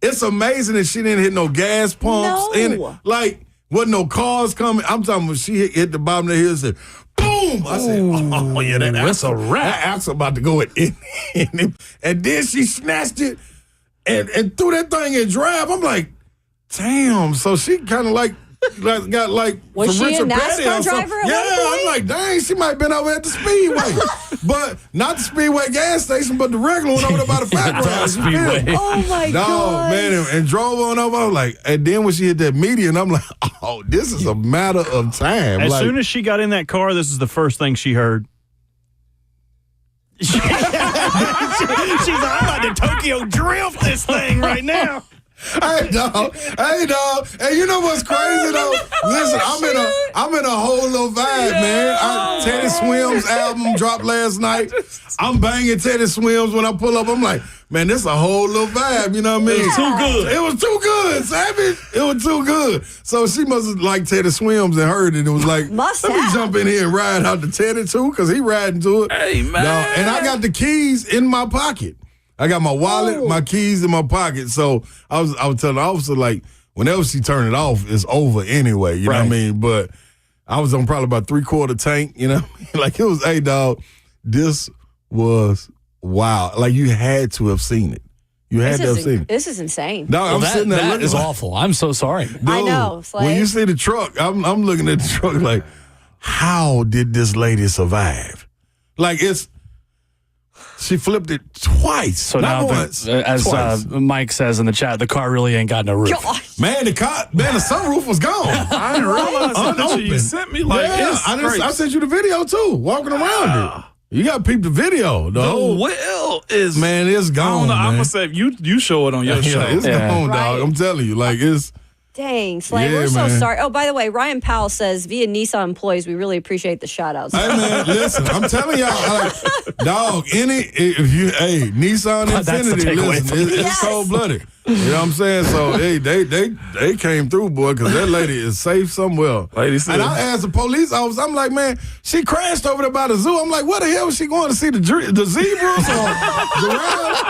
Speaker 13: It's amazing that she didn't hit no gas pumps.
Speaker 2: No.
Speaker 13: Like, wasn't no cars coming. I'm talking about she hit the bottom of the hill and said, boom! I said, oh, yeah, that's a wrap. That axle about to go in. And then she snatched it and threw that thing in drive. I'm like, damn. So she kind of like got like
Speaker 2: was
Speaker 13: some
Speaker 2: she
Speaker 13: Richard
Speaker 2: a
Speaker 13: Petty
Speaker 2: NASCAR
Speaker 13: or something.
Speaker 2: driver at
Speaker 13: Yeah,
Speaker 2: one point?
Speaker 13: I'm like, dang, she might have been over at the Speedway. But not the Speedway gas station, but the regular one over there by the fat grass.
Speaker 3: Speedway.
Speaker 2: Oh, my God.
Speaker 13: Man, and drove on over. I was like, and then when she hit that median, I'm like, oh, this is a matter of time.
Speaker 4: As soon as she got in that car, this is the first thing she heard. She's like, I'm about to Tokyo drift this thing right now.
Speaker 13: Hey dog. And you know what's crazy though? Listen, I'm in a whole little vibe, man. Teddy Swims album dropped last night. I'm banging Teddy Swims when I pull up. I'm like, man, this a whole little vibe. You know what I mean?
Speaker 1: It was too good.
Speaker 13: It was too good, Savage. It was too good. So she must have liked Teddy Swims and heard it. And it was like, let me jump in here and ride out to Teddy too, because he riding to it.
Speaker 1: Hey, man.
Speaker 13: And I got the keys in my pocket. I got my wallet, my keys in my pocket. So I was telling the officer, like, whenever she turned it off, it's over anyway. You know what I mean? But I was on probably about 3/4 tank, you know? Like, it was, hey, dog, this was wild. Like, you had to have seen it. You had to have seen it.
Speaker 2: This is insane.
Speaker 13: Dog, sitting there
Speaker 3: that is awful. I'm so sorry.
Speaker 13: Dude,
Speaker 2: I know.
Speaker 13: when you see the truck, I'm looking at the truck like, how did this lady survive? Like, she flipped it twice.
Speaker 3: So
Speaker 13: not
Speaker 3: now,
Speaker 13: once.
Speaker 3: as Mike says in the chat, the car really ain't got no roof.
Speaker 2: Gosh.
Speaker 13: Man, the sunroof was gone.
Speaker 1: I didn't realize that you sent me like
Speaker 13: I sent you the video too, walking around it. You got to peep the video.
Speaker 1: The wheel is
Speaker 13: it's gone.
Speaker 1: I don't know.
Speaker 13: Man.
Speaker 1: I'm gonna say you show it on your show.
Speaker 13: It's gone,
Speaker 2: Right.
Speaker 13: dog. I'm telling you, like it's.
Speaker 2: Dang, Slay,
Speaker 13: Yeah,
Speaker 2: we're so
Speaker 13: man.
Speaker 2: sorry. Oh, by the way, Ryan Powell says, via Nissan employees, we really appreciate the shout-outs.
Speaker 13: Hey, man, listen, I'm telling y'all, dog, Nissan
Speaker 3: That's the
Speaker 13: Infinity,
Speaker 3: takeaway
Speaker 13: listen, it's cold-blooded. You know what I'm saying? So, hey, they came through, boy, because that lady is safe somewhere. And I asked the police officer, I'm like, man, she crashed over there by the zoo. I'm like, where the hell was she going to see the zebras or giraffes?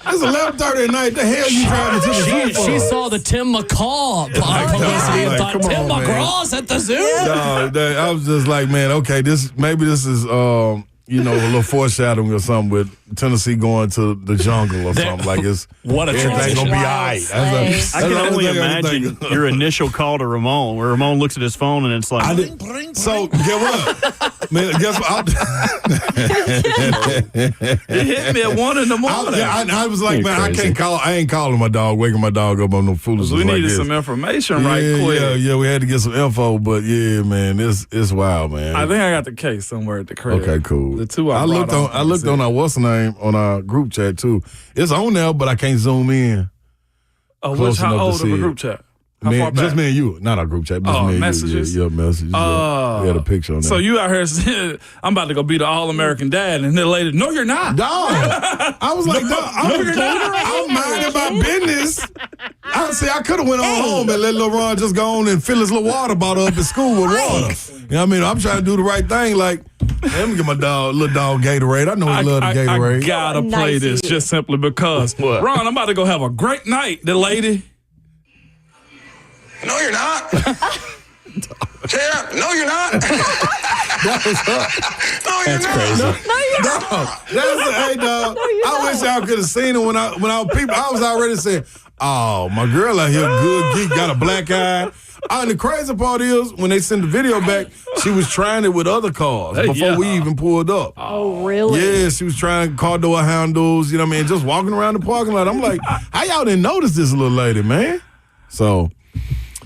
Speaker 13: It's 11:30 at night. The hell you driving to the zoo for?
Speaker 3: She saw the Tim McCaw publicity and thought, Tim McCraw's at the zoo?
Speaker 13: No, I was just like, man, okay, maybe this is, a little foreshadowing or something with Tennessee going to the jungle or something. Like it's
Speaker 3: what a
Speaker 13: everything's gonna be all right.
Speaker 4: I can only imagine your initial call to Ramon, where Ramon looks at his phone and it's like,
Speaker 13: so get what? Man, guess what?
Speaker 1: It hit me at 1 in the morning.
Speaker 13: I was like, man, I ain't calling my dog, waking my dog up on no foolishness.
Speaker 1: We
Speaker 13: like
Speaker 1: needed
Speaker 13: this.
Speaker 1: some information right quick.
Speaker 13: Yeah, we had to get some info, but yeah, man, it's wild, man.
Speaker 1: I think I got the case somewhere at the crib.
Speaker 13: Okay, cool.
Speaker 1: The two I
Speaker 13: looked on our what's the name on our group chat too. It's on there, but I can't zoom in.
Speaker 1: Oh, how old of a group chat? How far back?
Speaker 13: Just me and you, not our group chat. Just me and
Speaker 1: messages?
Speaker 13: You. Yeah, messages. We had a picture on there.
Speaker 1: So you out here saying, I'm about to go be the All-American dad, and the lady, no, you're not.
Speaker 13: Dog. I was like, dog, I'm minding my business. I could have went on home and let LeBron just go on and fill his little water bottle up at school with water. You know what I mean? I'm trying to do the right thing. Like, let me get my little dog Gatorade. I know he love the Gatorade.
Speaker 1: I gotta play this just simply because. Ron, I'm about to go have a great night. The lady.
Speaker 14: No, you're not. Chair, no, you're not.
Speaker 13: That was her.
Speaker 14: No, you're
Speaker 3: That's
Speaker 14: not.
Speaker 3: crazy.
Speaker 2: No, you're not.
Speaker 13: Hey, dog. I wish y'all could have seen it when I was already saying, oh, my girl out here, good geek, got a black eye. And the crazy part is, when they sent the video back, she was trying it with other cars before we even pulled up.
Speaker 2: Oh, really?
Speaker 13: Yeah, she was trying car door handles, you know what I mean, just walking around the parking lot. I'm like, how y'all didn't notice this little lady, man? So...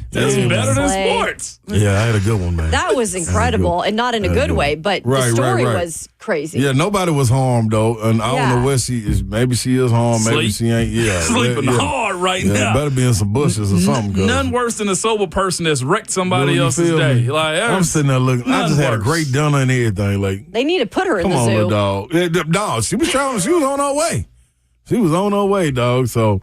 Speaker 1: That's better than sports.
Speaker 13: Yeah, I had a good one, man.
Speaker 2: That was incredible, and not in a good way, but the story was crazy.
Speaker 13: Yeah, nobody was harmed, though, and I don't know where she is. Maybe she is harmed, maybe she ain't. Yeah,
Speaker 1: Sleeping hard right now.
Speaker 13: Better be in some bushes or something.
Speaker 1: None worse than a sober person that's wrecked somebody else's day. Like,
Speaker 13: I'm sitting there looking. I just had a great dinner and everything. Like,
Speaker 2: they need to put her in the zoo.
Speaker 13: Come on, dog. Dog, she was trying. She was on her way. She was on her way, dog. So.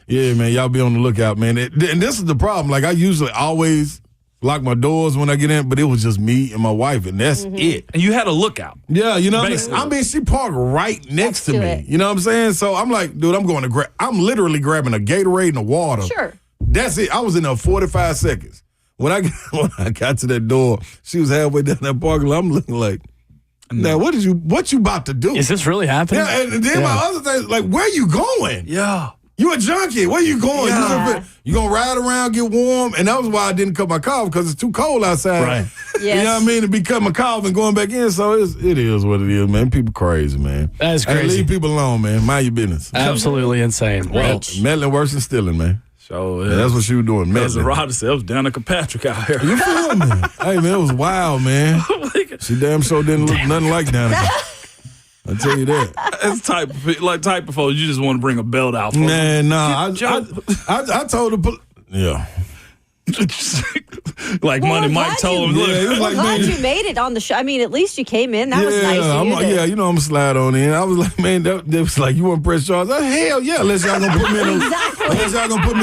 Speaker 13: Yeah, man, y'all be on the lookout, man. And this is the problem. Like, I usually always lock my doors when I get in, but it was just me and my wife, and that's it.
Speaker 1: And you had a lookout.
Speaker 13: Yeah, you know what I mean? I mean, she parked right next to me. You know what I'm saying? So I'm like, dude, I'm literally grabbing a Gatorade and a water.
Speaker 2: Sure.
Speaker 13: That's it. I was in there 45 seconds. When I got to that door, she was halfway down that parking lot. I'm looking like, now, what you about to do?
Speaker 3: Is this really happening?
Speaker 13: Yeah, and then my other thing, like, where you going?
Speaker 1: Yeah.
Speaker 13: You a junkie. Where you going?
Speaker 2: Yeah.
Speaker 13: You gonna ride around, get warm, and that was why I didn't cut my car because it's too cold outside.
Speaker 3: Right.
Speaker 2: Yes.
Speaker 13: You know what I mean? To be cutting my car and going back in. So it is what it is, man. People crazy, man.
Speaker 3: That is
Speaker 13: Hey,
Speaker 3: crazy.
Speaker 13: leave people alone, man. Mind your business.
Speaker 3: Absolutely insane. Well,
Speaker 13: meddling worse than stealing, man.
Speaker 1: So
Speaker 13: Yeah, that's what she was doing.
Speaker 1: As a
Speaker 13: Meddling.
Speaker 1: Roger said, it was Danica Patrick out here.
Speaker 13: You feel me? Hey, man, it was wild, man. She damn sure didn't look nothing like Danica. I tell you that.
Speaker 1: It's type of folks, you just want to bring a belt out for
Speaker 13: Man, nah. I told her, yeah.
Speaker 1: Like
Speaker 2: Well,
Speaker 1: Money
Speaker 2: I'm
Speaker 1: Mike
Speaker 2: glad
Speaker 1: told him,
Speaker 13: you-
Speaker 1: look.
Speaker 13: Yeah, he was like,
Speaker 2: Glad
Speaker 13: man,
Speaker 2: you made it on the show. I mean, at least you came in. That was nice of you.
Speaker 13: yeah, you know I'm slide on in. I was like, man, they was like, you want to press charges? Hell yeah, unless y'all gonna put me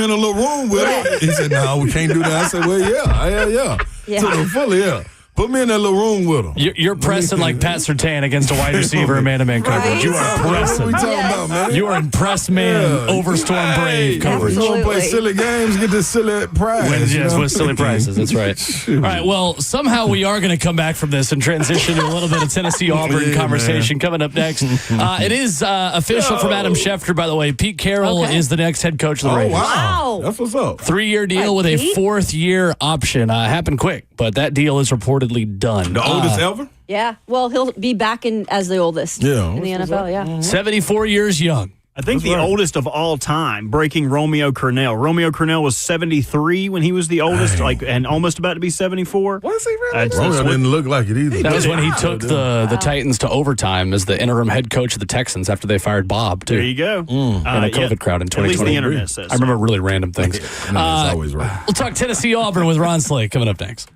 Speaker 13: in a little room with her. He said, no, we can't do that. I said, well, yeah.
Speaker 2: Yeah.
Speaker 13: To the fully, yeah. Put me in that little room with her.
Speaker 3: you're pressing like Pat Surtain against a wide receiver and man-to-man coverage. You are
Speaker 13: What
Speaker 3: pressing.
Speaker 13: we talking about, man?
Speaker 3: You are in press man,
Speaker 13: Yeah.
Speaker 3: over storm brave coverage.
Speaker 13: We gonna play
Speaker 2: Absolutely.
Speaker 13: silly games, get this silly prize.
Speaker 3: Yes,
Speaker 13: you know?
Speaker 3: with silly prices. That's right. All right. Well, somehow we are going to come back from this and transition to a little bit of Tennessee Auburn
Speaker 13: Yeah,
Speaker 3: conversation coming up next. It is official from Adam Schefter, by the way. Pete Carroll is the next head coach of the
Speaker 13: Oh,
Speaker 3: Raiders.
Speaker 13: wow. That's what's up.
Speaker 3: 3-year deal with a
Speaker 2: Pete?
Speaker 3: 4th-year option. Happened quick, but that deal is reportedly done.
Speaker 13: The oldest ever?
Speaker 2: Yeah. Well, he'll be back in as the oldest
Speaker 13: Yeah.
Speaker 2: in the NFL. Yeah.
Speaker 3: 74 years young.
Speaker 4: I think the oldest of all time, breaking Romeo Cornell. Romeo Cornell was 73 when he was the oldest, and almost about to be 74.
Speaker 1: Was he really?
Speaker 13: Romeo didn't look like it either.
Speaker 3: That was when he took the Titans to overtime as the interim head coach of the Texans after they fired Bob, too.
Speaker 4: There you go.
Speaker 3: In a COVID crowd in 2020.
Speaker 4: At least the internet says
Speaker 3: I remember really random things.
Speaker 13: It's always right.
Speaker 3: We'll talk Tennessee Auburn with Ron Slay coming up next.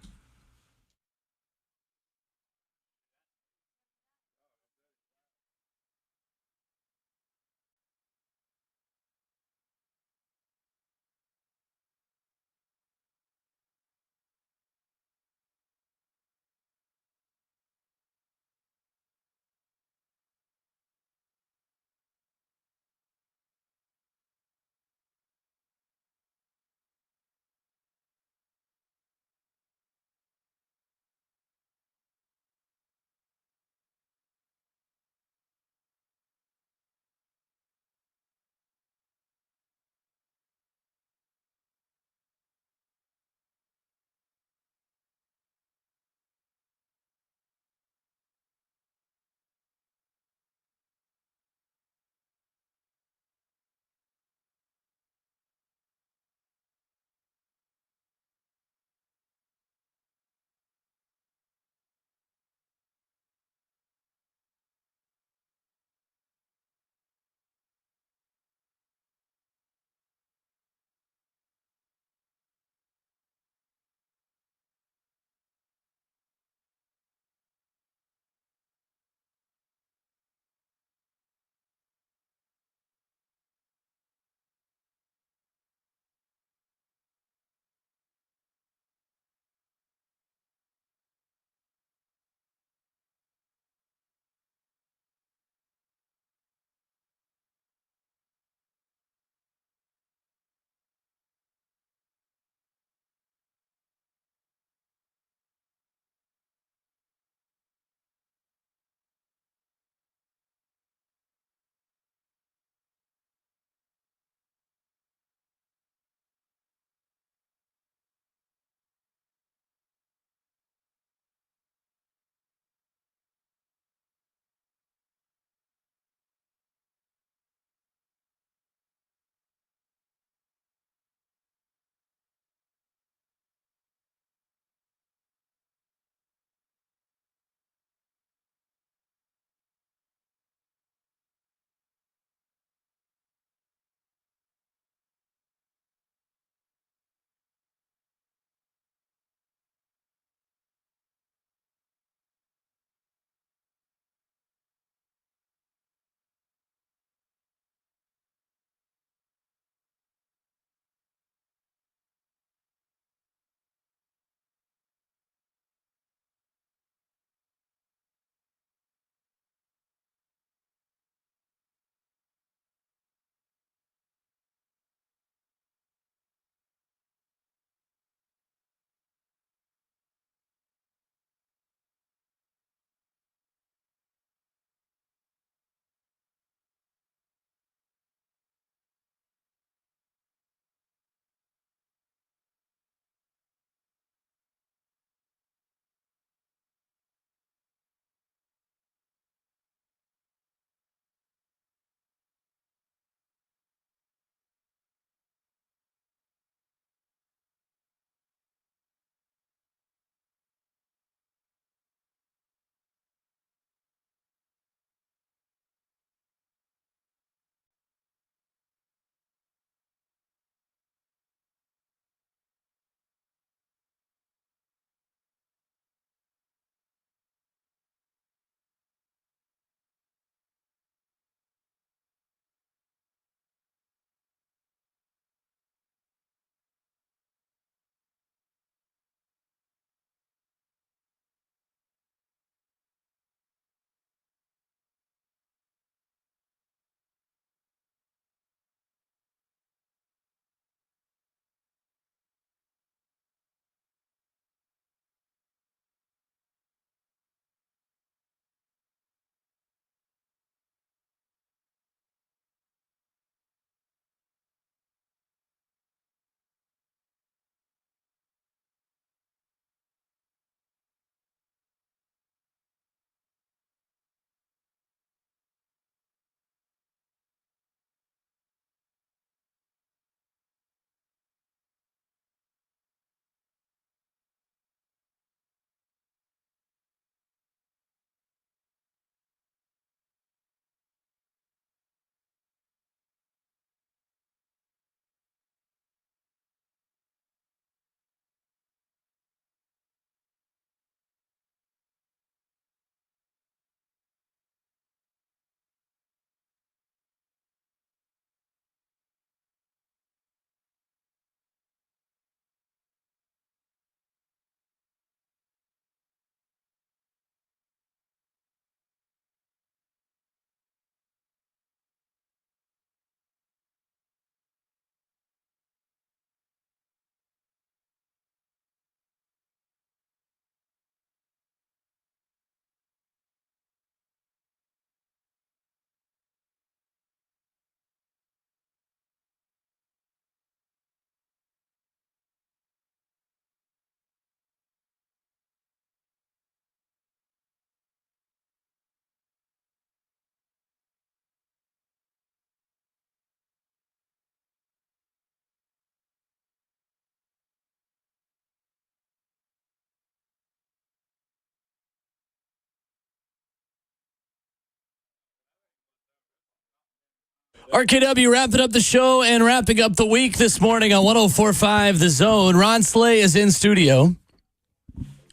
Speaker 3: RKW wrapping up the show and wrapping up the week this morning on 104.5 The Zone. Ron Slay is in studio.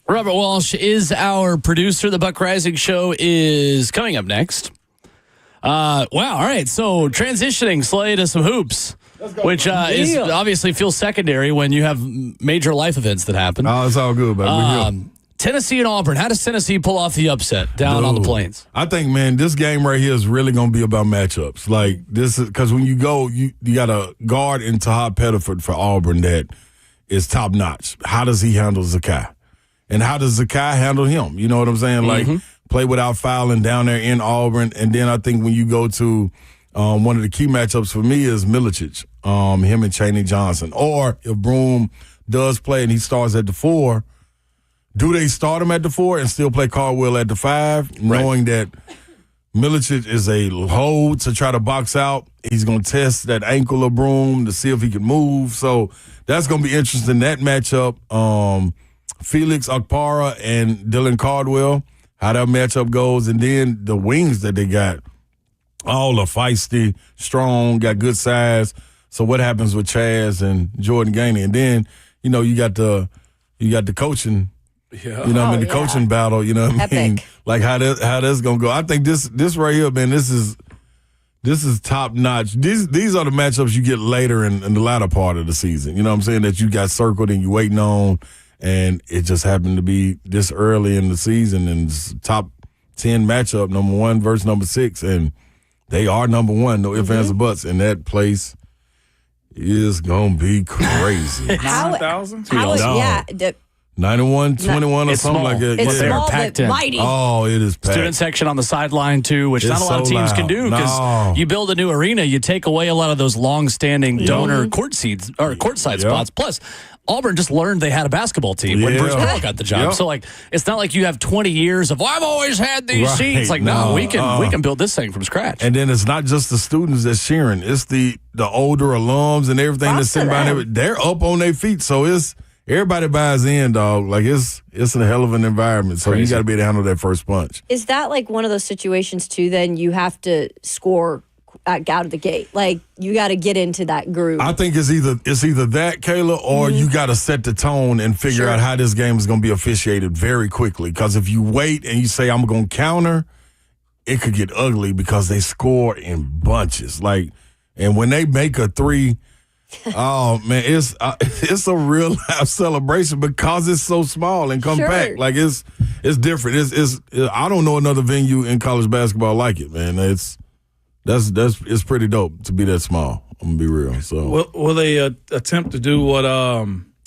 Speaker 3: Robert Walsh is our producer. The Buck Rising Show is coming up next. Wow, all right. So transitioning, Slay, to some hoops, which is obviously feels secondary when you have major life events that happen.
Speaker 13: Oh, it's all good, baby.
Speaker 3: Tennessee and Auburn. How does Tennessee pull off the upset down on the Plains?
Speaker 13: I think, man, this game right here is really going to be about matchups. Like, this is because when you go, you got a guard in Tahad Pettiford for Auburn that is top notch. How does he handle Zakai? And how does Zakai handle him? You know what I'm saying? Like, play without fouling down there in Auburn. And then I think when you go to one of the key matchups for me is Milicic, him and Chaney Johnson. Or if Broome does play and he starts at the 4, do they start him at the 4 and still play Caldwell at the 5, knowing that Milicic is a hold to try to box out? He's going to test that ankle of Broome to see if he can move. So that's going to be interesting, that matchup. Felix Okpara and Dylan Caldwell, how that matchup goes. And then the wings that they got, all are feisty, strong, got good size. So what happens with Chaz and Jordan Gainey? And then, you got the coaching. Yeah. The coaching battle, you know what I mean? Like how that's gonna go. I think this right here, man, this is top notch. These are the matchups you get later in the latter part of the season. You know what I'm saying? That you got circled and you waiting on, and it just happened to be this early in the season, and it's top 10 matchup, number 1 versus number 6, and they are number 1, no ifs, ands, or buts, and that place is gonna be crazy.
Speaker 1: 9,000?
Speaker 2: Yeah.
Speaker 13: 91-21 or something like that.
Speaker 2: It's small but mighty.
Speaker 13: Oh, it is packed.
Speaker 3: Student section on the sideline, too, which not a lot of teams can do because you build a new arena, you take away a lot of those long-standing donor courtside spots. Plus, Auburn just learned they had a basketball team when Bruce Pearl got the job. So, it's not like you have 20 years of, I've always had these seats. Like, no, we can build this thing from scratch.
Speaker 13: And then it's not just the students that's cheering. It's the older alums and everything that's sitting behind. They're up on their feet, so it's everybody buys in, dog. Like, it's a hell of an environment. So you got to be able to handle that first punch.
Speaker 2: Is that like one of those situations, too, then you have to score out of the gate? Like, you got to get into that groove. I
Speaker 13: think it's either that, Kayla, or you got to set the tone and figure out how this game is going to be officiated very quickly. Because if you wait and you say, I'm going to counter, it could get ugly because they score in bunches. Like, and when they make a 3... oh man, it's a real life celebration because it's so small and compact. Like it's different. It's I don't know another venue in college basketball like it, man. It's pretty dope to be that small. I'm gonna be real. So
Speaker 1: will they attempt to do what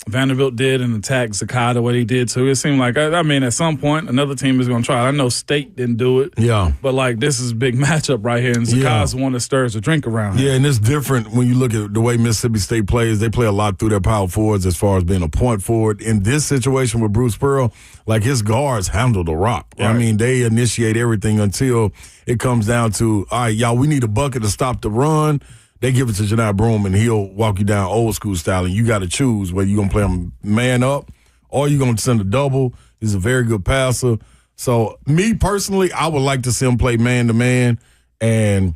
Speaker 1: Vanderbilt did and attack Zakai the way they did too? It seemed like at some point another team is going to try. I know State didn't do it.
Speaker 13: Yeah,
Speaker 1: but this is a big matchup right here, and Zakai's the one that stirs the drink around.
Speaker 13: Yeah, and it's different when you look at the way Mississippi State plays. They play a lot through their power forwards as far as being a point forward. In this situation with Bruce Pearl, his guards handle the rock. Right. I mean, they initiate everything until it comes down to, all right, y'all, we need a bucket to stop the run. They give it to Janai Broome, and he'll walk you down old school style, and you got to choose whether you're going to play him man up or you're going to send a double. He's a very good passer. So, me personally, I would like to see him play man-to-man and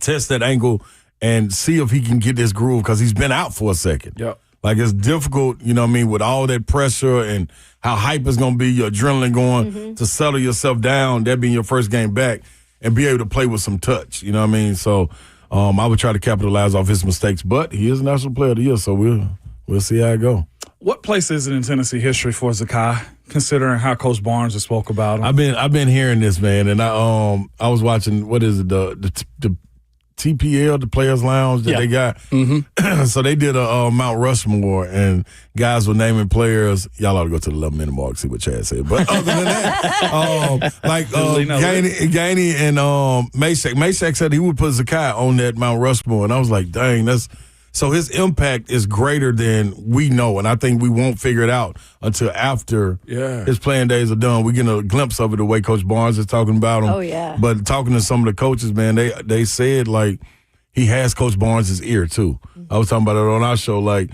Speaker 13: test that ankle and see if he can get this groove because he's been out for a second.
Speaker 1: Yep.
Speaker 13: It's difficult, with all that pressure and how hype is going to be, your adrenaline going to settle yourself down, that being your first game back, and be able to play with some touch. You know what I mean? So, I would try to capitalize off his mistakes, but he is National Player of the Year, so we'll see how it go.
Speaker 1: What place is it in Tennessee history for Zakai, considering how Coach Barnes has spoke about him?
Speaker 13: I've been hearing this, man, and I was watching the TPL, the Players Lounge that they got. So they did a Mount Rushmore, and guys were naming players. Y'all ought to go to the 11-minute mark, see what Chad said. But other than that, Gainey and Meshack. Meshack said he would put Zakai on that Mount Rushmore, and I was like, dang, so his impact is greater than we know, and I think we won't figure it out until after his playing days are done. We get a glimpse of it the way Coach Barnes is talking about him.
Speaker 2: Oh, yeah.
Speaker 13: But talking to some of the coaches, man, they said, he has Coach Barnes' ear, too. I was talking about it on our show.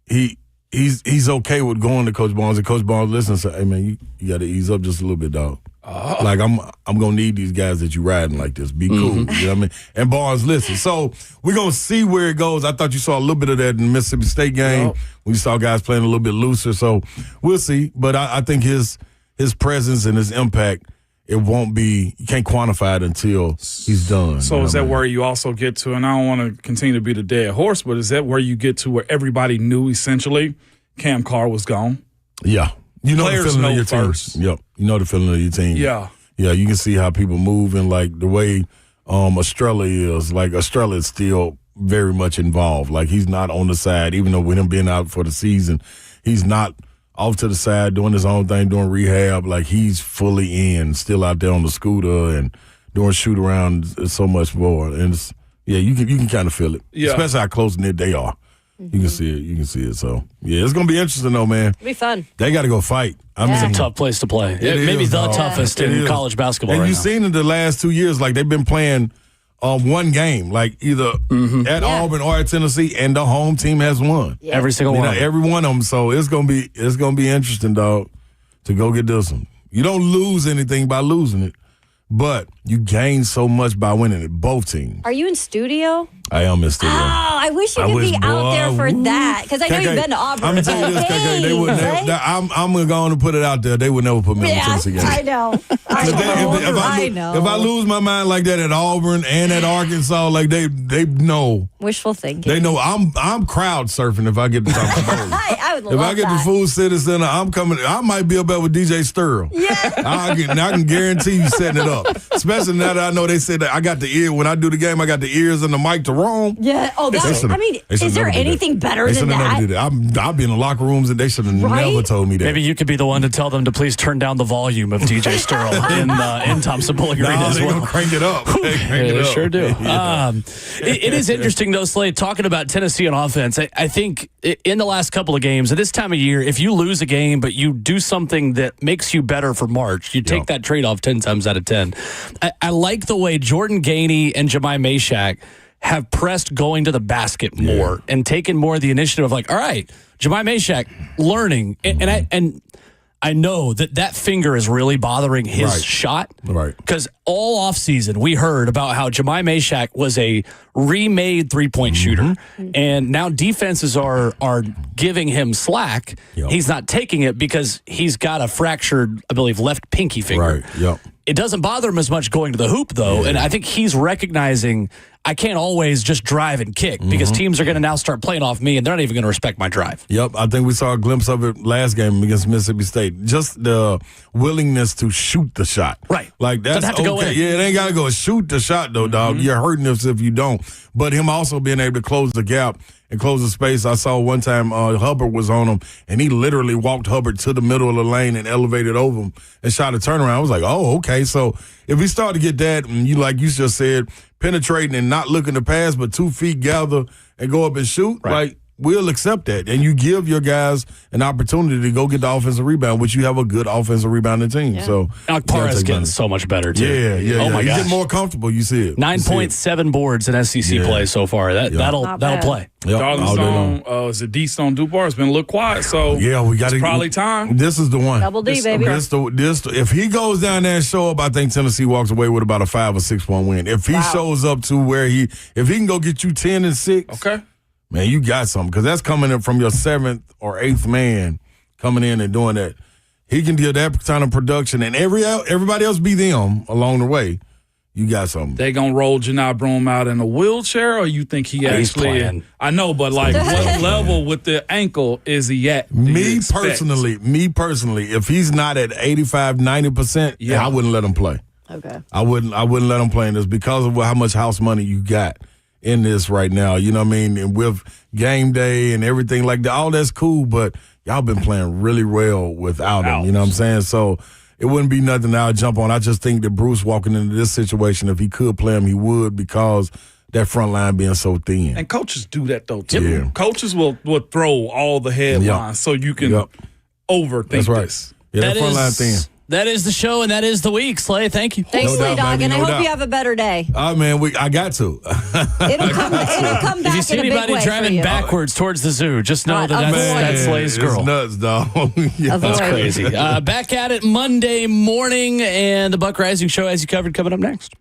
Speaker 13: He's okay with going to Coach Barnes, and Coach Barnes listens and say, hey, man, you got to ease up just a little bit, dog. Like I'm gonna need these guys that you riding like this. Be cool. You know what I mean? And Barnes listen. So we're gonna see where it goes. I thought you saw a little bit of that in the Mississippi State game. We saw guys playing a little bit looser. So we'll see. But I think his presence and his impact, it won't be, you can't quantify it until he's done.
Speaker 1: So is that where you also get to, and I don't want to continue to be the dead horse, but is that where you get to where everybody knew essentially Cam Carr was gone?
Speaker 13: Yeah. You know
Speaker 1: Players
Speaker 13: the feeling
Speaker 1: know
Speaker 13: of your team.
Speaker 1: first.
Speaker 13: Yep. You know the feeling of your team.
Speaker 1: Yeah.
Speaker 13: Yeah, you can see how people move and like the way Australia is. Like Australia is still very much involved. Like he's not on the side, even though with him being out for the season, he's not off to the side doing his own thing, doing rehab. Like he's fully in, still out there on the scooter and doing shoot around so much more. And it's, you can kind of feel it, especially how close knit they are. You can see it. You can see it. So, it's going to be interesting, though, man.
Speaker 2: It'll be fun.
Speaker 13: They got to go fight.
Speaker 3: It's a tough place to play. Maybe the toughest in college basketball
Speaker 13: and
Speaker 3: right
Speaker 13: you've seen in the last 2 years, like they've been playing one game, like either at Auburn or at Tennessee, and the home team has won.
Speaker 3: Yeah. Every single one.
Speaker 13: Every one of them. So it's gonna be interesting, dog, to go get this one. You don't lose anything by losing it, but you gain so much by winning it. Both teams.
Speaker 2: Are you in studio?
Speaker 13: I am in studio.
Speaker 2: Oh, I wish you could be out there for that. Because I know you've been to Auburn.
Speaker 13: I'm going to tell you this, KK. They would never, I'm going to go on and put it out there. They would never put me on the Tennessee game.
Speaker 2: I know. I know.
Speaker 13: If I lose my mind like that at Auburn and at Arkansas, like they know.
Speaker 2: Wishful thinking.
Speaker 13: They know I'm crowd surfing if I get to talk to both.
Speaker 2: I would love
Speaker 13: If I get
Speaker 2: that.
Speaker 13: to Food City Center, I'm coming. I might be up there with DJ Sturl.
Speaker 2: Yeah.
Speaker 13: I can guarantee you setting it up. Especially now that I know they said that I got the ear. When I do the game, I got the ears and the mic to roam.
Speaker 2: Yeah. Oh, that's. I mean, is there anything better than that?
Speaker 13: Never do that. I've been in locker rooms and they should have never told me that.
Speaker 3: Maybe you could be the one to tell them to please turn down the volume of DJ Sturl in Thompson-Boling Arena as well.
Speaker 13: Gonna crank it up.
Speaker 3: They sure do. It is interesting, though, Slade, talking about Tennessee on offense. I think in the last couple of games, at this time of year, if you lose a game but you do something that makes you better for March, you take that trade-off 10 times out of 10. I like the way Jordan Gainey and Jemai Mashak have pressed going to the basket more and taken more of the initiative of like, all right, Jemai Mashak learning. And I know that finger is really bothering his shot.
Speaker 13: Right.
Speaker 3: Because all offseason we heard about how Jemai Mashak was a remade three-point shooter. And now defenses are giving him slack. He's not taking it because he's got a fractured, I believe, left pinky finger.
Speaker 13: Right. Yep.
Speaker 3: It doesn't bother him as much going to the hoop, though, and I think he's recognizing I can't always just drive and kick because teams are going to now start playing off me, and they're not even going to respect my drive.
Speaker 13: Yep, I think we saw a glimpse of it last game against Mississippi State. Just the willingness to shoot the shot.
Speaker 3: Right.
Speaker 13: Like, that's
Speaker 3: Doesn't have to
Speaker 13: okay.
Speaker 3: go in.
Speaker 13: Yeah, it ain't got to go. Shoot the shot, though, dog. You're hurting us if you don't. But him also being able to close the gap and close the space. I saw one time Hubbard was on him, and he literally walked Hubbard to the middle of the lane and elevated over him and shot a turnaround. I was like, oh, okay. So if we start to get that, and you like you just said, penetrating and not looking to pass, but 2 feet gather and go up and shoot, like, we'll accept that. And you give your guys an opportunity to go get the offensive rebound, which you have a good offensive rebounding team.
Speaker 2: Yeah.
Speaker 13: So
Speaker 3: Parra is getting so much better, too.
Speaker 13: Yeah.
Speaker 3: Oh, my
Speaker 13: He's
Speaker 3: gosh.
Speaker 13: getting more comfortable. You see it.
Speaker 3: 9.7 boards in SEC play so far. That'll play.
Speaker 13: Yep.
Speaker 1: Darlingstone, is it D-Stone Dupar? It's been a little quiet, so
Speaker 13: we got
Speaker 1: it's probably time.
Speaker 13: This is the one.
Speaker 2: Double D, baby.
Speaker 13: If he goes down there and show up, I think Tennessee walks away with about a 5 or 6 point win. If he shows up to where if he can go get you 10 and 6,
Speaker 1: okay,
Speaker 13: man, you got something, because that's coming in from your 7th or 8th man coming in and doing that. He can do that kind of production, and everybody else be them along the way. You got something.
Speaker 1: They gonna roll Janai Broome out in a wheelchair, or you think he
Speaker 3: He's
Speaker 1: actually?
Speaker 3: playing.
Speaker 1: I know, but like, what level with the ankle is he at?
Speaker 13: Me personally, if he's not at 85, 90%, I wouldn't let him play.
Speaker 2: Okay.
Speaker 13: I wouldn't let him play in this because of how much house money you got in this right now. You know what I mean? And with game day and everything like that, all that's cool, but y'all been playing really well without him. You know what I'm saying? So it wouldn't be nothing that I'll jump on. I just think that Bruce walking into this situation, if he could play him, he would, because that front line being so thin.
Speaker 1: And coaches do that, though, too.
Speaker 13: Yeah.
Speaker 1: Coaches will throw all the headlines so you can overthink
Speaker 13: That's right.
Speaker 1: this.
Speaker 13: Yeah, that front line thin.
Speaker 3: That is the show, and that is the week. Slay, thank you.
Speaker 2: Thanks,
Speaker 13: No
Speaker 2: Slay
Speaker 13: doubt,
Speaker 2: Dog,
Speaker 13: baby,
Speaker 2: and I
Speaker 13: no
Speaker 2: hope
Speaker 13: doubt.
Speaker 2: you have a better day.
Speaker 13: Man, I got to.
Speaker 2: It'll come back
Speaker 3: If you see
Speaker 2: in a big
Speaker 3: anybody
Speaker 2: way
Speaker 3: driving
Speaker 2: for you.
Speaker 3: backwards towards the zoo, just know
Speaker 2: Avoid.
Speaker 3: that's Slay's girl.
Speaker 13: It's nuts, dog. Yeah.
Speaker 2: Avoid.
Speaker 3: That's crazy. Back at it Monday morning, and the Buck Rising Show has you covered coming up next.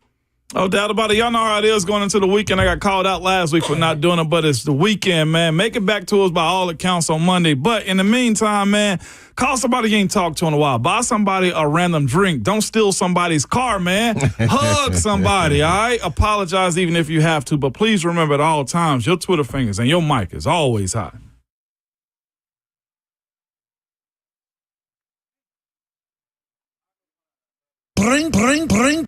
Speaker 1: No doubt about it. Y'all know how it is going into the weekend. I got called out last week for not doing it, but it's the weekend, man. Make it back to us by all accounts on Monday. But in the meantime, man, call somebody you ain't talked to in a while. Buy somebody a random drink. Don't steal somebody's car, man. Hug somebody, all right? Apologize even if you have to. But please remember at all times, your Twitter fingers and your mic is always hot.
Speaker 6: Bring.